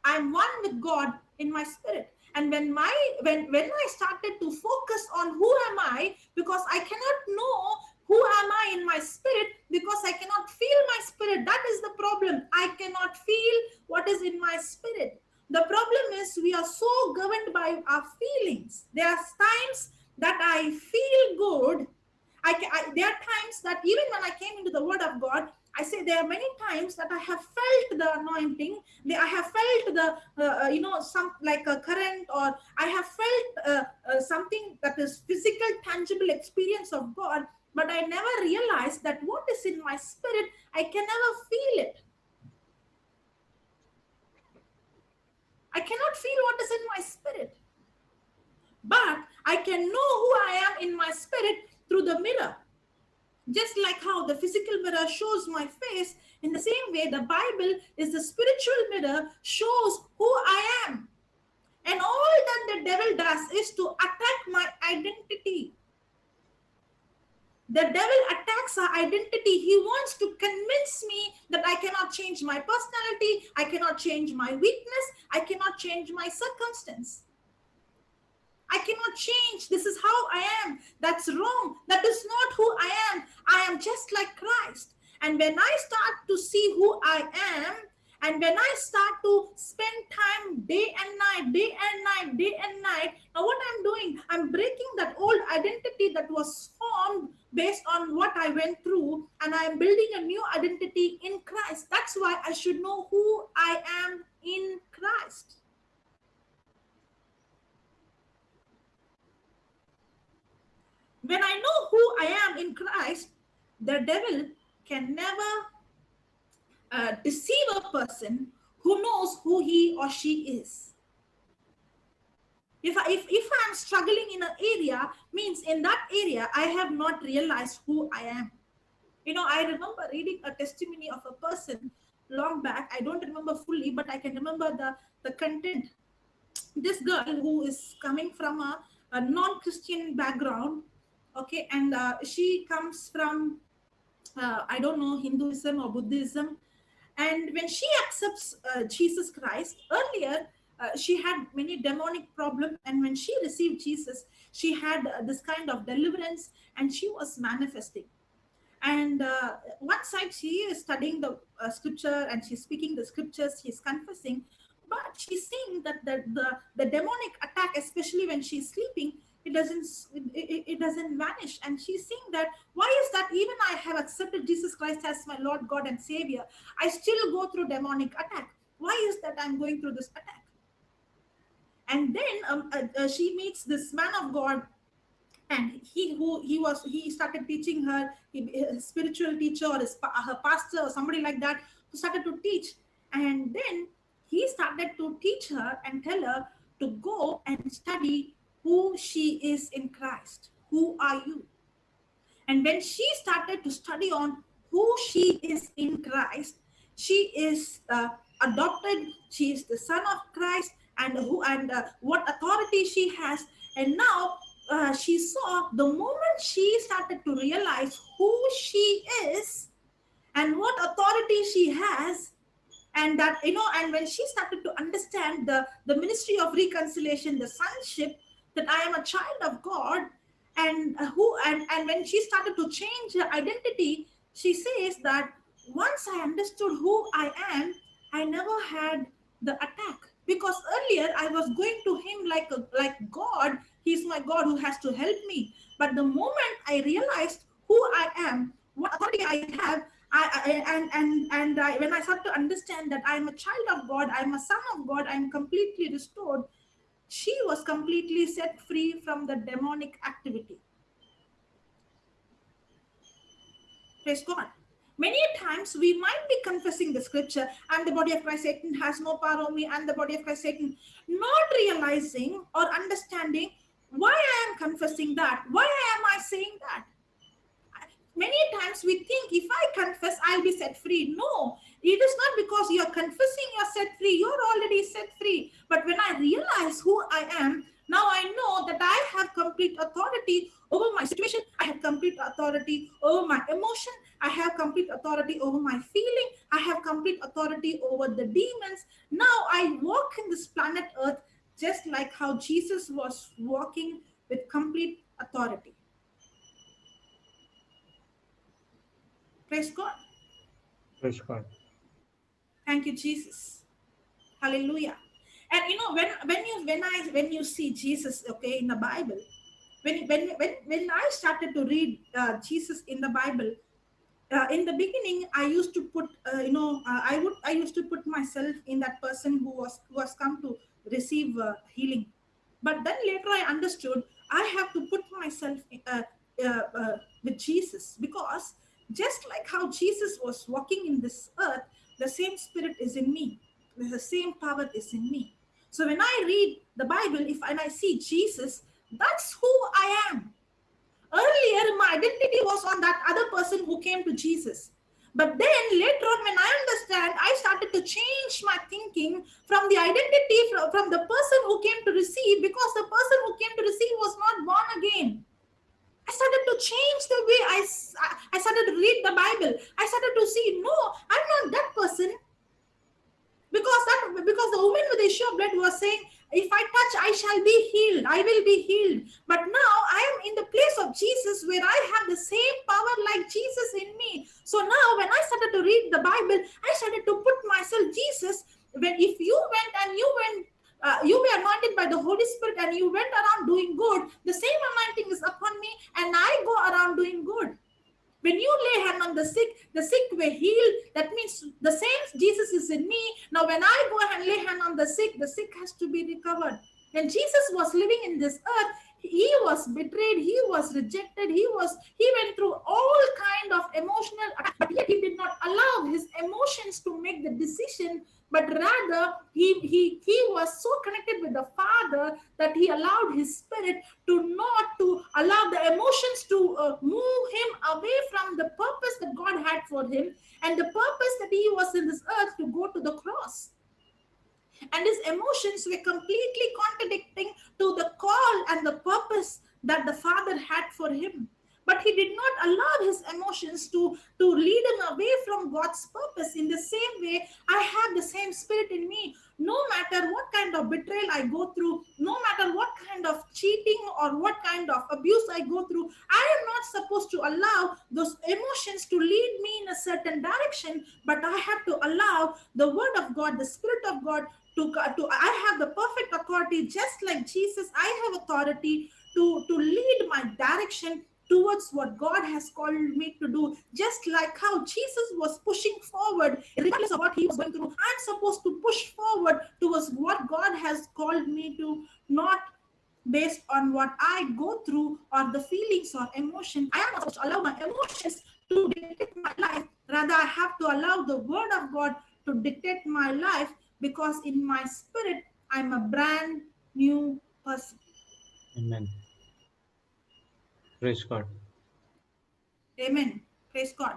I'm one with God in my spirit. And when I started to focus on who am I, because I cannot know who am I in my spirit, because I cannot feel my spirit. That is the problem. I cannot feel what is in my spirit. The problem is we are so governed by our feelings. There are times that I feel good. There are times that even when I came into the word of God, I say there are many times that I have felt the anointing. I have felt the, some like a current, or I have felt something that is physical, tangible experience of God. But I never realized that what is in my spirit, I can never feel it. I cannot feel what is in my spirit. But I can know who I am in my spirit through the mirror. Just like how the physical mirror shows my face, in the same way, the Bible is the spiritual mirror, shows who I am. And all that the devil does is to attack my identity. The devil attacks our identity. He wants to convince me that I cannot change my personality, I cannot change my weakness, I cannot change my circumstance. I cannot change. This is how I am. That's wrong. That is not who I am. I am just like Christ. And when I start to see who I am, and when I start to spend time day and night, day and night, day and night, now what I'm doing, I'm breaking that old identity that was formed based on what I went through, and I'm building a new identity in Christ. That's why I should know who I am in Christ. When I know who I am in Christ, the devil can never deceive a person who knows who he or she is. If I'm struggling in an area, means in that area, I have not realized who I am. I remember reading a testimony of a person long back. I don't remember fully, but I can remember the content. This girl who is coming from a non-Christian background, okay, and she comes from, I don't know, Hinduism or Buddhism. And when she accepts Jesus Christ, earlier, she had many demonic problems. And when she received Jesus, she had this kind of deliverance, and she was manifesting. And one side, she is studying the scripture, and she's speaking the scriptures, she's confessing. But she's seeing that the demonic attack, especially when she's sleeping, it doesn't vanish. And she's seeing that, why is that even I have accepted Jesus Christ as my Lord, God, and Savior, I still go through demonic attack? Why is that I'm going through this attack? And then she meets this man of God, and he started teaching her, his spiritual teacher or her pastor or somebody like that, who started to teach. And then he started to teach her and tell her to go and study who she is in Christ. Who are you? And when she started to study on who she is in Christ, she is adopted, she is the son of Christ, and what authority she has. And now she saw, the moment she started to realize who she is and what authority she has, and that, and when she started to understand the ministry of reconciliation, the sonship, that I am a child of God, and and when she started to change her identity, she says that once I understood who I am, I never had the attack, because earlier I was going to him like God. He's my God who has to help me. But the moment I realized who I am, what authority I have, when I start to understand that I am a child of God, I am a son of God, I am completely restored, she was completely set free from the demonic activity. Praise God. Many times we might be confessing the scripture, "I'm the body of Christ, Satan has no power over me, I'm the body of Christ, Satan," not realizing or understanding why I am confessing that, why am I saying that. Many times we think, if I confess, I'll be set free. No, it is not because you're confessing you're set free. You're already set free. But when I realize who I am, now I know that I have complete authority over my situation. I have complete authority over my emotion. I have complete authority over my feeling. I have complete authority over the demons. Now I walk in this planet Earth just like how Jesus was walking with complete authority. Praise God. Praise God. Thank you, Jesus. Hallelujah. And when you see Jesus, okay, in the Bible, when I started to read Jesus in the Bible, in the beginning, I used to put, I used to put myself in that person who has come to receive healing. But then later I understood I have to put myself with Jesus, because just like how Jesus was walking in this earth, the same spirit is in me. The same power is in me. So when I read the Bible, and I see Jesus, that's who I am. Earlier, my identity was on that other person who came to Jesus. But then later on, when I understand, I started to change my thinking from the identity from the person who came to receive, because the person who came to receive was not born again. I started to change the way I started to read the Bible. I started to see, no, I'm not that person. Because the woman with the issue of blood was saying, if I touch, I shall be healed. I will be healed. But now I am in the place of Jesus, where I have the same power like Jesus in me. So now when I started to read the Bible, I started to put myself, Jesus, if you went and you were anointed by the Holy Spirit and you went around doing good, the same anointing is upon me, and I go around doing good. When you lay hand on the sick were healed. That means the same Jesus is in me. Now when I go and lay hand on the sick has to be recovered. When Jesus was living in this earth, he was betrayed, he was rejected, he went through all kind of emotional attacks, but yet he did not allow his emotions to make the decision, but rather he was so connected with the Father that he allowed his spirit to not to allow the emotions to move him away from the purpose that God had for him, and the purpose that he was in this earth to go to the cross. And his emotions were completely contradicting to the call and the purpose that the Father had for him. But he did not allow his emotions to lead him away from God's purpose. In the same way, I have the same spirit in me. No matter what kind of betrayal I go through, no matter what kind of cheating or what kind of abuse I go through, I am not supposed to allow those emotions to lead me in a certain direction, but I have to allow the Word of God, the Spirit of God, I have the perfect authority. Just like Jesus, I have authority to lead my direction towards what God has called me to do. Just like how Jesus was pushing forward, regardless of what he was going through, I'm supposed to push forward towards what God has called me to, not based on what I go through or the feelings or emotion. I am not supposed to allow my emotions to dictate my life. Rather, I have to allow the word of God to dictate my life, because in my spirit, I'm a brand new person. Amen. Praise God. Amen. Praise God.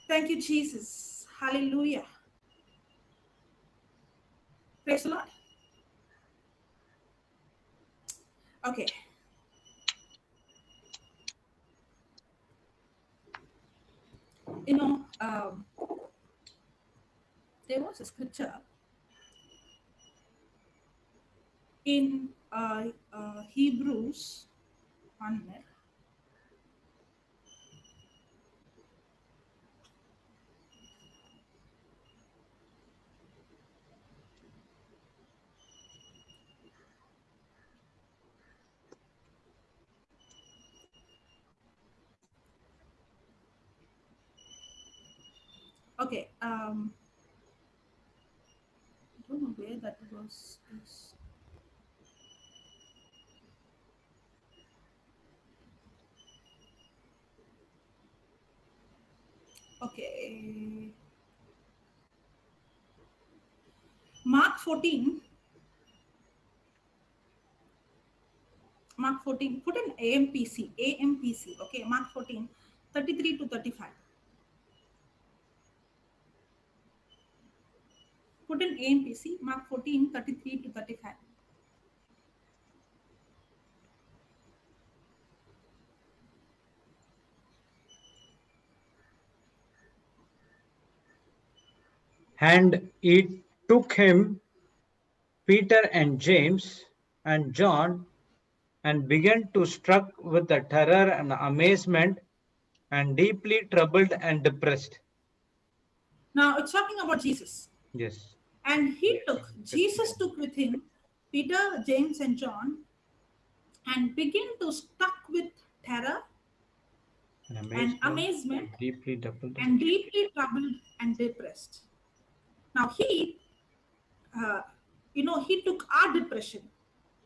Thank you, Jesus. Hallelujah. Praise the Lord. Okay. You know, there was a scripture in Hebrews. 1 minute. Okay. I don't know where that was. Okay. Mark 14. Mark 14. Put in AMPC. AMPC. Okay. Mark 14, 33 to 35. Put in AMPC. Mark 14, 33 to 35. And it took him, Peter and James and John, and began to struck with the terror and amazement, and deeply troubled and depressed. Now it's talking about Jesus. Yes. And Jesus took with him Peter, James, and John, and began to struck with terror and amazement, deeply troubled. and deeply troubled and depressed. Now he took our depression.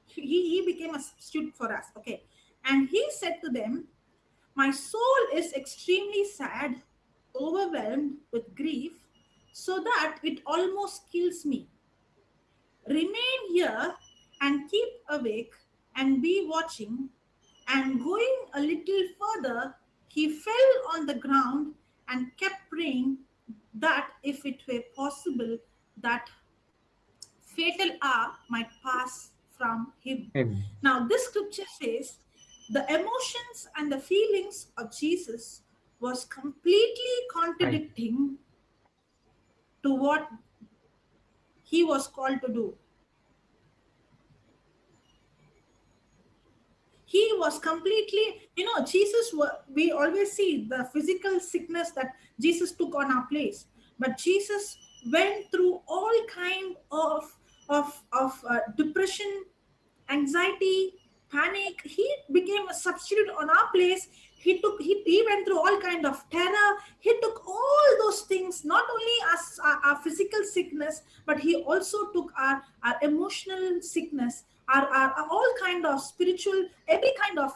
He became a substitute for us. Okay. And he said to them, my soul is extremely sad, overwhelmed with grief, so that it almost kills me. Remain here and keep awake and be watching. And going a little further, he fell on the ground and kept praying that if it were possible, that fatal hour might pass from him. Him. Now, this scripture says the emotions and the feelings of Jesus was completely contradicting to what he was called to do. He was completely, Jesus, we always see the physical sickness that Jesus took on our place. But Jesus went through all kind of depression, anxiety, panic. He became a substitute on our place. He went through all kind of terror. He took all those things, not only as our physical sickness, but he also took our emotional sickness, our all kind of spiritual, every kind of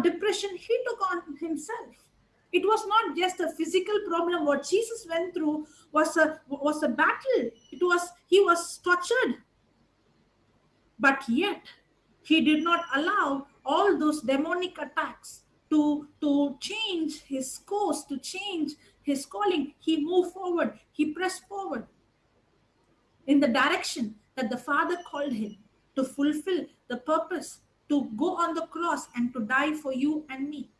depression. He took on himself. It was not just a physical problem. What Jesus went through was a battle. He was tortured. But yet, he did not allow all those demonic attacks to change his course, to change his calling. He moved forward. He pressed forward in the direction that the Father called him to fulfill the purpose, to go on the cross and to die for you and me.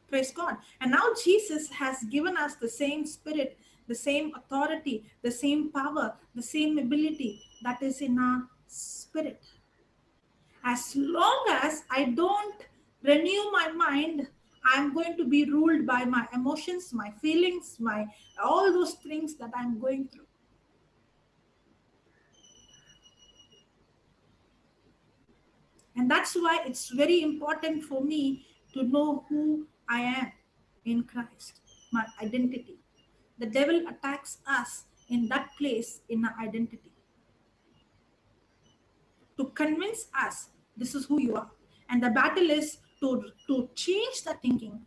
Praise God. And now Jesus has given us the same spirit, the same authority, the same power, the same ability that is in our spirit. As long as I don't renew my mind, I'm going to be ruled by my emotions, my feelings, all those things that I'm going through. And that's why it's very important for me to know who I am in Christ, my identity. The devil attacks us in that place in our identity to convince us this is who you are. And the battle is to change the thinking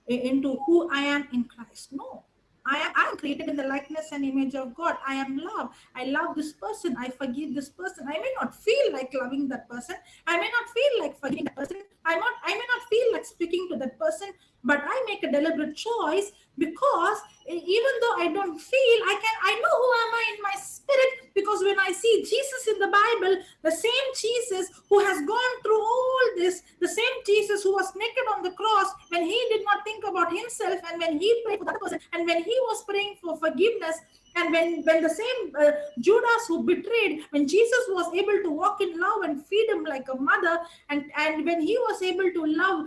into who I am in Christ. No, I am created in the likeness and image of God. I am love. I love this person. I forgive this person. I may not feel like loving that person. I may not feel like forgiving that person. I may not feel like speaking to that person, but I make a deliberate choice because even though I don't feel, I know who am I in my spirit, because when I see Jesus in the Bible, the same Jesus who has gone through all this, the same Jesus who was naked on the cross when he did not think about himself, and when he prayed for that person, and when he was praying for forgiveness, and when the same Judas who betrayed, when Jesus was able to walk in love and feed him like a mother, and when he was able to love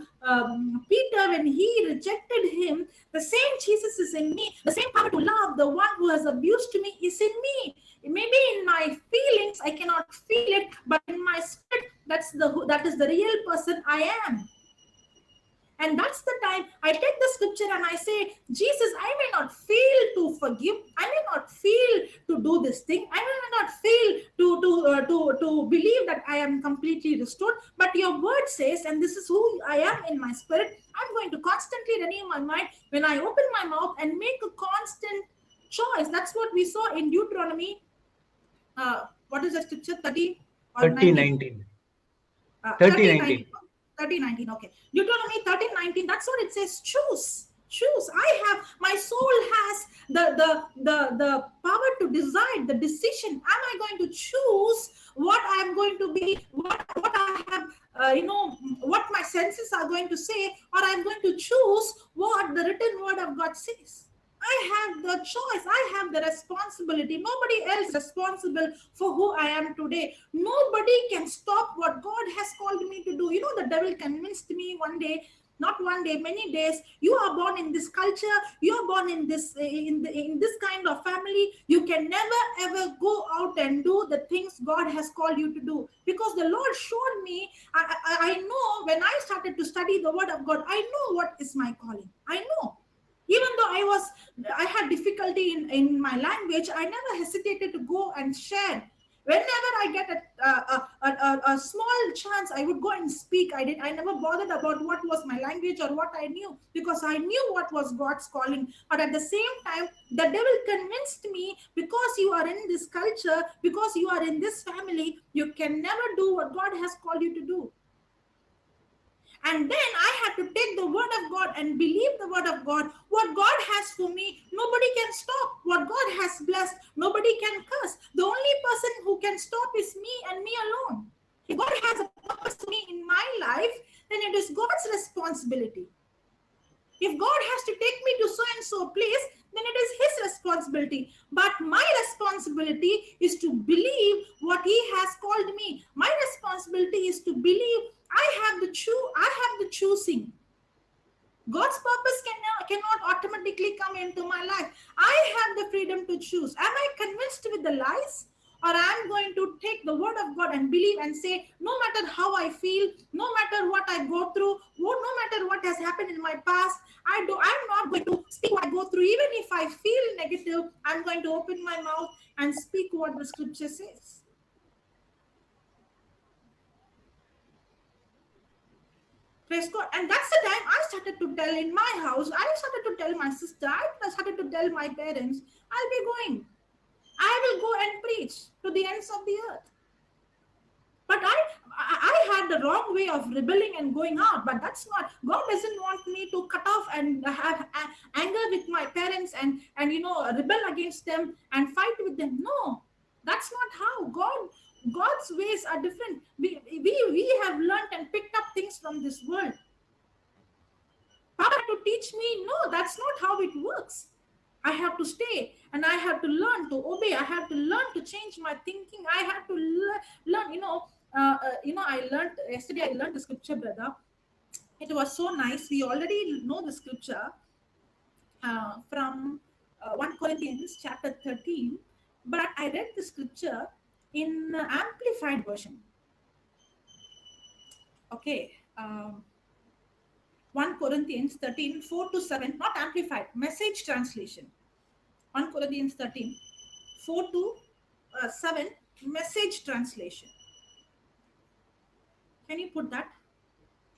Peter when he rejected him, the same Jesus is in me. The same power to love the one who has abused me is in me. Maybe in my feelings I cannot feel it, but in my spirit, that is the real person I am. And that's the time I take the scripture and I say, Jesus, I may not feel to forgive. I may not feel to do this thing. I may not feel to believe that I am completely restored. But your word says, and this is who I am in my spirit, I'm going to constantly renew my mind when I open my mouth and make a constant choice. That's what we saw in Deuteronomy. What is the scripture? 30 or 30:19. 30:19. 30:19. Okay. Deuteronomy 13:19. That's what it says. Choose. I have, my soul has the power to decide, the decision. Am I going to choose what I am going to be, what I have, what my senses are going to say, or I'm going to choose what the written word of God says? I have the choice. I have the responsibility. Nobody else is responsible for who I am today. Nobody can stop what God has called me to do. The devil convinced me one day, not one day, many days. You are born in this culture. You are born in this in this kind of family. You can never ever go out and do the things God has called you to do. Because the Lord showed me. I know when I started to study the Word of God, I know what is my calling. I know. Even though I had difficulty in my language, I never hesitated to go and share. Whenever I get a small chance, I would go and speak. I never bothered about what was my language or what I knew, because I knew what was God's calling. But at the same time, the devil convinced me, because you are in this culture, because you are in this family, you can never do what God has called you to do. And then I had to take the word of God and believe the word of God. What God has for me, nobody can stop. What God has blessed, nobody can curse. The only person who can stop is me and me alone. If God has a purpose for me in my life, then it is God's responsibility. If God has to take me to so and so place, then it is his responsibility. But my responsibility is to believe what he has called me. My responsibility is to believe I have the choosing. God's purpose cannot automatically come into my life. I have the freedom to choose. Am I convinced with the lies? Or I'm going to take the word of God and believe and say, no matter how I feel, no matter what I go through, no matter what has happened in my past, I'm not going to speak what I go through. Even if I feel negative, I'm going to open my mouth and speak what the scripture says. Praise God. And that's the time I started to tell in my house, I started to tell my sister, I started to tell my parents, I'll be going. I will go and preach to the ends of the earth. But I had the wrong way of rebelling and going out. But that's not, God doesn't want me to cut off and have anger with my parents and rebel against them and fight with them. No, that's not how God's ways are different. We have learned and picked up things from this world. Papa had to teach me, no, that's not how it works. I have to stay and I have to learn to obey. I have to learn to change my thinking. I have to learn, I learned yesterday, I learned the scripture, brother. It was so nice. We already know the scripture from 1 Corinthians chapter 13, but I read the scripture in amplified version. Okay. 1 Corinthians 13, 4-7, not amplified, message translation. 1 Corinthians 13, 4 to 7, message translation. Can you put that?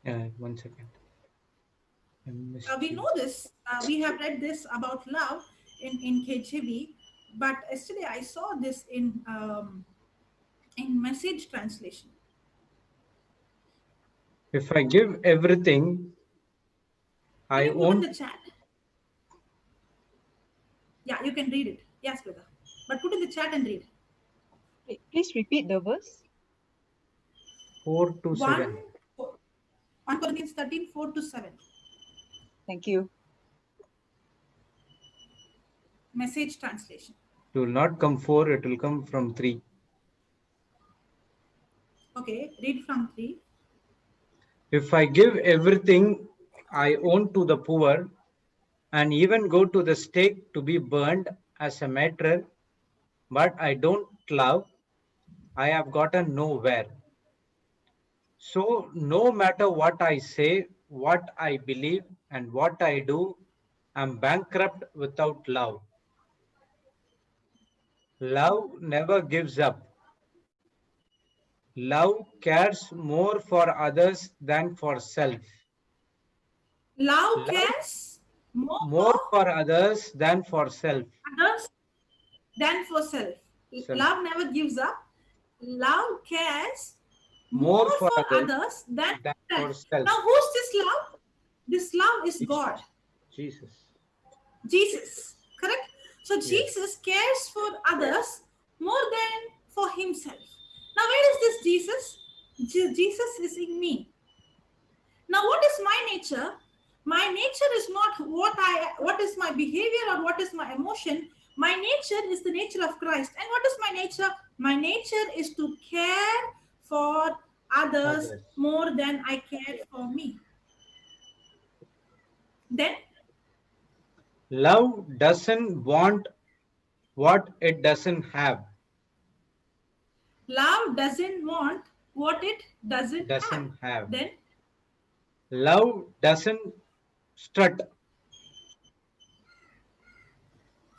Yeah, 1 second. We know this. We have read this about love in KJV, but yesterday I saw this in message translation. If I give everything Can I you put in own, the chat? Yeah, you can read it. Yes, brother. But put in the chat and read. Please repeat the verse. 4 to 7. 1 Corinthians 13, 4 to 7. Thank you. Message translation. It will not come 4, it will come from 3. Okay, read from 3. If I give everything I own to the poor and even go to the stake to be burned as a martyr, but I don't love, I have gotten nowhere. So no matter what I say, what I believe, and what I do, I'm bankrupt without love. Love never gives up. Love cares more for others than for self. Love Love cares more more for others than for self. others than for self. Self. Love never gives up. Love cares More more for for others others than than for self. self. Now, who's this love? This love is God, Jesus. Jesus. Correct? So, Yes. Jesus cares for others more than for himself. Now, where is this Jesus? Jesus is in me. Now, what is my nature? My nature is not what is my behavior or what is my emotion. My nature is the nature of Christ. And what is my nature? My nature is to care for others more than I care for me. Then Love doesn't want what it doesn't have. love doesn't want what it doesn't have. Then Love doesn't strut.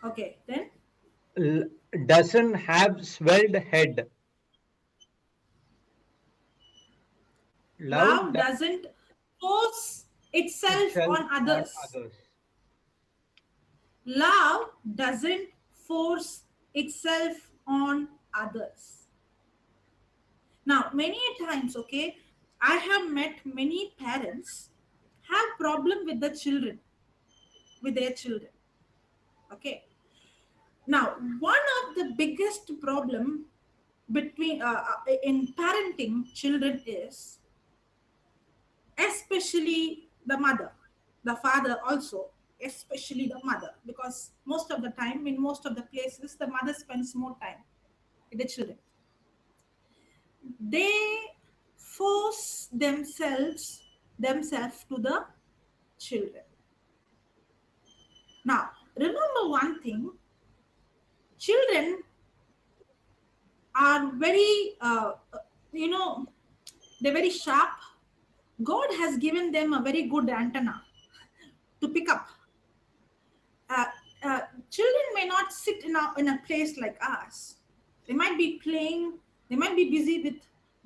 okay, then Doesn't have swelled head. love doesn't force itself on others. Love doesn't force itself on others. Now, many times, okay, I have met many parents have problem with the children, with their children. Okay. Now, one of the biggest problem between in parenting children is especially the mother, the father also, especially the mother, because most of the time in most of the places the mother spends more time with the children. They force themselves to the children. Now remember one thing, children are very they're very sharp. God has given them a very good antenna to pick up. Children may not sit in a place like us. They might be playing, they might be busy with,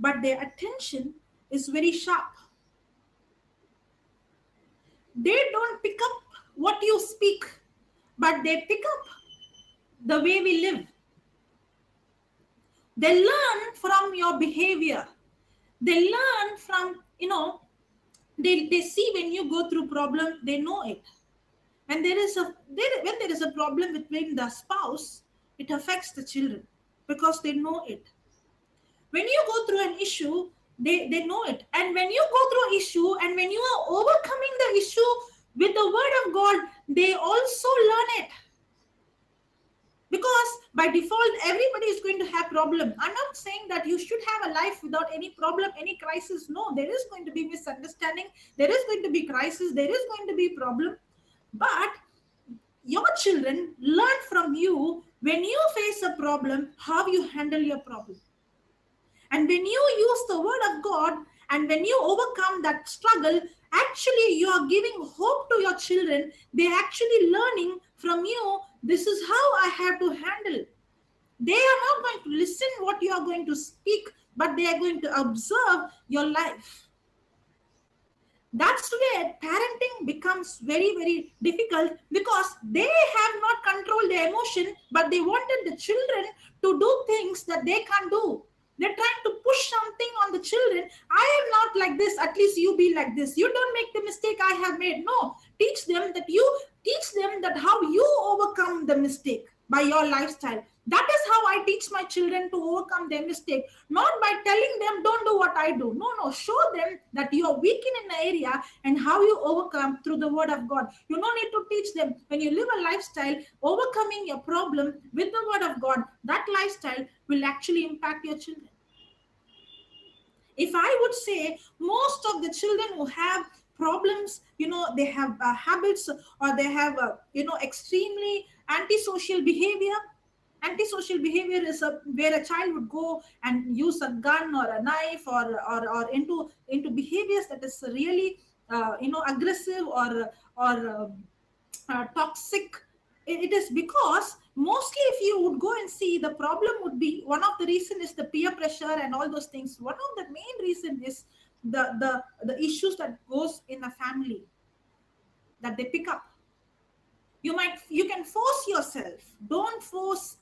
but their attention is very sharp. They don't pick up what you speak, but they pick up the way we live. They learn from your behavior. They learn from, they see when you go through problem, they know it. And when there is a problem between the spouse, it affects the children because they know it. When you go through an issue, they know it. And when you go through issue and when you are overcoming the issue with the word of God, they also learn it. Because by default, everybody is going to have problem. I'm not saying that you should have a life without any problem, any crisis. No, there is going to be misunderstanding. There is going to be crisis. There is going to be problem. But your children learn from you when you face a problem, how you handle your problem. And when you use the word of God and when you overcome that struggle, actually you are giving hope to your children. They're actually learning from you. This is how I have to handle. They are not going to listen what you are going to speak, but they are going to observe your life. That's where parenting becomes very, very difficult, because they have not controlled their emotion, but they wanted the children to do things that they can't do. They're trying to push something on the children. I am not like this, at least you be like this. You don't make the mistake I have made. No, teach them that how you overcome the mistake by your lifestyle. That is how I teach my children to overcome their mistake, not by telling them don't do what I do. No, show them that you are weak in an area and how you overcome through the word of God. You don't need to teach them. When you live a lifestyle overcoming your problem with the word of God, that lifestyle will actually impact your children. If I would say, most of the children who have problems, they have habits, or they have extremely antisocial behavior. Antisocial behavior is where a child would go and use a gun or a knife, or into behaviors that is really aggressive or toxic. It is because mostly, if you would go and see, the problem would be, one of the reason is the peer pressure and all those things. One of the main reason is the issues that goes in a family that they pick up. You can force yourself. Don't force.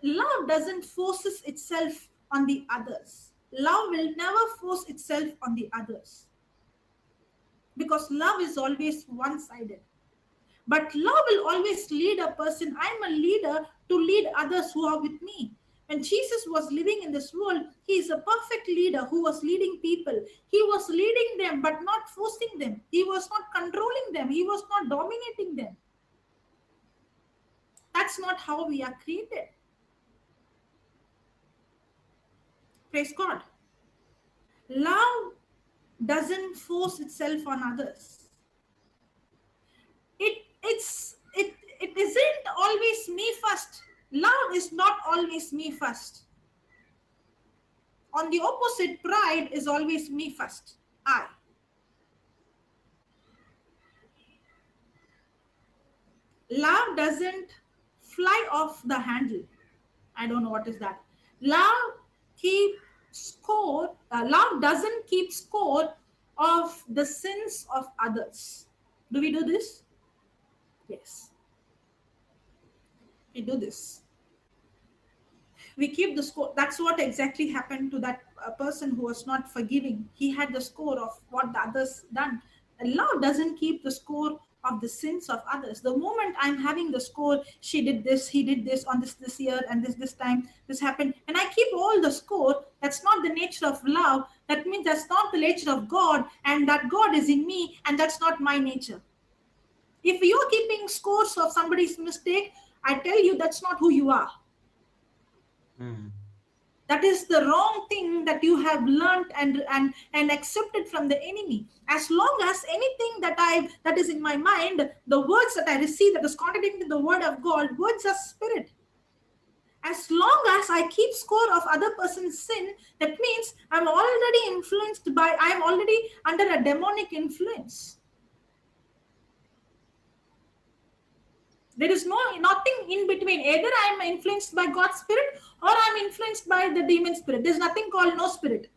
Love doesn't forces itself on the others. Love will never force itself on the others, because love is always one-sided. But love will always lead a person. I'm a leader to lead others who are with me. When Jesus was living in this world, he is a perfect leader who was leading people. He was leading them, but not forcing them. He was not controlling them. He was not dominating them. That's not how we are created. Praise God. Love doesn't force itself on others. It isn't always me first. Love is not always me first. On the opposite, pride is always me first. I. Love doesn't fly off the handle. I don't know what is that. Love doesn't keep score of the sins of others. Do we do this? Yes. We do this. We keep the score. That's what exactly happened to that person who was not forgiving. He had the score of what the others done. And love doesn't keep the score of the sins of others. The moment I'm having the score, she did this, he did this on this year, and this time, this happened, and I keep all the score, that's not the nature of love. That means that's not the nature of God, and that God is in me, and that's not my nature. If you're keeping scores of somebody's mistake, I tell you that's not who you are. That is the wrong thing that you have learned and accepted from the enemy. As long as anything that is in my mind, the words that I receive that is contradicting the word of God, words are spirit. As long as I keep score of other person's sin, that means I'm already under a demonic influence. There is nothing in between. Either I am influenced by God's spirit or I am influenced by the demon spirit. There's nothing called no spirit.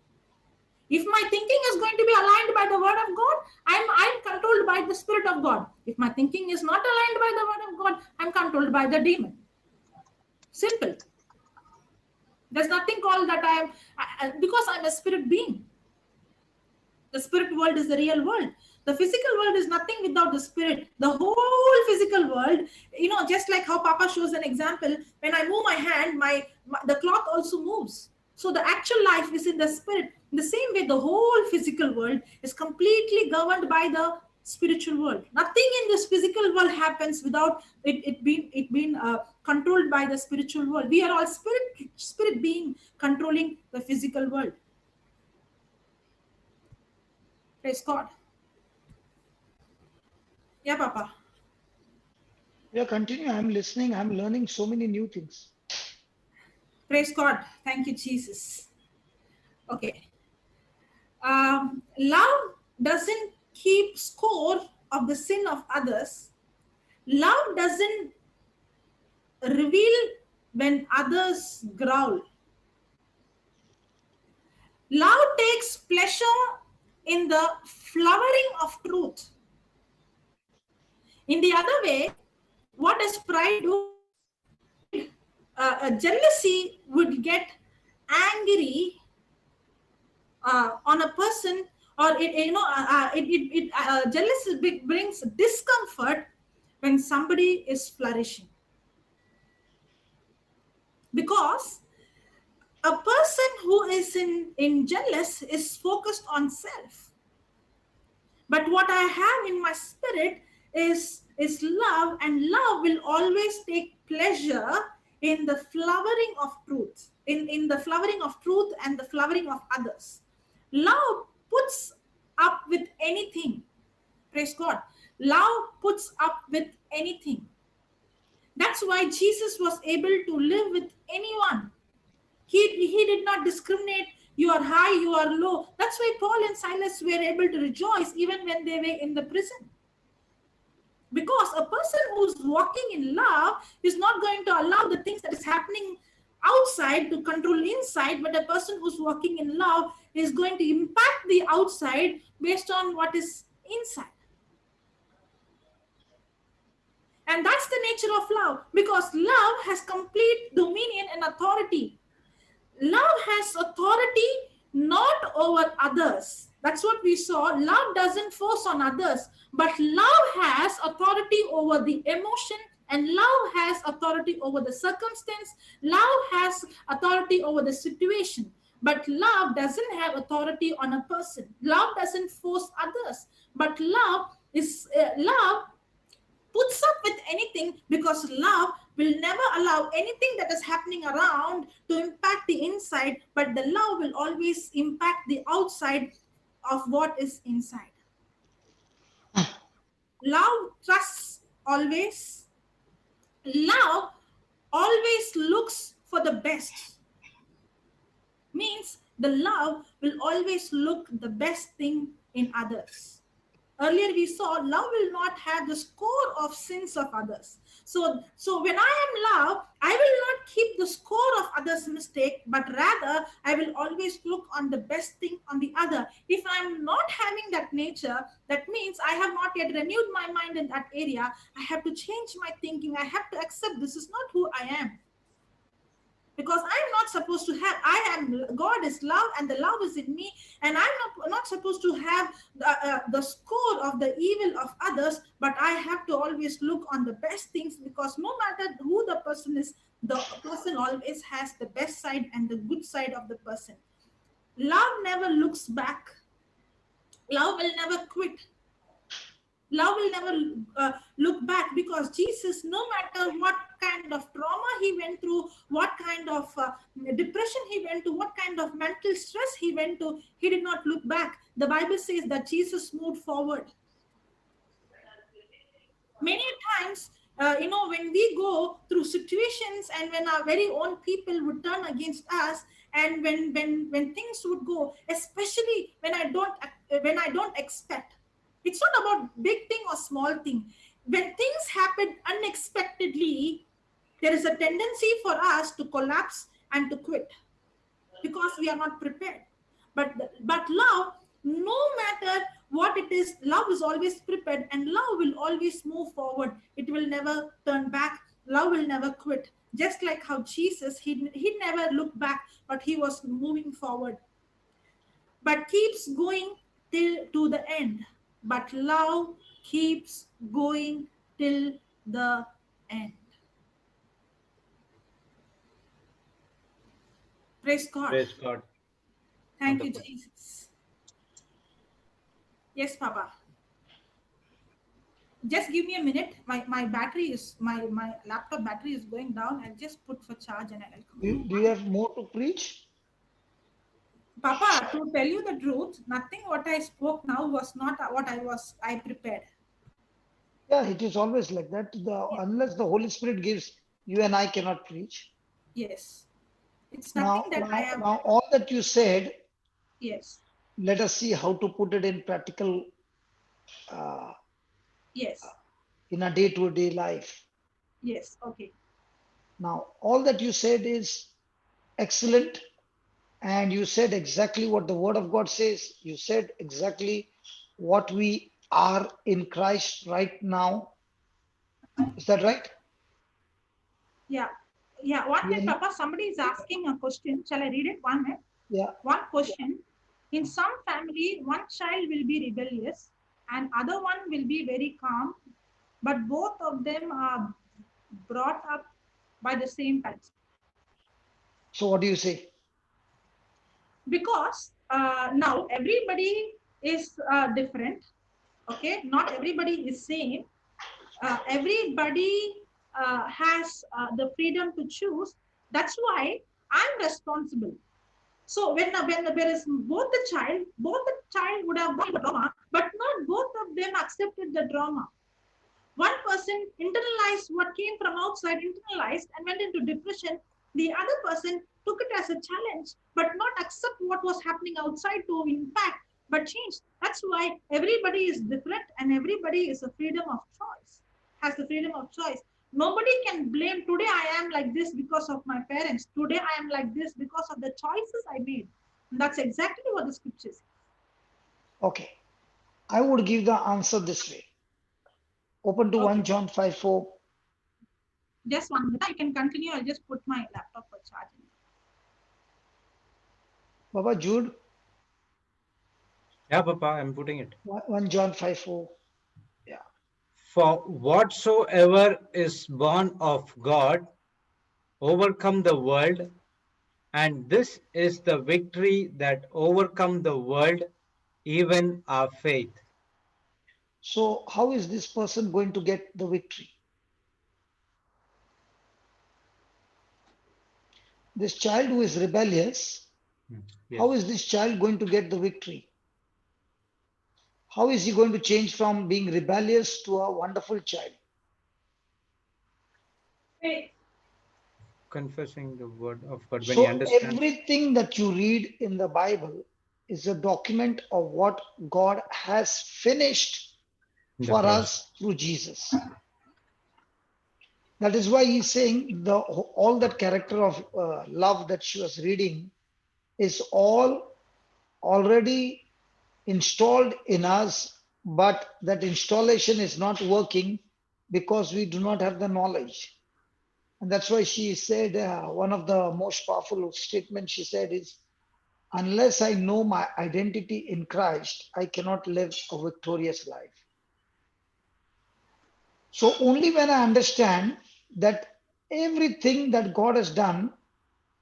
If my thinking is going to be aligned by the word of God, I'm controlled by the spirit of God. If my thinking is not aligned by the word of God, I'm controlled by the demon. Simple. There's nothing called that because I'm a spirit being. The spirit world is the real world. The physical world is nothing without the spirit. The whole physical world, just like how Papa shows an example, when I move my hand, the cloth also moves. So the actual life is in the spirit. In the same way, the whole physical world is completely governed by the spiritual world. Nothing in this physical world happens without it being controlled by the spiritual world. We are all spirit being controlling the physical world. Praise God. Yeah, Papa. Yeah, continue. I'm listening. I'm learning so many new things. Praise God. Thank you, Jesus. Okay. Love doesn't keep score of the sin of others. Love doesn't reveal when others growl. Love takes pleasure in the flowering of truth. In the other way, what does pride do? Jealousy would get angry on a person, or jealousy brings discomfort when somebody is flourishing, because a person who is in jealous is focused on self. But what I have in my spirit is love, and love will always take pleasure in the flowering of truth, in the flowering of truth and the flowering of others. Love puts up with anything. Praise God. Love puts up with anything. That's why Jesus was able to live with anyone. He did not discriminate. You are high, you are low. That's why Paul and Silas were able to rejoice even when they were in the prison. Because a person who's walking in love is not going to allow the things that is happening outside to control inside, but a person who's walking in love is going to impact the outside based on what is inside. And that's the nature of love, because love has complete dominion and authority. Love has authority not over others. That's what we saw. Love doesn't force on others, but love has authority over the emotion, and love has authority over the circumstance. Love has authority over the situation, but love doesn't have authority on a person. Love doesn't force others, but love puts up with anything, because love will never allow anything that is happening around to impact the inside, but the love will always impact the outside of what is inside. Love trusts always. Love always looks for the best. Means the love will always look the best thing in others. Earlier we saw love will not have the score of sins of others. So when I am love, I will not keep the score of others' mistake, but rather I will always look on the best thing on the other. If I'm not having that nature, that means I have not yet renewed my mind in that area. I have to change my thinking. I have to accept this is not who I am. Because I'm not supposed to have, God is love, and the love is in me, and I'm not supposed to have the score of the evil of others, but I have to always look on the best things, because no matter who the person is, the person always has the best side and the good side of the person. Love never looks back. Love will never quit. Love will never look back, because Jesus, no matter what kind of trauma he went through, what kind of depression he went to, what kind of mental stress he went to, he did not look back. The Bible says that Jesus moved forward. Many times, when we go through situations, and when our very own people would turn against us, and when things would go, especially when I don't expect. It's not about big thing or small thing. When things happen unexpectedly, there is a tendency for us to collapse and to quit, because we are not prepared. But love, no matter what it is, love is always prepared, and love will always move forward. It will never turn back. Love will never quit. Just like how Jesus, he never looked back, but he was moving forward. But keeps going till to the end. But love keeps going till the end. Praise God. Praise God. Thank Wonderful. you, Jesus. Yes, Papa. Just give me a minute. My battery is my laptop battery is going down. I'll just put for charge and I'll come. Do you have more to preach? Papa, to tell you the truth, nothing what I spoke now was not what I prepared. Yeah, it is always like that. Unless the Holy Spirit gives, you and I cannot preach. Yes. It's nothing that I have. Now, all that you said, Yes. let us see how to put it in practical, Yes. in a day-to-day life. Yes. Okay. Now, all that you said is excellent. And you said exactly what the word of God says. You said exactly what we are in Christ right now. Is that right? Yeah. Yeah. 1 minute, Yeah. Papa. Somebody is asking a question. Shall I read it? 1 minute. Yeah. One question. In some family, one child will be rebellious and other one will be very calm, but both of them are brought up by the same parents. So what do you say? Because now everybody is different. Okay, not everybody is same. Everybody has the freedom to choose. That's why I'm responsible. So when there is both the child would have gone drama, but not both of them accepted the drama. One person internalized what came from outside, internalized and went into depression. The other person took it as a challenge, but not accept what was happening outside to impact, but change. That's why everybody is different and everybody is a freedom of choice, has the freedom of choice. Nobody can blame today I am like this because of my parents. Today I am like this because of the choices I made. And that's exactly what the scripture says. Okay. I would give the answer this way. Open to Okay. 1 John 5:4. Just 1 minute. You can continue. I'll just put my laptop for charging. Baba Jude, Yeah, Papa, I'm putting it. 1 John 5:4. Yeah. For whatsoever is born of God overcome the world, and this is the victory that overcome the world, even our faith. So how is this person going to get the victory? This child who is rebellious, Yes. how is this child going to get the victory? How is he going to change from being rebellious to a wonderful child? Faith. Confessing the word of God when he So understands. everything that you read in the Bible is a document of what God has finished The for cross. us through Jesus. That is why he's saying all that character of love that she was reading is all already installed in us, but that installation is not working because we do not have the knowledge. And that's why she said one of the most powerful statements she said is, unless I know my identity in Christ, I cannot live a victorious life. So only when I understand that everything that God has done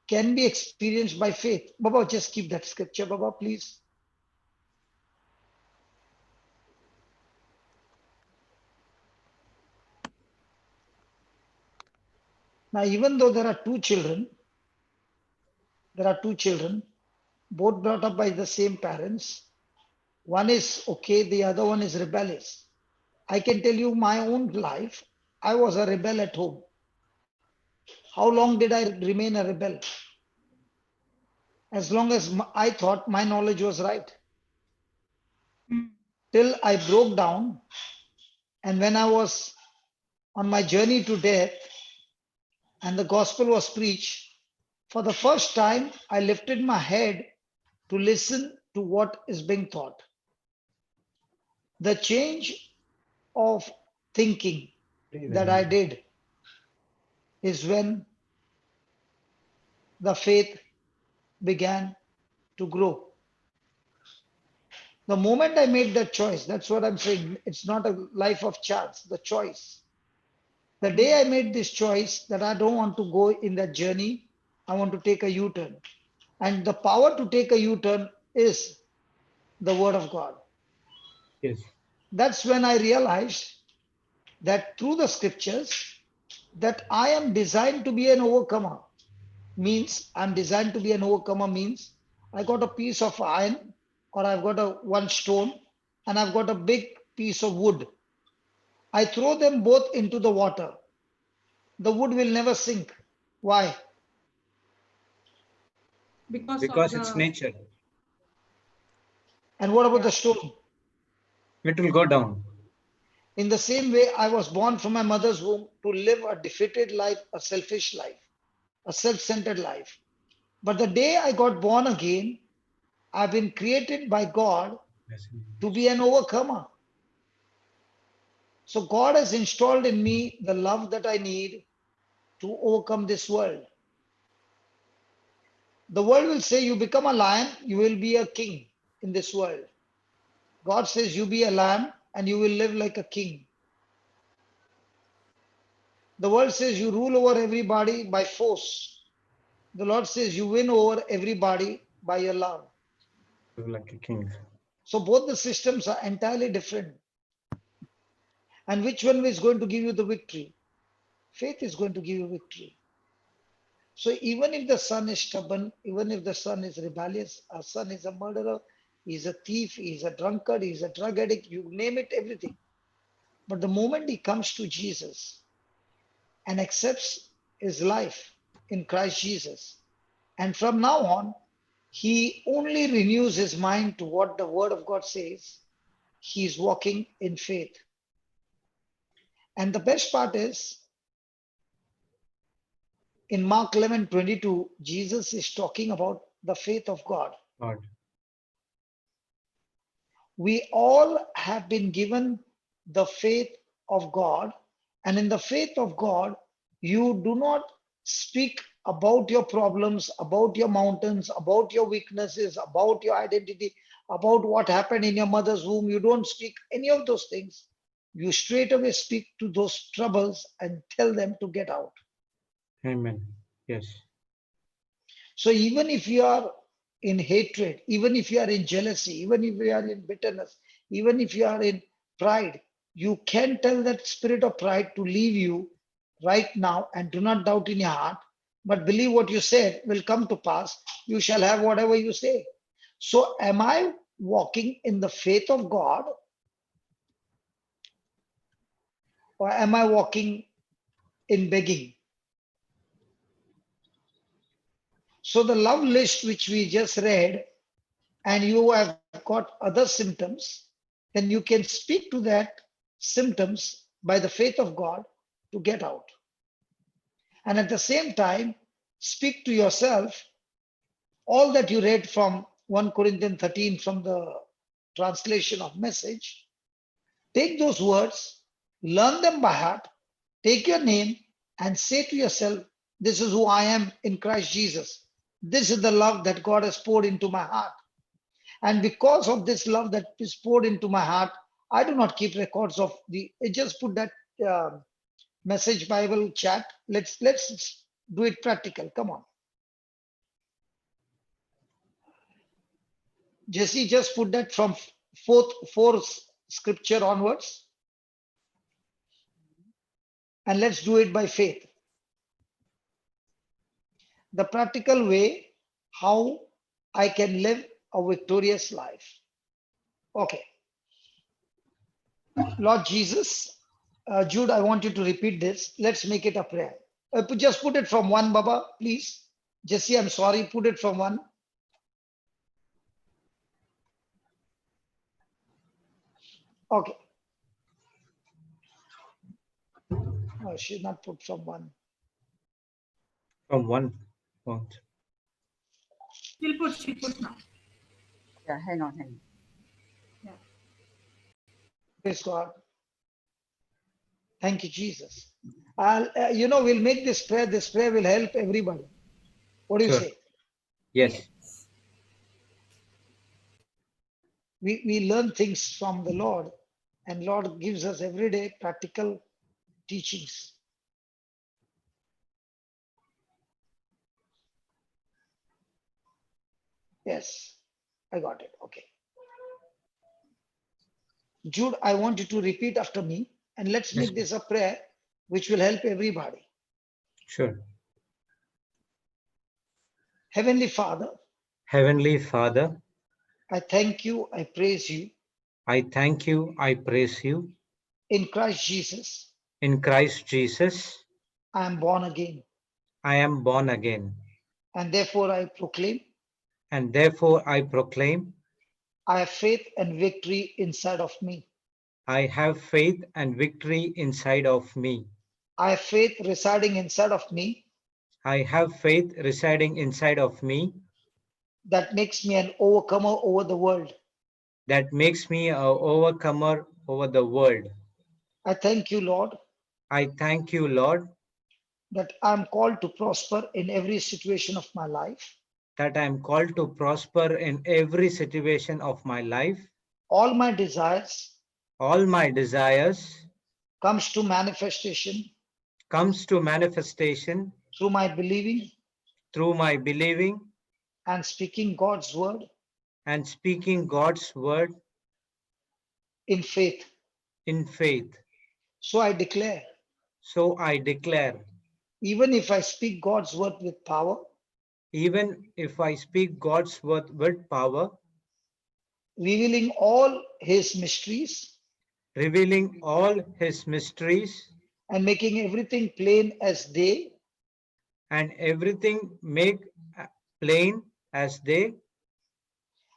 can be experienced by faith. Baba, just keep that scripture, Baba, please. Now, even though there are two children, both brought up by the same parents. One is okay, the other one is rebellious. I can tell you my own life. I was a rebel at home. How long did I remain a rebel? As long as I thought my knowledge was right. Till I broke down, and when I was on my journey to death and the gospel was preached, for the first time, I lifted my head to listen to what is being taught. The change of thinking that I did is when the faith began to grow. The moment I made that choice, that's what I'm saying. It's not a life of chance, the choice. The day I made this choice that I don't want to go in that journey, I want to take a U turn. And the power to take a U turn is the Word of God. Yes. That's when I realized that through the scriptures, that I am designed to be an overcomer. Means I'm designed to be an overcomer means I got a piece of iron or I've got a one stone and I've got a big piece of wood. I throw them both into the water. The wood will never sink. Why? Because it's nature. And what about Yeah. the stone? It will go down. In the same way, I was born from my mother's womb to live a defeated life, a selfish life, a self-centered life. But the day I got born again, I've been created by God to be an overcomer. So God has installed in me the love that I need to overcome this world. The world will say, you become a lion, you will be a king in this world. God says, you be a lamb and you will live like a king. The world says, you rule over everybody by force. The Lord says, you win over everybody by your love. Like a king. So both the systems are entirely different. And which one is going to give you the victory? Faith is going to give you victory. So even if the son is stubborn, even if the son is rebellious, our son is a murderer, he's a thief, he's a drunkard, he's a drug addict, you name it, everything. But the moment he comes to Jesus and accepts his life in Christ Jesus, and from now on, he only renews his mind to what the word of God says, he's walking in faith. And the best part is, in Mark 11:22, Jesus is talking about the faith of God. God. We all have been given the faith of God, and in the faith of God, you do not speak about your problems, about your mountains, about your weaknesses, about your identity, about what happened in your mother's womb. You don't speak any of those things. You straight away speak to those troubles and tell them to get out. Amen. Yes. So even if you are in hatred, even if you are in jealousy, even if you are in bitterness, even if you are in pride, you can tell that spirit of pride to leave you right now, and do not doubt in your heart, but believe what you said will come to pass. You shall have whatever you say. So am I walking in the faith of God, or am I walking in begging? So the love list which we just read, and you have got other symptoms, then you can speak to that symptoms by the faith of God to get out. And at the same time, speak to yourself all that you read from 1 Corinthians 13 from the translation of Message. Take those words, learn them by heart, take your name and say to yourself, this is who I am in Christ Jesus. This is the love that God has poured into my heart. And because of this love that is poured into my heart, I do not keep records of the. Just put that Message Bible chat. Let's do it practical. Come on, Jesse. Just put that from fourth scripture onwards, and let's do it by faith. The practical way how I can live a victorious life. Okay. Lord Jesus, Jude, I want you to repeat this. Let's make it a prayer. Just put it from one, Baba, please. Jesse, I'm sorry, put it from one. Okay. No, she's not put from one. From one point. She put now. Yeah, hang on. Yeah. Praise God. Thank you, Jesus. We'll make this prayer. This prayer will help everybody. What do you Sure. say? Yes. We learn things from the Lord, and Lord gives us everyday practical teachings. Yes, I got it. Okay. Jude, I want you to repeat after me, and let's Yes. make this a prayer which will help everybody. Sure. Heavenly Father, Heavenly Father, I thank you, I praise you. I thank you, I praise you. In Christ Jesus, In Christ Jesus, I am born again, I am born again, and therefore I proclaim and therefore I proclaim I have faith and victory inside of me. I have faith and victory inside of me. I have faith residing inside of me I have faith residing inside of me that makes me an overcomer over the world. that makes me an overcomer over the world. I thank you, Lord, I thank you, Lord, that I'm called to prosper in every situation of my life. that I am called to prosper in every situation of my life. All my desires All my desires comes to manifestation comes to manifestation through my believing through my believing and speaking God's word and speaking God's word in faith. in faith. So I declare, So I declare, even if I speak God's word with power, even if I speak God's word with power, revealing all his mysteries revealing all his mysteries and making everything plain as day, and everything make plain as day,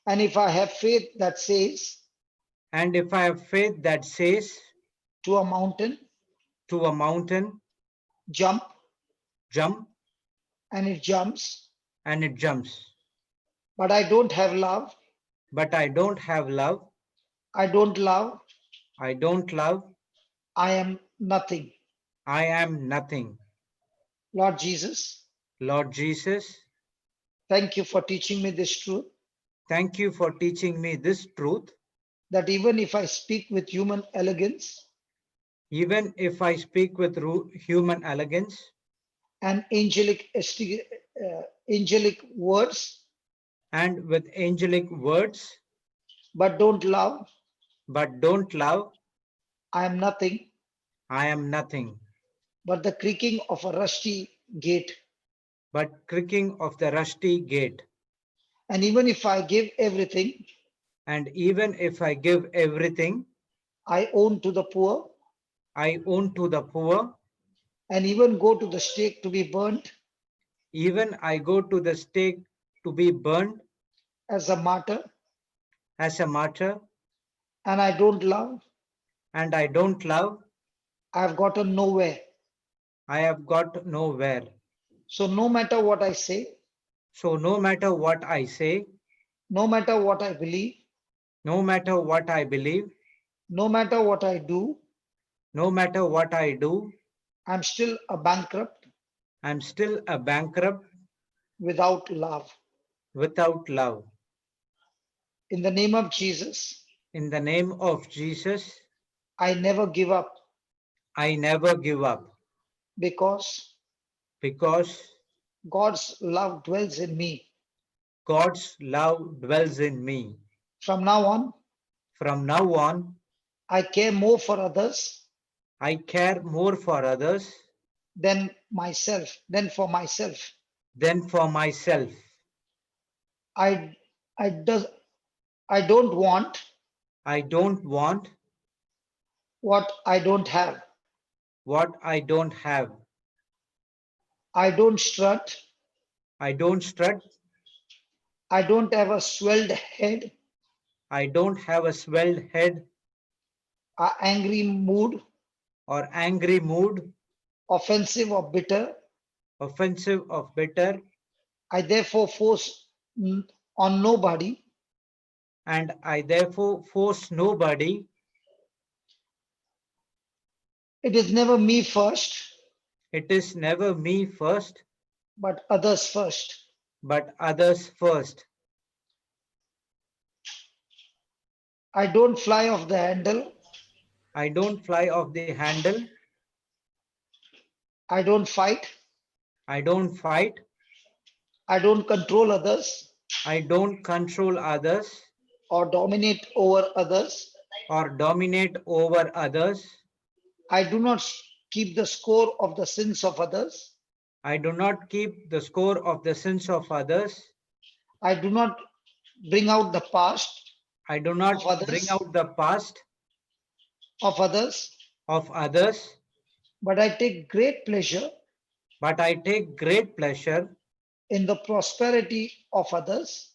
and if I have faith that says and if I have faith that says to a mountain, to a mountain, jump, jump, and it jumps, and it jumps, but I don't have love, but I don't have love, I don't love, I don't love, I am nothing. I am nothing. Lord Jesus, Lord Jesus, thank you for teaching me this truth thank you for teaching me this truth. that even if I speak with human elegance Even if I speak with human elegance and angelic words, and with angelic words, but don't love, but don't love, I am nothing I am nothing, but the creaking of a rusty gate. but creaking of the rusty gate. And even if I give everything And even if I give everything I own to the poor, I own to the poor, and even go to the stake to be burnt even I go to the stake to be burned as a martyr, as a martyr, and I don't love, and I don't love, I've gotten nowhere. I have got nowhere. So no matter what I say, So no matter what I say, no matter what I believe, no matter what I believe, no matter what I do, no matter what I do, I'm still a bankrupt I'm still a bankrupt without love. without love. In the name of Jesus, In the name of Jesus, I never give up I never give up because because God's love dwells in me. God's love dwells in me. From now on, From now on, I care more for others I care more for others than for myself. than for myself. I I does I don't want I don't want what I don't have. what I don't have. I don't strut. I don't strut. I don't have a swelled head, I don't have a swelled head a angry mood, or angry mood, offensive or bitter. offensive or bitter, I therefore force on nobody. and I therefore force nobody. It is never me first, It is never me first, but others first. but others first. I don't fly off the handle. I don't fly off the handle. I don't fight. I don't fight. I don't control others I don't control others or dominate over others. or dominate over others. I do not keep the score of the sins of others. I do not keep the score of the sins of others. I do not bring out the past I do of not bring others out the past of others, of others, but I take great pleasure but I take great pleasure in the prosperity of others,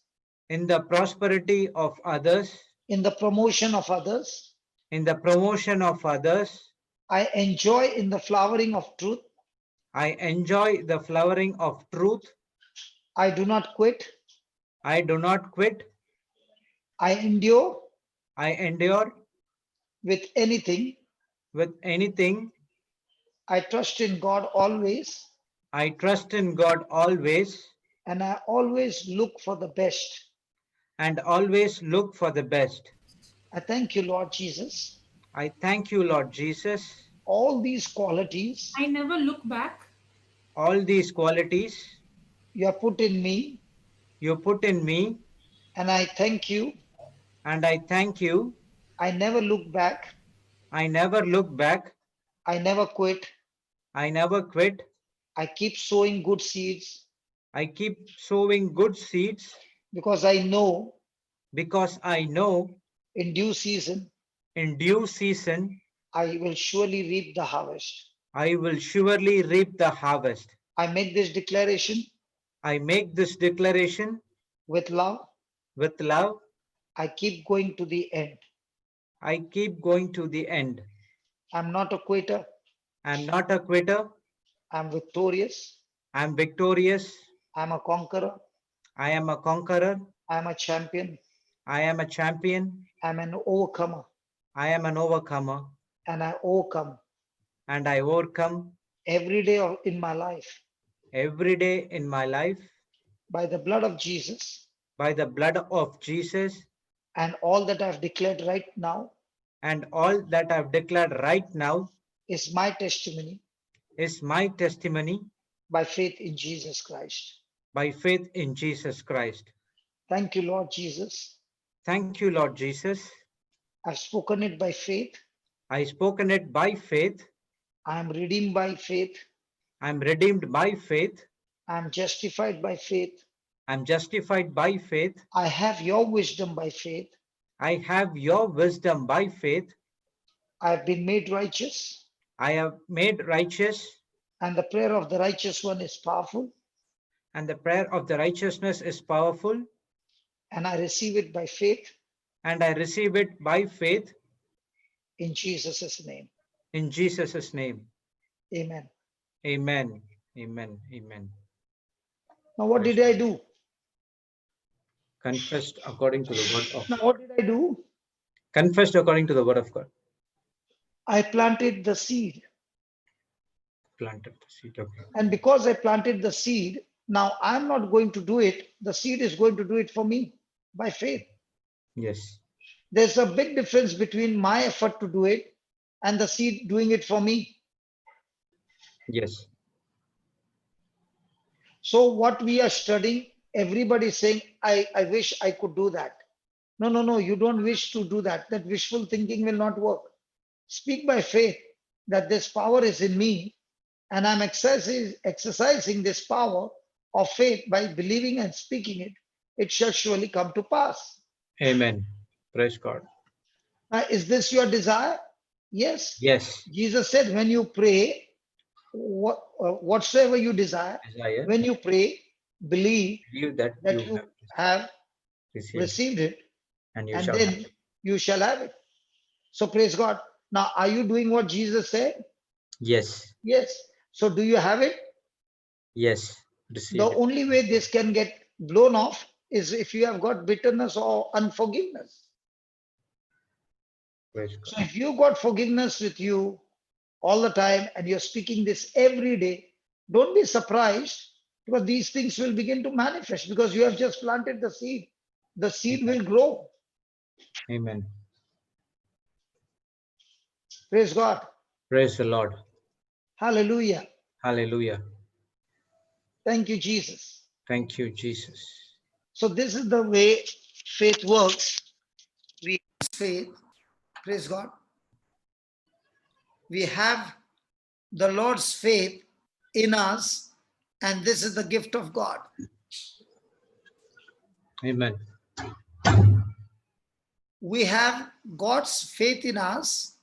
in the prosperity of others, in the promotion of others, in the promotion of others. I enjoy in the flowering of truth. I enjoy the flowering of truth. I do not quit. I do not quit. I endure I endure with anything. with anything. I trust in God always, I trust in God always and I always look for the best. and always look for the best. I thank you, Lord Jesus. I thank you, Lord Jesus. All these qualities I never look back. All these qualities you have put in me, you put in me, and I thank you. and I thank you. I never look back. I never look back. I never quit. I never quit. I keep sowing good seeds I keep sowing good seeds because I know because I know in due season in due season I will surely reap the harvest. I will surely reap the harvest. I make this declaration I make this declaration with love. with love. I keep going to the end. I keep going to the end. I'm not a quitter. I'm not a quitter. I'm victorious. I'm victorious. I'm a conqueror. I am a conqueror. I'm a champion. I am a champion. I'm an overcomer. I am an overcomer. And I overcome And I overcome every day in my life every day in my life by the blood of Jesus. by the blood of Jesus. And all that I've declared right now And all that I've declared right now is my testimony is my testimony by faith in Jesus Christ. by faith in Jesus Christ. Thank you, Lord Jesus. Thank you, Lord Jesus. I've spoken it by faith. I spoken it by faith. I am redeemed by faith. I'm redeemed by faith. I am justified by faith. I'm justified by faith. I have your wisdom by faith. I have your wisdom by faith. I have been made righteous. I have made righteous, And the prayer of the righteous one is powerful. and the prayer of the righteousness is powerful, And I receive it by faith and I receive it by faith in Jesus' name. in Jesus' name. Amen. Amen. Amen. Amen. Now, what did I do? Confessed according to the word of Now, what did I do? confessed according to the word of God. I planted the seed. Planted the seed. Okay. And because I planted the seed, now I'm not going to do it. The seed is going to do it for me by faith. Yes. There's a big difference between my effort to do it and the seed doing it for me. Yes. So what we are studying, everybody is saying, I wish I could do that. No, you don't wish to do that. That wishful thinking will not work. Speak by faith that this power is in me and I'm exercising this power of faith by believing and speaking it. It shall surely come to pass. Amen. Praise God. Now, is this your desire? Yes. Yes. Jesus said, when you pray, whatsoever you desire, Desire. when you pray, believe Believe that that you you have received, received it, and you and shall then have it. you shall have it. So praise God. Now, are you doing what Jesus said? Yes. Yes. So do you have it? Yes. Receive The it. only way this can get blown off is if you have got bitterness or unforgiveness. Praise God. So if you got forgiveness with you all the time and you're speaking this every day, don't be surprised because these things will begin to manifest because you have just planted the seed. The seed will grow. Amen. Praise God. Praise the Lord. Hallelujah. Hallelujah. Thank you, Jesus. Thank you, Jesus. So this is the way faith works. We have faith. Praise God. We have the Lord's faith in us, and this is the gift of God. Amen. We have God's faith in us,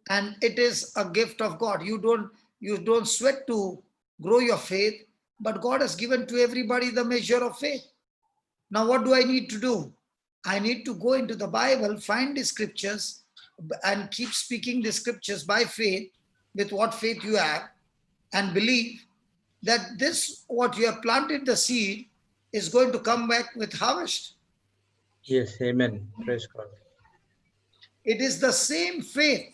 and it is a gift of God. You don't sweat to grow your faith, but God has given to everybody the measure of faith. Now, what do I need to do? I need to go into the Bible, find the scriptures and keep speaking the scriptures by faith, with what faith you have, and believe that this, what you have planted the seed, is going to come back with harvest. Yes, amen. Praise God. It is the same faith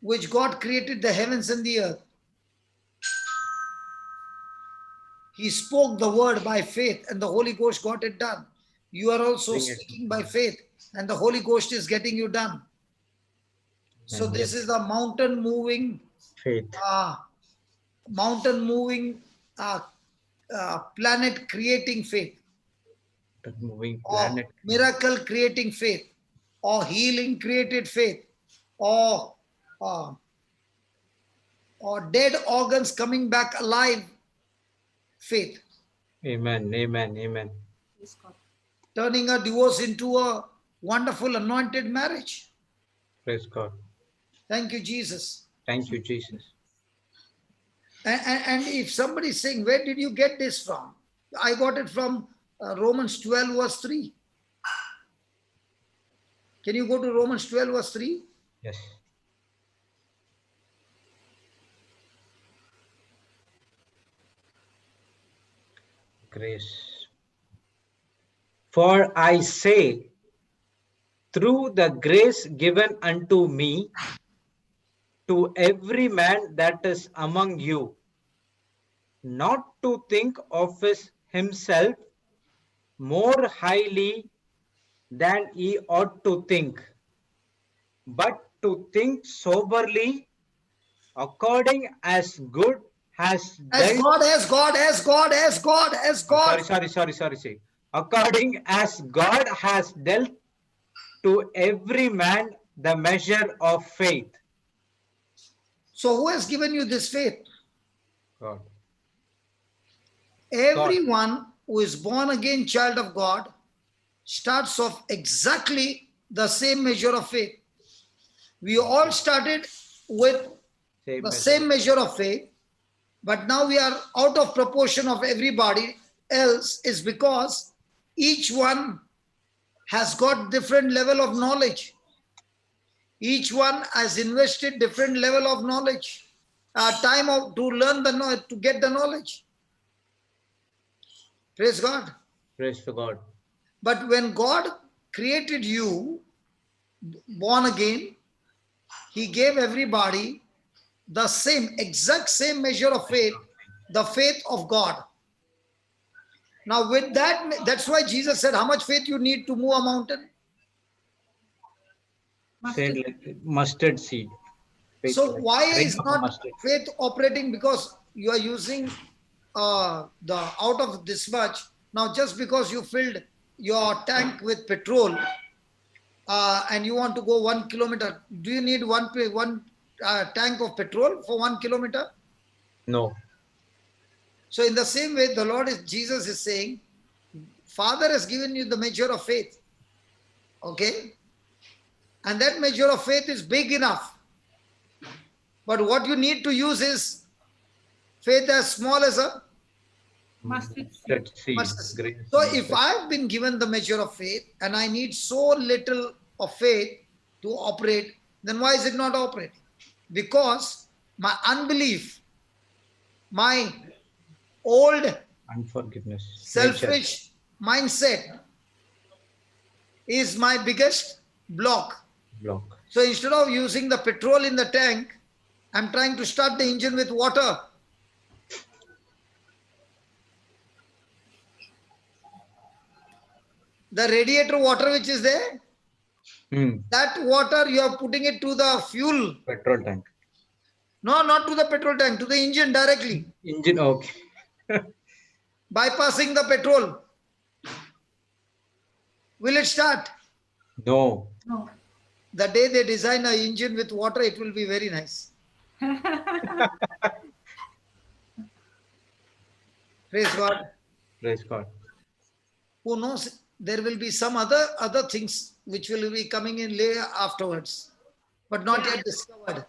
which God created the heavens and the earth. He spoke the word by faith, and the Holy Ghost got it done. You are also Bring it. speaking by faith, and the Holy Ghost is getting you done. So this is the mountain moving, Faith. planet creating faith, The moving or planet. miracle creating faith, or healing created faith, or dead organs coming back alive faith, Amen. Amen. Amen. Praise God. turning a divorce into a wonderful anointed marriage. Praise God. Thank you, Jesus. Thank you, Jesus. And if somebody is saying, where did you get this from? I got it from Romans 12 verse 3. Can you go to Romans 12 verse 3? Yes. Grace. For I say, through the grace given unto me, to every man that is among you, not to think of himself more highly than he ought to think, but to think soberly, according as God has dealt. Sorry. According as God has dealt to every man the measure of faith. So who has given you this faith? God. Everyone who is born again child of God starts off exactly the same measure of faith. We all started with the same measure of faith, but now we are out of proportion of everybody else, is because each one has got different level of knowledge. Each one has invested different level of knowledge, time to learn the knowledge, to get the knowledge. Praise God. Praise to God. But when God created you, born again, He gave everybody the same, exact same measure of faith, the faith of God. Now with that, that's why Jesus said, how much faith you need to move a mountain? Mustard seed. Faith So like why grain is of a not mustard. faith operating? Because you are using the out of this much. Now just because you filled your tank with petrol and you want to go 1 kilometer, do you need one tank of petrol for 1 kilometer? No. So in the same way, the Lord Jesus is saying, Father has given you the measure of faith. Okay? And that measure of faith is big enough. But what you need to use is faith as small as a Mustard seed. mustard. So if I've been given the measure of faith and I need so little of faith to operate, then why is it not operating? Because my unbelief, my old Unforgiveness. selfish mindset is my biggest block. So instead of using the petrol in the tank, I'm trying to start the engine with water. The radiator water which is there, that water you are putting it to the fuel. Petrol tank. No, not to the petrol tank, to the engine directly. Engine, okay. Bypassing the petrol. Will it start? No. No. The day they design an engine with water, it will be very nice. Praise God. Praise God. Who knows? There will be some other things which will be coming in later afterwards, but not yet discovered.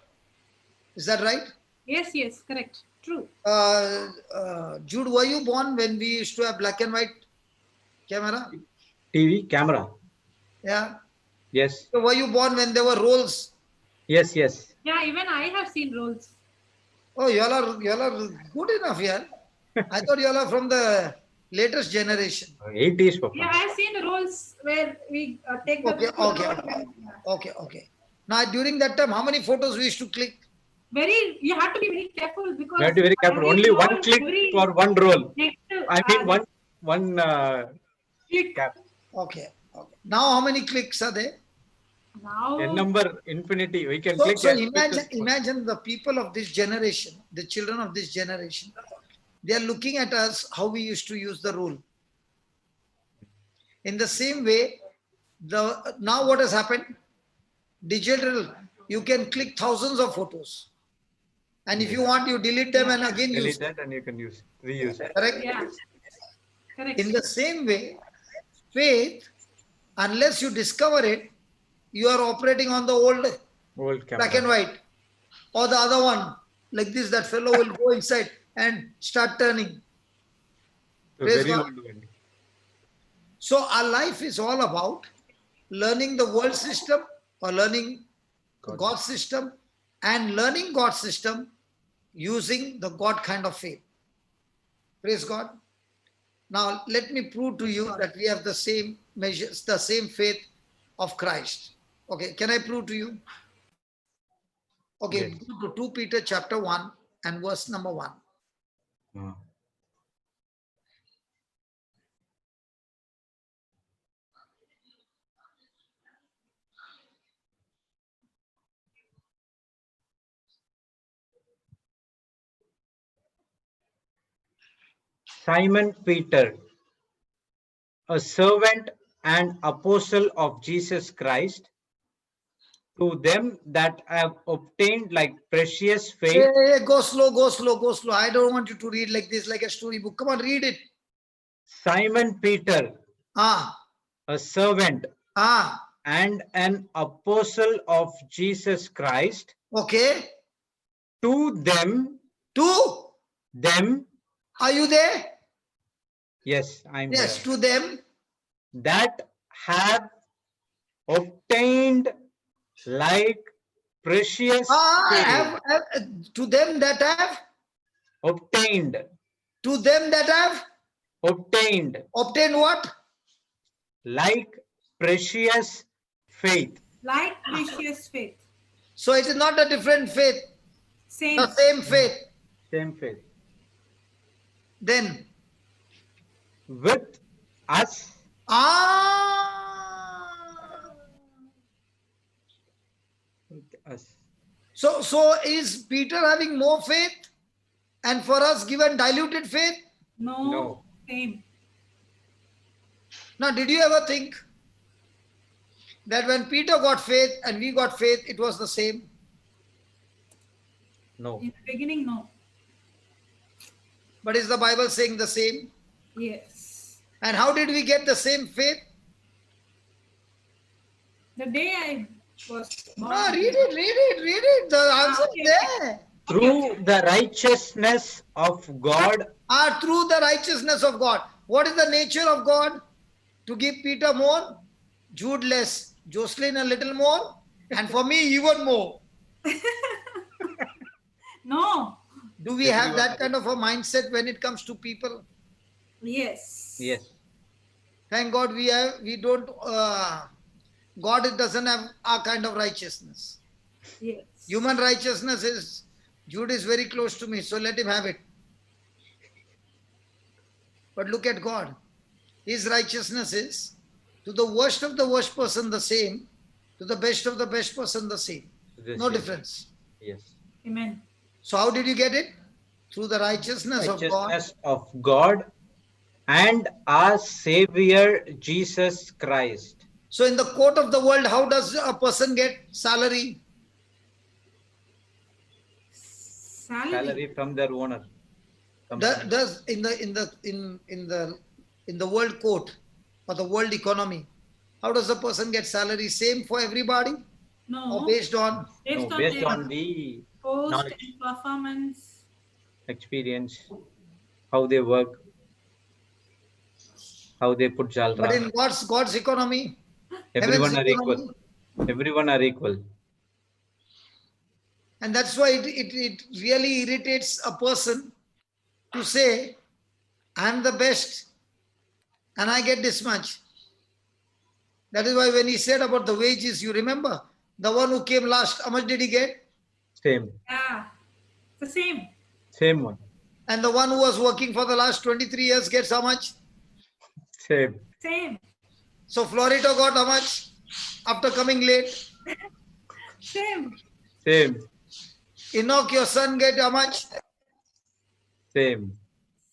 Is that right? Yes, correct. True. Jude, were you born when we used to have black and white camera? TV, camera. Yeah. Yes. So were you born when there were rolls? Yes. Yes. Yeah, even I have seen rolls. Oh, y'all are good enough, yeah. I thought y'all are from the latest generation. 80s, Papa. Yeah, I've seen rolls where we take the Okay, photo okay, and, okay. Now, during that time, how many photos we used to click? you have to be very careful because You have to be very careful. every Only roll one click very for one roll. negative, I mean, one click. cap. Okay. Now, how many clicks are there? Now, N number infinity. We can So, click so as quick as imagine the people of this generation, the children of this generation. They are looking at us how we used to use the rule. In the same way, now what has happened? Digital, you can click thousands of photos. And if you want, you delete them and again use delete that and you can reuse it. Correct? yeah, correct. In the same way, faith, unless you discover it, you are operating on the old black and white. Or the other one, like this, that fellow will go inside and start turning. Praise Very God. old one. So our life is all about learning the world system or learning God's system, and learning God's system using the God kind of faith. Praise God. Now let me prove to you that we have the same measures, the same faith of Christ. Okay, can I prove to you? Okay, Yes. go to 2 Peter chapter 1 and verse number 1. Simon Peter, a servant and apostle of Jesus Christ, to them that have obtained like precious faith. Hey, go slow. I don't want you to read like this, like a storybook. Come on, read it. Simon Peter, a servant and an apostle of Jesus Christ. Okay. To them. Are you there? Yes, I'm there. Yes, to them that have obtained like precious faith. To them that have obtained. To them that have obtained. Obtained what? Like precious faith. Like precious faith. So it is not a different faith. Same. The same faith. Same faith. Then with us. With us. So is Peter having more faith and for us given diluted faith? No. Same. Now, did you ever think that when Peter got faith and we got faith, it was the same? No. In the beginning, no. But is the Bible saying the same? Yes. And how did we get the same faith? The day I was born. No, read it. The answer is there. Through the righteousness of God. Through the righteousness of God. What is the nature of God? To give Peter more, Jude less, Jocelyn a little more, and for me even more. No. Do we have that kind of a mindset when it comes to people? Yes. Yes. Thank God we don't, God doesn't have our kind of righteousness. Yes. Human righteousness is, Jude is very close to me, so let him have it. But look at God. His righteousness is to the worst of the worst person the same, to the best of the best person the same. No difference. Yes. Amen. So how did you get it? Through the righteousness of God and our Savior Jesus Christ. So in the court of the world, how does a person get salary? Salary from their owner. Does in the world court or the world economy, how does a person get salary? Same for everybody? No. Or based on? Based on the post knowledge, and performance, experience, how they work, how they put jalra. But in God's economy, Everyone Heaven's are equal. economy. Everyone are equal. And that's why it really irritates a person to say, I'm the best and I get this much. That is why when he said about the wages, you remember, the one who came last, how much did he get? Same. Yeah, the same. Same one. And the one who was working for the last 23 years gets how much? Same. Same. So Florito got how much after coming late? Same. Same. Enoch, your son, get how much? Same.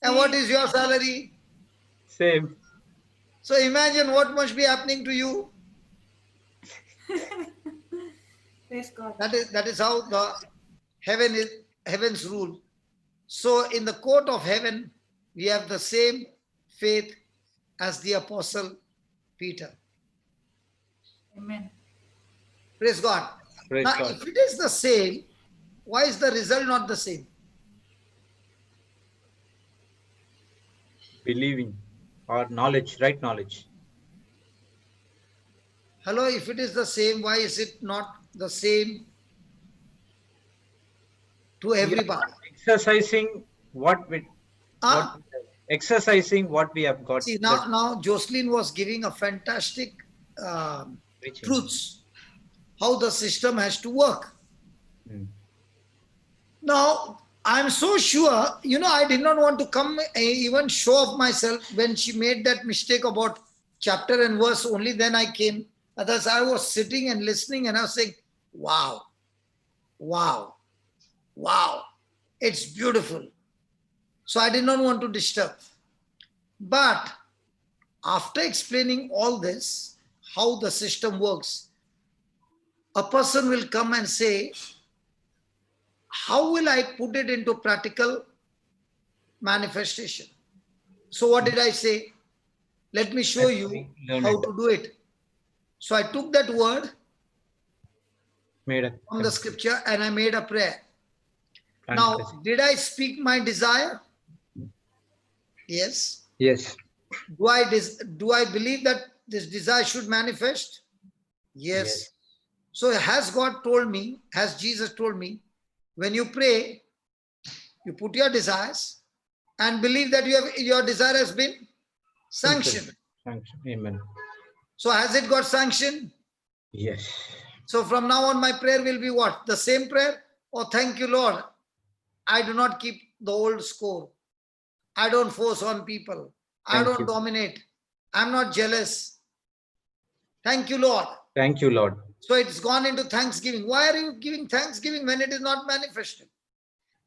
And what is your salary? Same. So imagine what must be happening to you. Praise God. That is how the heaven's rule. So in the court of heaven, we have the same faith as the apostle Peter. Amen. Praise God. Praise Now, God. if it is the same, why is the result not the same? Believing or knowledge, right knowledge. Hello, if it is the same, why is it not the same to everybody? Exercising what we Ah, exercising what we have got. see, now Jocelyn was giving a fantastic Preaching. truths, how the system has to work. Hmm. Now, I'm so sure, I did not want to come even show off myself when she made that mistake about chapter and verse. Only then I came. Otherwise, I was sitting and listening and I was saying, wow, wow, wow, it's beautiful. So I did not want to disturb. But after explaining all this, how the system works, a person will come and say, how will I put it into practical manifestation? So what did I say? Let me show you how to do it. So I took that word from the scripture and I made a prayer. Now, did I speak my desire? Yes. Yes. Do I believe that this desire should manifest? Yes. So has God told me, has Jesus told me, when you pray, you put your desires and believe that your desire has been sanctioned. Amen. So has it got sanctioned? Yes. So from now on, my prayer will be what? The same prayer? Oh, thank you, Lord. I do not keep the old score. I don't force on people. I don't dominate. I'm not jealous. Thank you, Lord. Thank you, Lord. So it's gone into thanksgiving. Why are you giving thanksgiving when it is not manifested?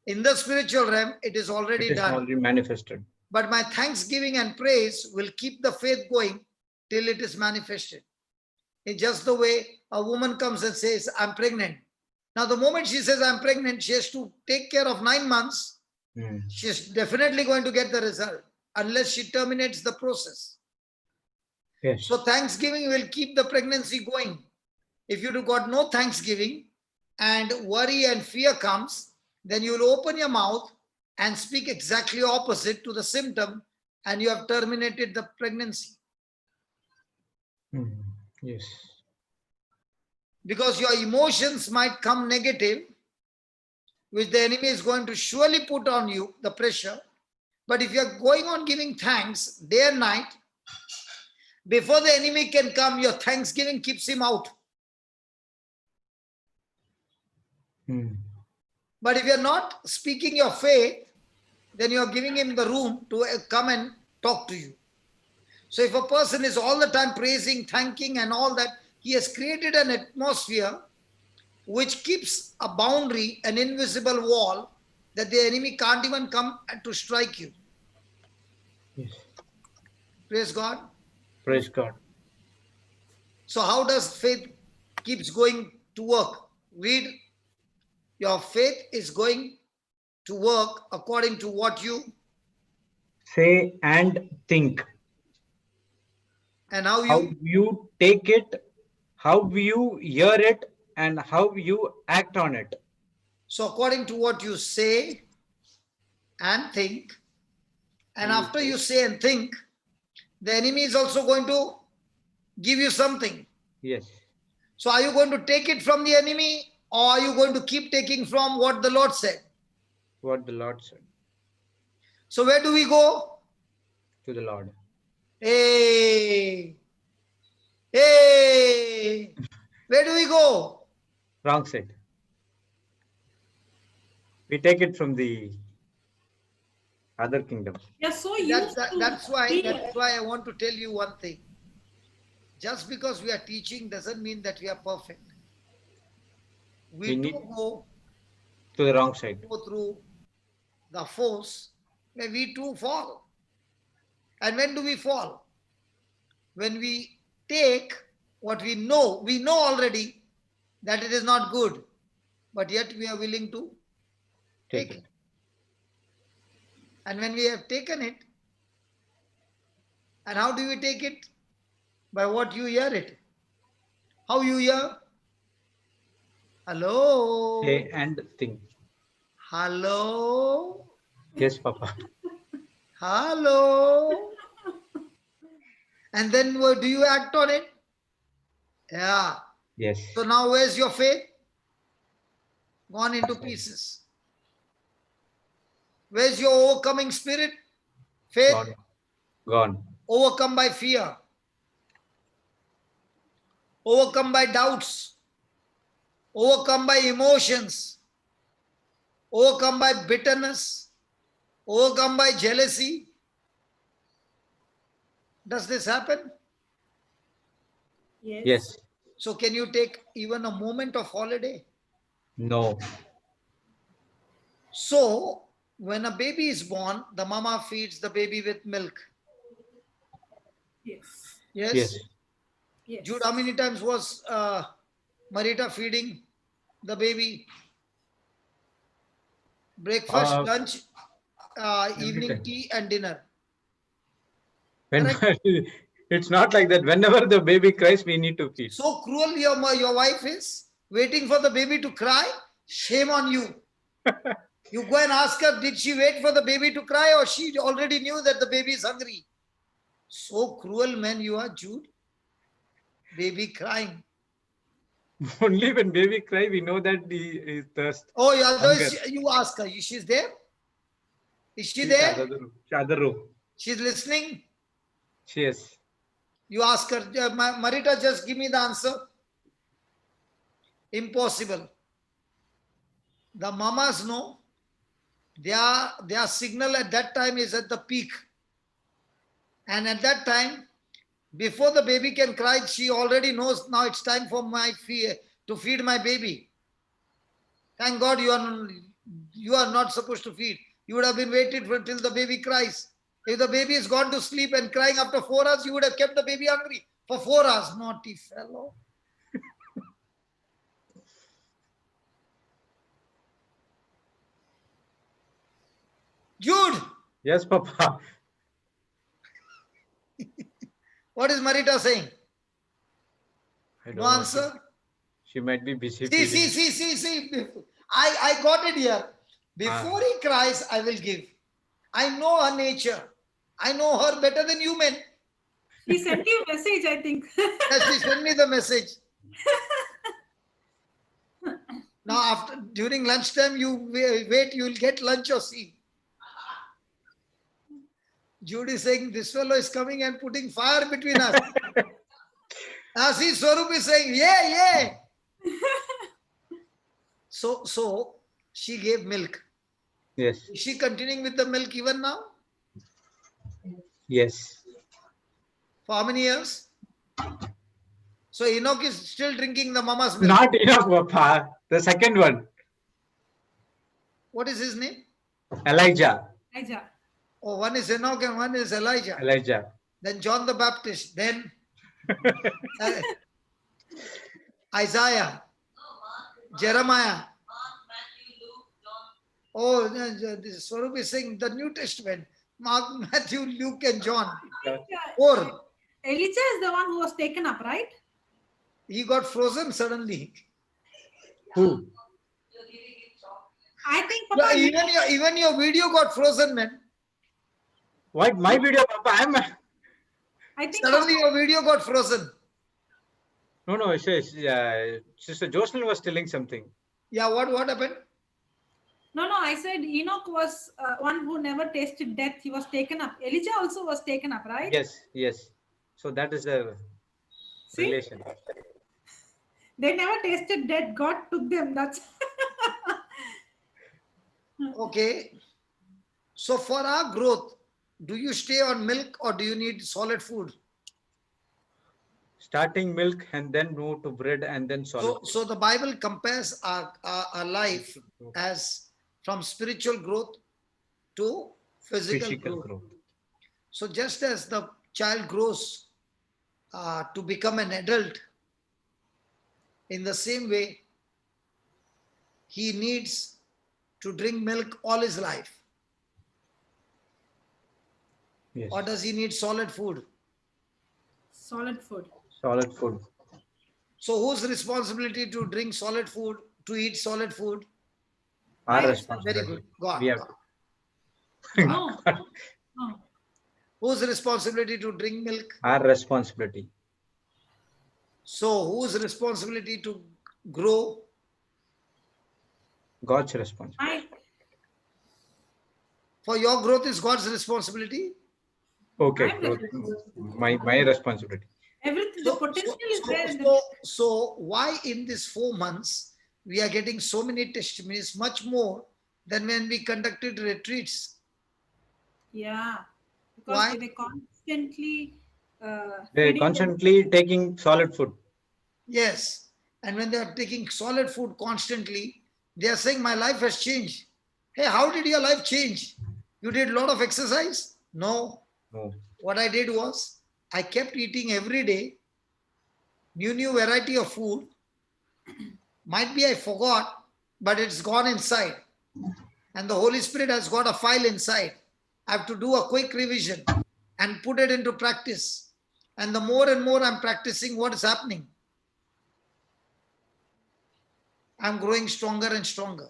In the spiritual realm, it is already done. Already manifested. But my thanksgiving and praise will keep the faith going till it is manifested. It's just the way a woman comes and says, I'm pregnant. Now, the moment she says, I'm pregnant, she has to take care of 9 months. She's definitely going to get the result unless she terminates the process. Yes. So thanksgiving will keep the pregnancy going. If you do got no thanksgiving and worry and fear comes, then you will open your mouth and speak exactly opposite to the symptom and you have terminated the pregnancy. Yes. Because your emotions might come negative, which the enemy is going to surely put on you, the pressure. But if you're going on giving thanks day and night, before the enemy can come, your thanksgiving keeps him out. But if you're not speaking your faith, then you're giving him the room to come and talk to you. So if a person is all the time praising, thanking and all that, he has created an atmosphere which keeps a boundary, an invisible wall that the enemy can't even come to strike you. Yes. Praise God. Praise God. So how does faith keeps going to work? Read. Your faith is going to work according to what you say and think. And how you take it, how you hear it, and how you act on it. So according to what you say and think, and after you say and think, the enemy is also going to give you something. Yes. So are you going to take it from the enemy, or are you going to keep taking from what the Lord said? What the Lord said. So where do we go? To the Lord. Hey, hey, where do we go? Wrong side. We take it from the other kingdom. You're so used to That's why being- I want to tell you one thing. Just because we are teaching doesn't mean that we are perfect. We need do go to the wrong side. through the force where we too fall. And when do we fall? When we take what we know already that it is not good, but yet we are willing to take it. And when we have taken it, and how do we take it? By what you hear it. How you hear? Hello? Say and think. Hello? Yes, Papa. Hello? And then what do you act on it? Yeah. Yes. So now where's your faith? Gone into pieces. Where's your overcoming spirit? Faith? Gone. Gone. Overcome by fear. Overcome by doubts. Overcome by emotions. Overcome by bitterness. Overcome by jealousy. Does this happen? Yes. Yes. So can you take even a moment of holiday? No. So when a baby is born, the mama feeds the baby with milk. Yes. Yes? Yes. Yes. Jude, how many times was Marita feeding the baby? Breakfast, lunch, evening time. tea and dinner. When it's not like that. Whenever the baby cries, we need to feed. So cruel your wife is, waiting for the baby to cry. Shame on you. You go and ask her, did she wait for the baby to cry, or she already knew that the baby is hungry? So cruel man you are, Jude. Baby crying. Only when baby cry, we know that he is thirst. Oh, yeah, Hunger. you ask her. She's there? Is she She's there? Other room. She's listening? Yes. You ask her, Marita, just give me the answer. Impossible. The mamas know their signal at that time is at the peak. And at that time, before the baby can cry, she already knows now it's time for to feed my baby. Thank God you are not supposed to feed. You would have been waited till the baby cries. If the baby is gone to sleep and crying after 4 hours, you would have kept the baby hungry for 4 hours. Naughty fellow. Jude, Yes, Papa. what is Marita saying? I don't No know. answer? She might be busy. See. I got it here. Before he cries, I will give. I know her nature. I know her better than you men. She sent you a message, I think. Yes, she sent me the message. Now, during lunchtime, you wait, you will get lunch or see. Jude is saying, this fellow is coming and putting fire between us. Now, see, Swarup is saying, yeah. So she gave milk. Yes. Is she continuing with the milk even now? Yes. For how many years? So Enoch is still drinking the mama's milk. Not enough, Papa. The second one. What is his name? Elijah. Elijah. Oh, one is Enoch and one is Elijah. Elijah. Then John the Baptist. Then Isaiah. Jeremiah. Oh, this Swarup is saying the New Testament. Mark, Matthew, Luke and John. Four. Elijah is the one who was taken up, right? He got frozen suddenly. Who? I think, Papa, Even your video got frozen, man. What? My video, Papa? I think Suddenly your video got frozen. No, it says, Sister Jocelyn was telling something. Yeah, what happened? No, I said Enoch was one who never tasted death. He was taken up. Elijah also was taken up, right? Yes. So that is the See? relation. They never tasted death. God took them. That's Okay. So for our growth, do you stay on milk or do you need solid food? Starting milk and then move to bread and then solid. So the Bible compares our life as from spiritual growth to physical growth. So just as the child grows to become an adult, in the same way, he needs to drink milk all his life. Yes. Or does he need solid food? solid food. Solid food. So whose responsibility to drink solid food, to eat solid food? Our My responsibility. Very good. God. We have. No. No. Whose responsibility to drink milk? Our responsibility. So whose responsibility to grow? God's responsibility. For your growth is God's responsibility. Okay. I'm responsible. My responsibility. Everything, the potential is there. So why in these 4 months we are getting so many testimonies, much more than when we conducted retreats? Yeah, because Why? they were constantly They're feeding them. constantly taking solid food. Yes. And when they are taking solid food constantly, they are saying, my life has changed. Hey, how did your life change? You did a lot of exercise? No. No. What I did was, I kept eating every day, new variety of food. Might be I forgot, but it's gone inside. And the Holy Spirit has got a file inside. I have to do a quick revision and put it into practice. And the more and more I'm practicing, what is happening? I'm growing stronger and stronger.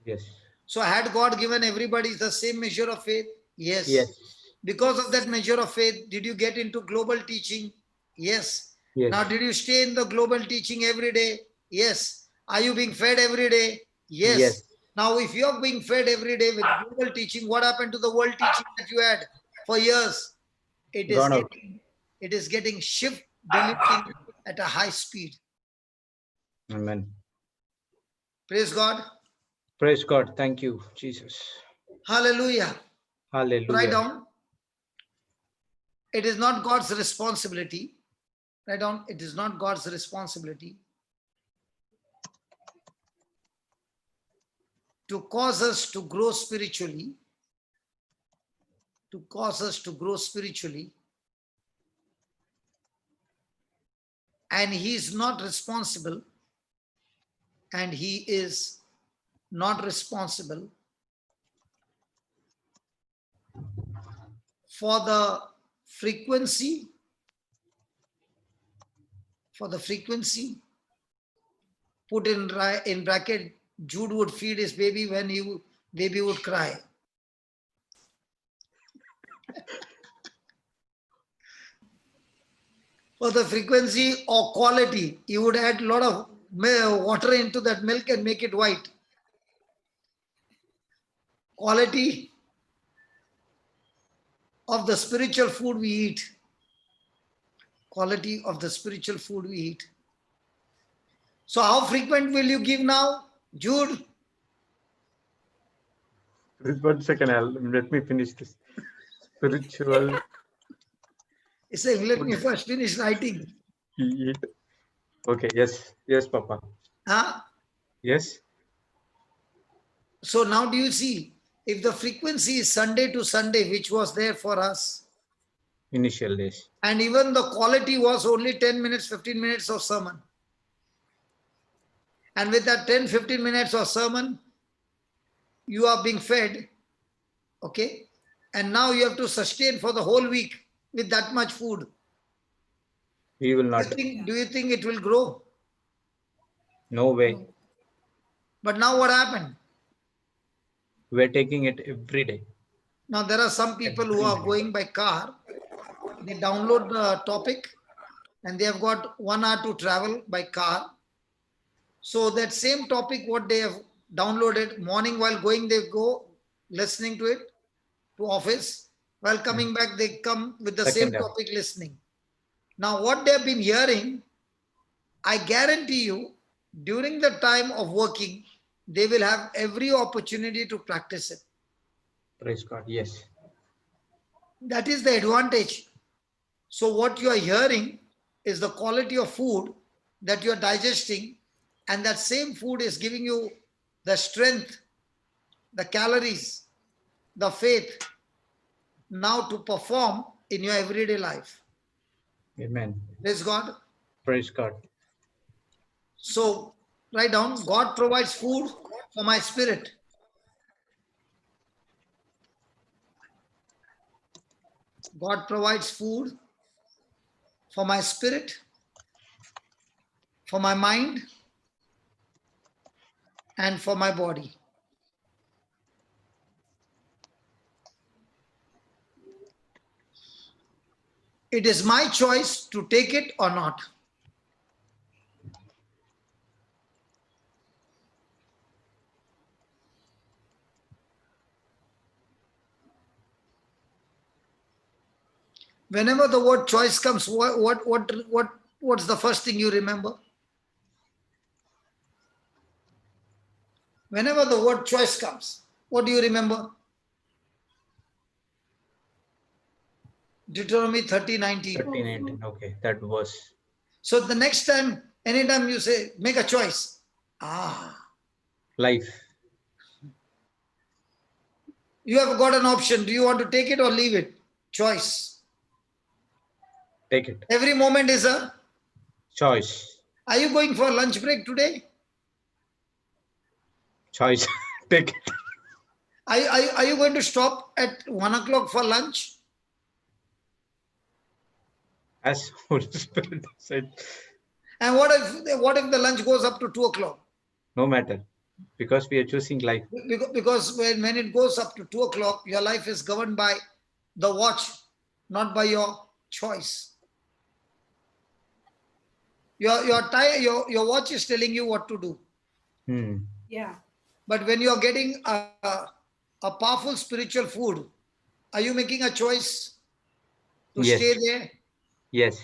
Yes. So had God given everybody the same measure of faith? Yes. Yes. Because of that measure of faith, did you get into global teaching? Yes. Yes. Now, did you stay in the global teaching every day? Yes. Are you being fed every day? Yes. Yes. Now, if you're being fed every day with global teaching, what happened to the world teaching that you had for years? It is getting shift deleting at a high speed. Amen. Praise God. Praise God. Thank you, Jesus. Hallelujah. Hallelujah. Write down. It is not God's responsibility. Write down. It is not God's responsibility to cause us to grow spiritually. To cause us to grow spiritually. And He is not responsible. And He is not responsible for the frequency. For the frequency. Put in bracket, Jude would feed his baby when baby would cry. For the frequency or quality, he would add a lot of water into that milk and make it white. Quality of the spiritual food we eat. Quality of the spiritual food we eat. So how frequent will you give now, Jude? 1 second, let me finish this. Spiritual. He's saying, let me first finish writing. Okay, yes, Papa. Huh? Yes. So now do you see, if the frequency is Sunday to Sunday, which was there for us, Initial days. and even the quality was only 10 minutes, 15 minutes of sermon. And with that 10, 15 minutes of sermon, you are being fed, okay? And now you have to sustain for the whole week with that much food. We will not. Do you think it will grow? No way. But now what happened? We're taking it every day. Now there are some people who are going by car. They download the topic and they have got 1 hour to travel by car. So that same topic, what they have downloaded, morning while going, they go listening to it to office. While coming back, they come with the same Second app. topic listening. Now, what they have been hearing, I guarantee you, during the time of working, they will have every opportunity to practice it. Praise God. Yes. That is the advantage. So what you are hearing is the quality of food that you are digesting, and that same food is giving you the strength, the calories, the faith now to perform in your everyday life. Amen. Praise God. Praise God. So write down, God provides food for my spirit. God provides food for my spirit, for my mind, and for my body. It is my choice to take it or not. Whenever the word choice comes, what's the first thing you remember? Whenever the word choice comes, what do you remember? Deuteronomy 30:19. 13:19. Okay, that was. So the next time, anytime you say, make a choice. Life. You have got an option. Do you want to take it or leave it? Choice. Take it. Every moment is a Choice. Are you going for lunch break today? Choice. Take it. Are you going to stop at 1 o'clock for lunch? As Holy Spirit said, And what if the lunch goes up to 2 o'clock? no matter, because we are choosing life. Because when it goes up to 2 o'clock, your life is governed by the watch, not by your choice. Your watch is telling you what to do. Yeah. But when you are getting a powerful spiritual food, are you making a choice to Yes. stay there? Yes.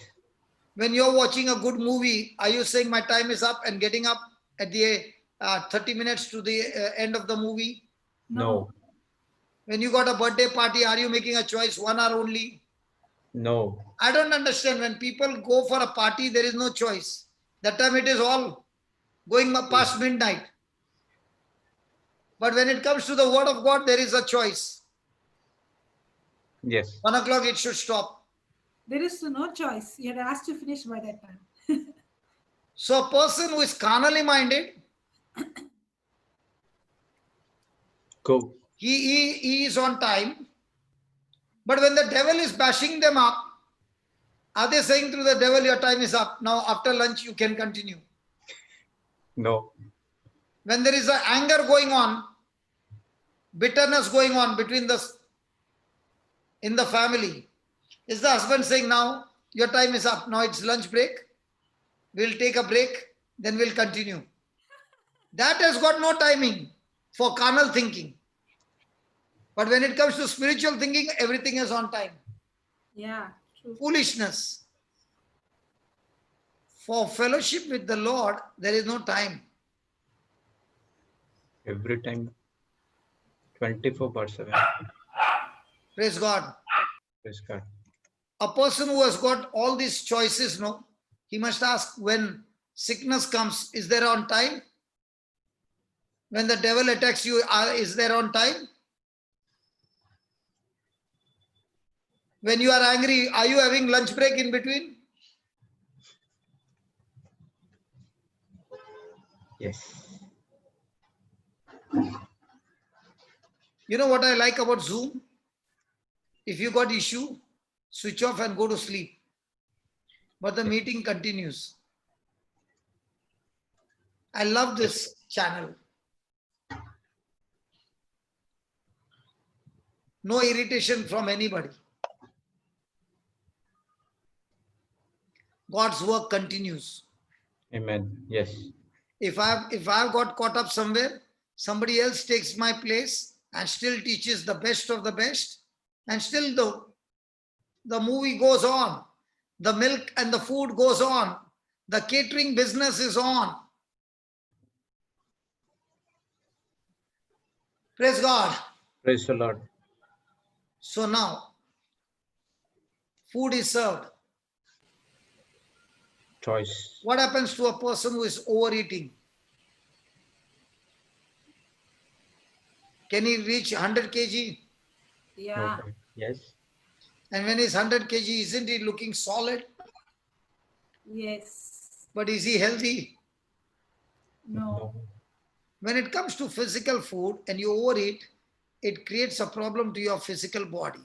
When you're watching a good movie, are you saying my time is up and getting up at the 30 minutes to the end of the movie? No. When you got a birthday party, are you making a choice 1 hour only? No. I don't understand. When people go for a party, there is no choice. That time it is all going past midnight. But when it comes to the word of God, there is a choice. Yes. 1 o'clock it should stop. There is no choice. You're asked to finish by that time. So a person who is carnally minded, Go. he is on time. But when the devil is bashing them up, are they saying to the devil, your time is up? Now after lunch you can continue. No. When there is an anger going on, bitterness going on in the family, is the husband saying, now your time is up, now it's lunch break, we'll take a break, then we'll continue. That has got no timing for carnal thinking. But when it comes to spiritual thinking, everything is on time. Yeah, true. Foolishness. For fellowship with the Lord, there is no time. Every time, 24/7. Praise God. Praise God. A person who has got all these choices, no, he must ask, when sickness comes, is there on time? When the devil attacks you, is there on time? When you are angry, are you having lunch break in between? Yes. You know what I like about Zoom? If you got issue, switch off and go to sleep. But the meeting continues. I love this channel. No irritation from anybody. God's work continues. Amen. Yes. If I've got caught up somewhere, somebody else takes my place and still teaches the best of the best, and still the movie goes on, the milk and the food goes on, the catering business is on. Praise God. Praise the Lord. So now, food is served. Choice. What happens to a person who is overeating? Can he reach 100 kg? Yeah. Okay. Yes. And when he's 100 kg, isn't he looking solid? Yes. But is he healthy? No. When it comes to physical food and you overeat, it creates a problem to your physical body.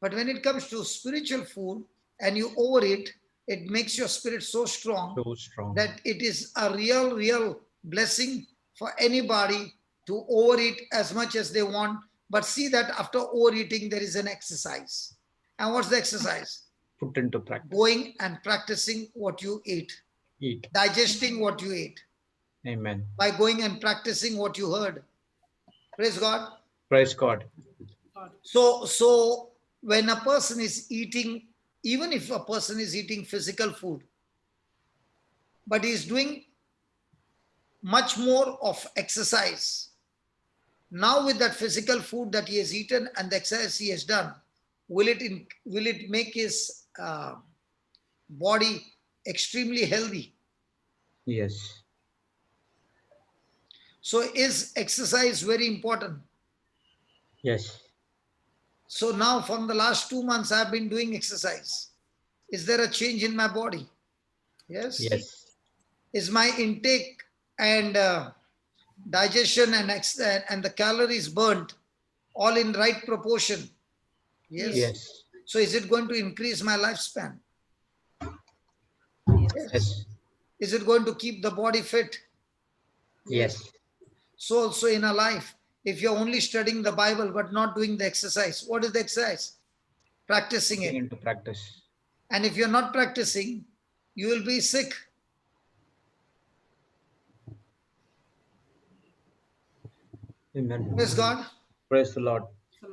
But when it comes to spiritual food and you overeat, it makes your spirit so strong So strong. that it is a real blessing for anybody to overeat as much as they want. But see that after overeating, there is an exercise. And what's the exercise? Put into practice. Going and practicing what you ate, Eat. digesting what you ate, Amen. by going and practicing what you heard. Praise God. Praise God. God. So when a person is eating, even if a person is eating physical food, but he is doing much more of exercise, now with that physical food that he has eaten and the exercise he has done, will it make his body extremely healthy? Yes. So is exercise very important? Yes. So now from the last 2 months, I've been doing exercise. Is there a change in my body? Yes. Yes. Is my intake and digestion and the calories burnt all in right proportion? Yes. Yes. So is it going to increase my lifespan? Yes. Yes. Is it going to keep the body fit? Yes. So also in our life, if you're only studying the Bible but not doing the exercise, what is the exercise? Practicing Putting it. into practice. And if you're not practicing, you will be sick. Amen. Praise God. Praise the Lord.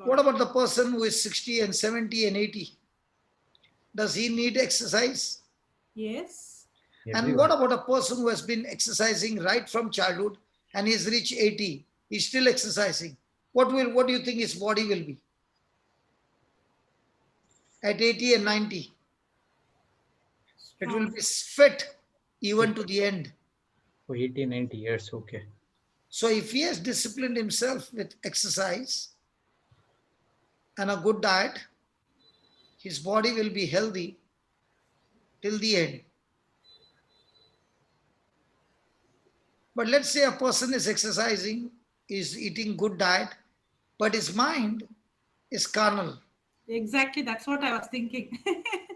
What about the person who is 60 and 70 and 80? Does he need exercise? Yes. And what about a person who has been exercising right from childhood and he's reached 80? He's still exercising. What do you think his body will be? At 80 and 90. It will be fit even to the end. For 80, 90 years. Okay. So if he has disciplined himself with exercise and a good diet, his body will be healthy till the end. But let's say a person is exercising, is eating good diet, but his mind is carnal. Exactly. That's what I was thinking.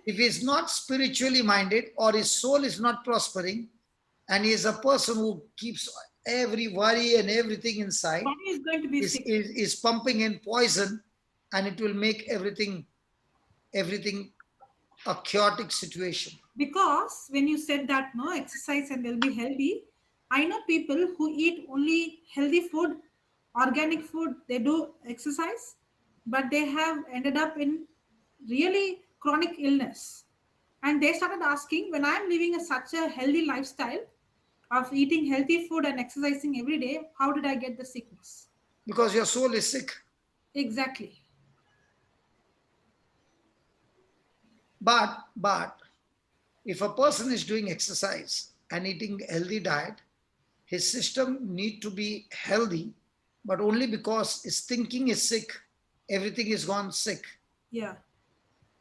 If he is not spiritually minded or his soul is not prospering, and he is a person who keeps every worry and everything inside, Body is going to be sick. is pumping in poison, and it will make everything a chaotic situation. Because when you said that no exercise and they'll be healthy, I know people who eat only healthy food, organic food, they do exercise, but they have ended up in really chronic illness. And they started asking, when I'm living such a healthy lifestyle of eating healthy food and exercising every day, how did I get the sickness? Because your soul is sick. Exactly. But if a person is doing exercise and eating healthy diet, his system need to be healthy, but only because his thinking is sick, everything is gone sick. Yeah.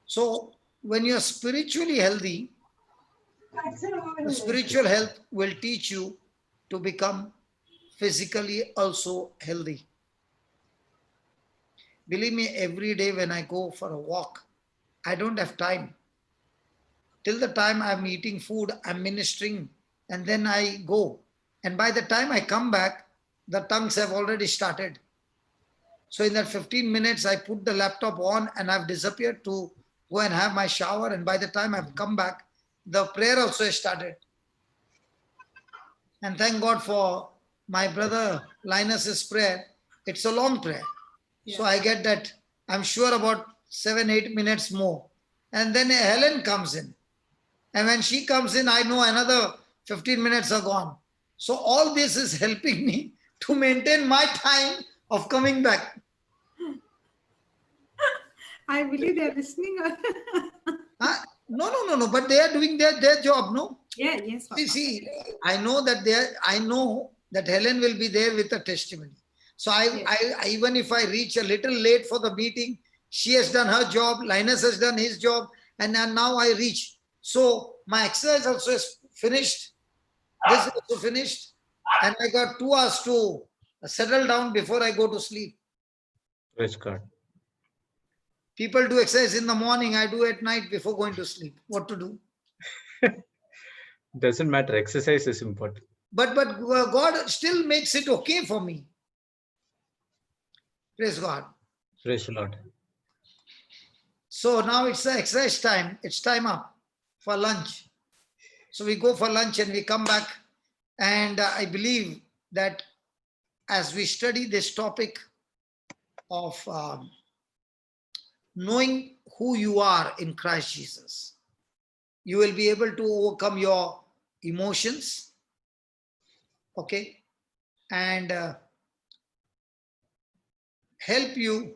So when you're spiritually healthy, the spiritual health will teach you to become physically also healthy. Believe me, every day when I go for a walk, I don't have time. Till the time I'm eating food, I'm ministering, and then I go. And by the time I come back, the tongues have already started. So in that 15 minutes, I put the laptop on and I've disappeared to go and have my shower. And by the time I've come back, the prayer also started. And thank God for my brother Linus's prayer. It's a long prayer. So Yeah. I get that, I'm sure about 7-8 minutes more. And then Helen comes in. And when she comes in, I know another 15 minutes are gone. So all this is helping me to maintain my time of coming back. I believe they're listening. No. But they are doing their job, no? Yeah, yes. See, I know that Helen will be there with a testimony. So I even if I reach a little late for the meeting, she has done her job, Linus has done his job, and now I reach. So my exercise also is finished. This is also finished. And I got 2 hours to settle down before I go to sleep. Praise God. People do exercise in the morning, I do at night before going to sleep. What to do? Doesn't matter. Exercise is important. But God still makes it okay for me. Praise God. Praise the Lord. So now it's the exercise time. It's time up for lunch. So we go for lunch and we come back. And I believe that as we study this topic of knowing who you are in Christ Jesus, you will be able to overcome your emotions, okay, and help you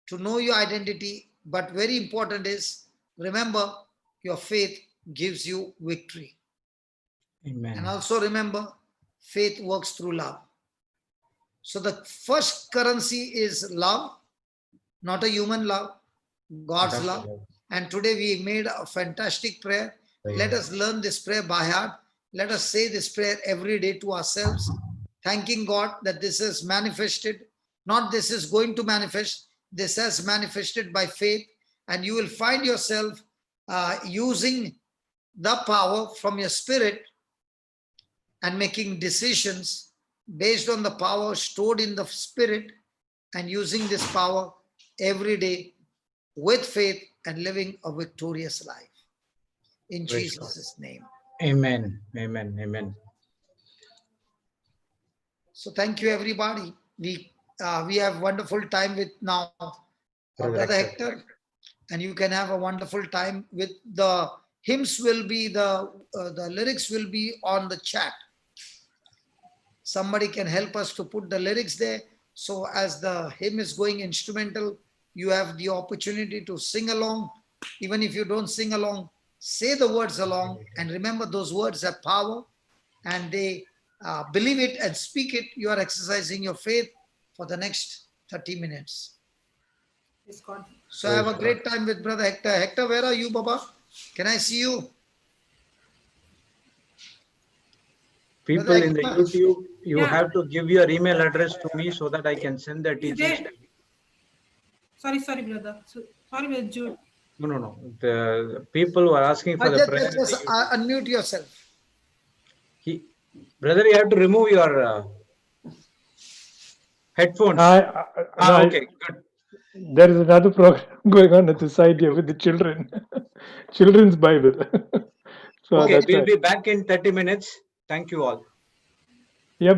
to know your identity. But very important is, remember, your faith gives you victory. Amen. And also remember, faith works through love. So the first currency is love, not a human love, God's love. And today we made a fantastic prayer. Let us learn this prayer by heart. Let us say this prayer every day to ourselves, thanking God that this is manifested. Not this is going to manifest. This has manifested by faith. And you will find yourself using the power from your spirit and making decisions based on the power stored in the spirit, and using this power every day with faith and living a victorious life. In Praise Jesus' name. Amen. Amen. Amen. So thank you, everybody. We have wonderful time with now Brother Hector, and you can have a wonderful time with the hymns. Will be the lyrics will be on the chat. Somebody can help us to put the lyrics there. So as the hymn is going instrumental, you have the opportunity to sing along. Even if you don't sing along, say the words along, and remember those words have power, and they believe it and speak it. You are exercising your faith for the next 30 minutes. So I have a great time with Brother Hector. Hector, where are you, Baba? Can I see you? People in the YouTube, you have to give your email address to me so that I can send the teachings. Sorry, brother. Sorry, Brother Jude. No. The people who are asking for the prayer. Just unmute yourself. Brother, you have to remove your headphones. Okay, good. There is another program going on at the side here with the children. Children's Bible. So okay, we'll be back in 30 minutes. Thank you all.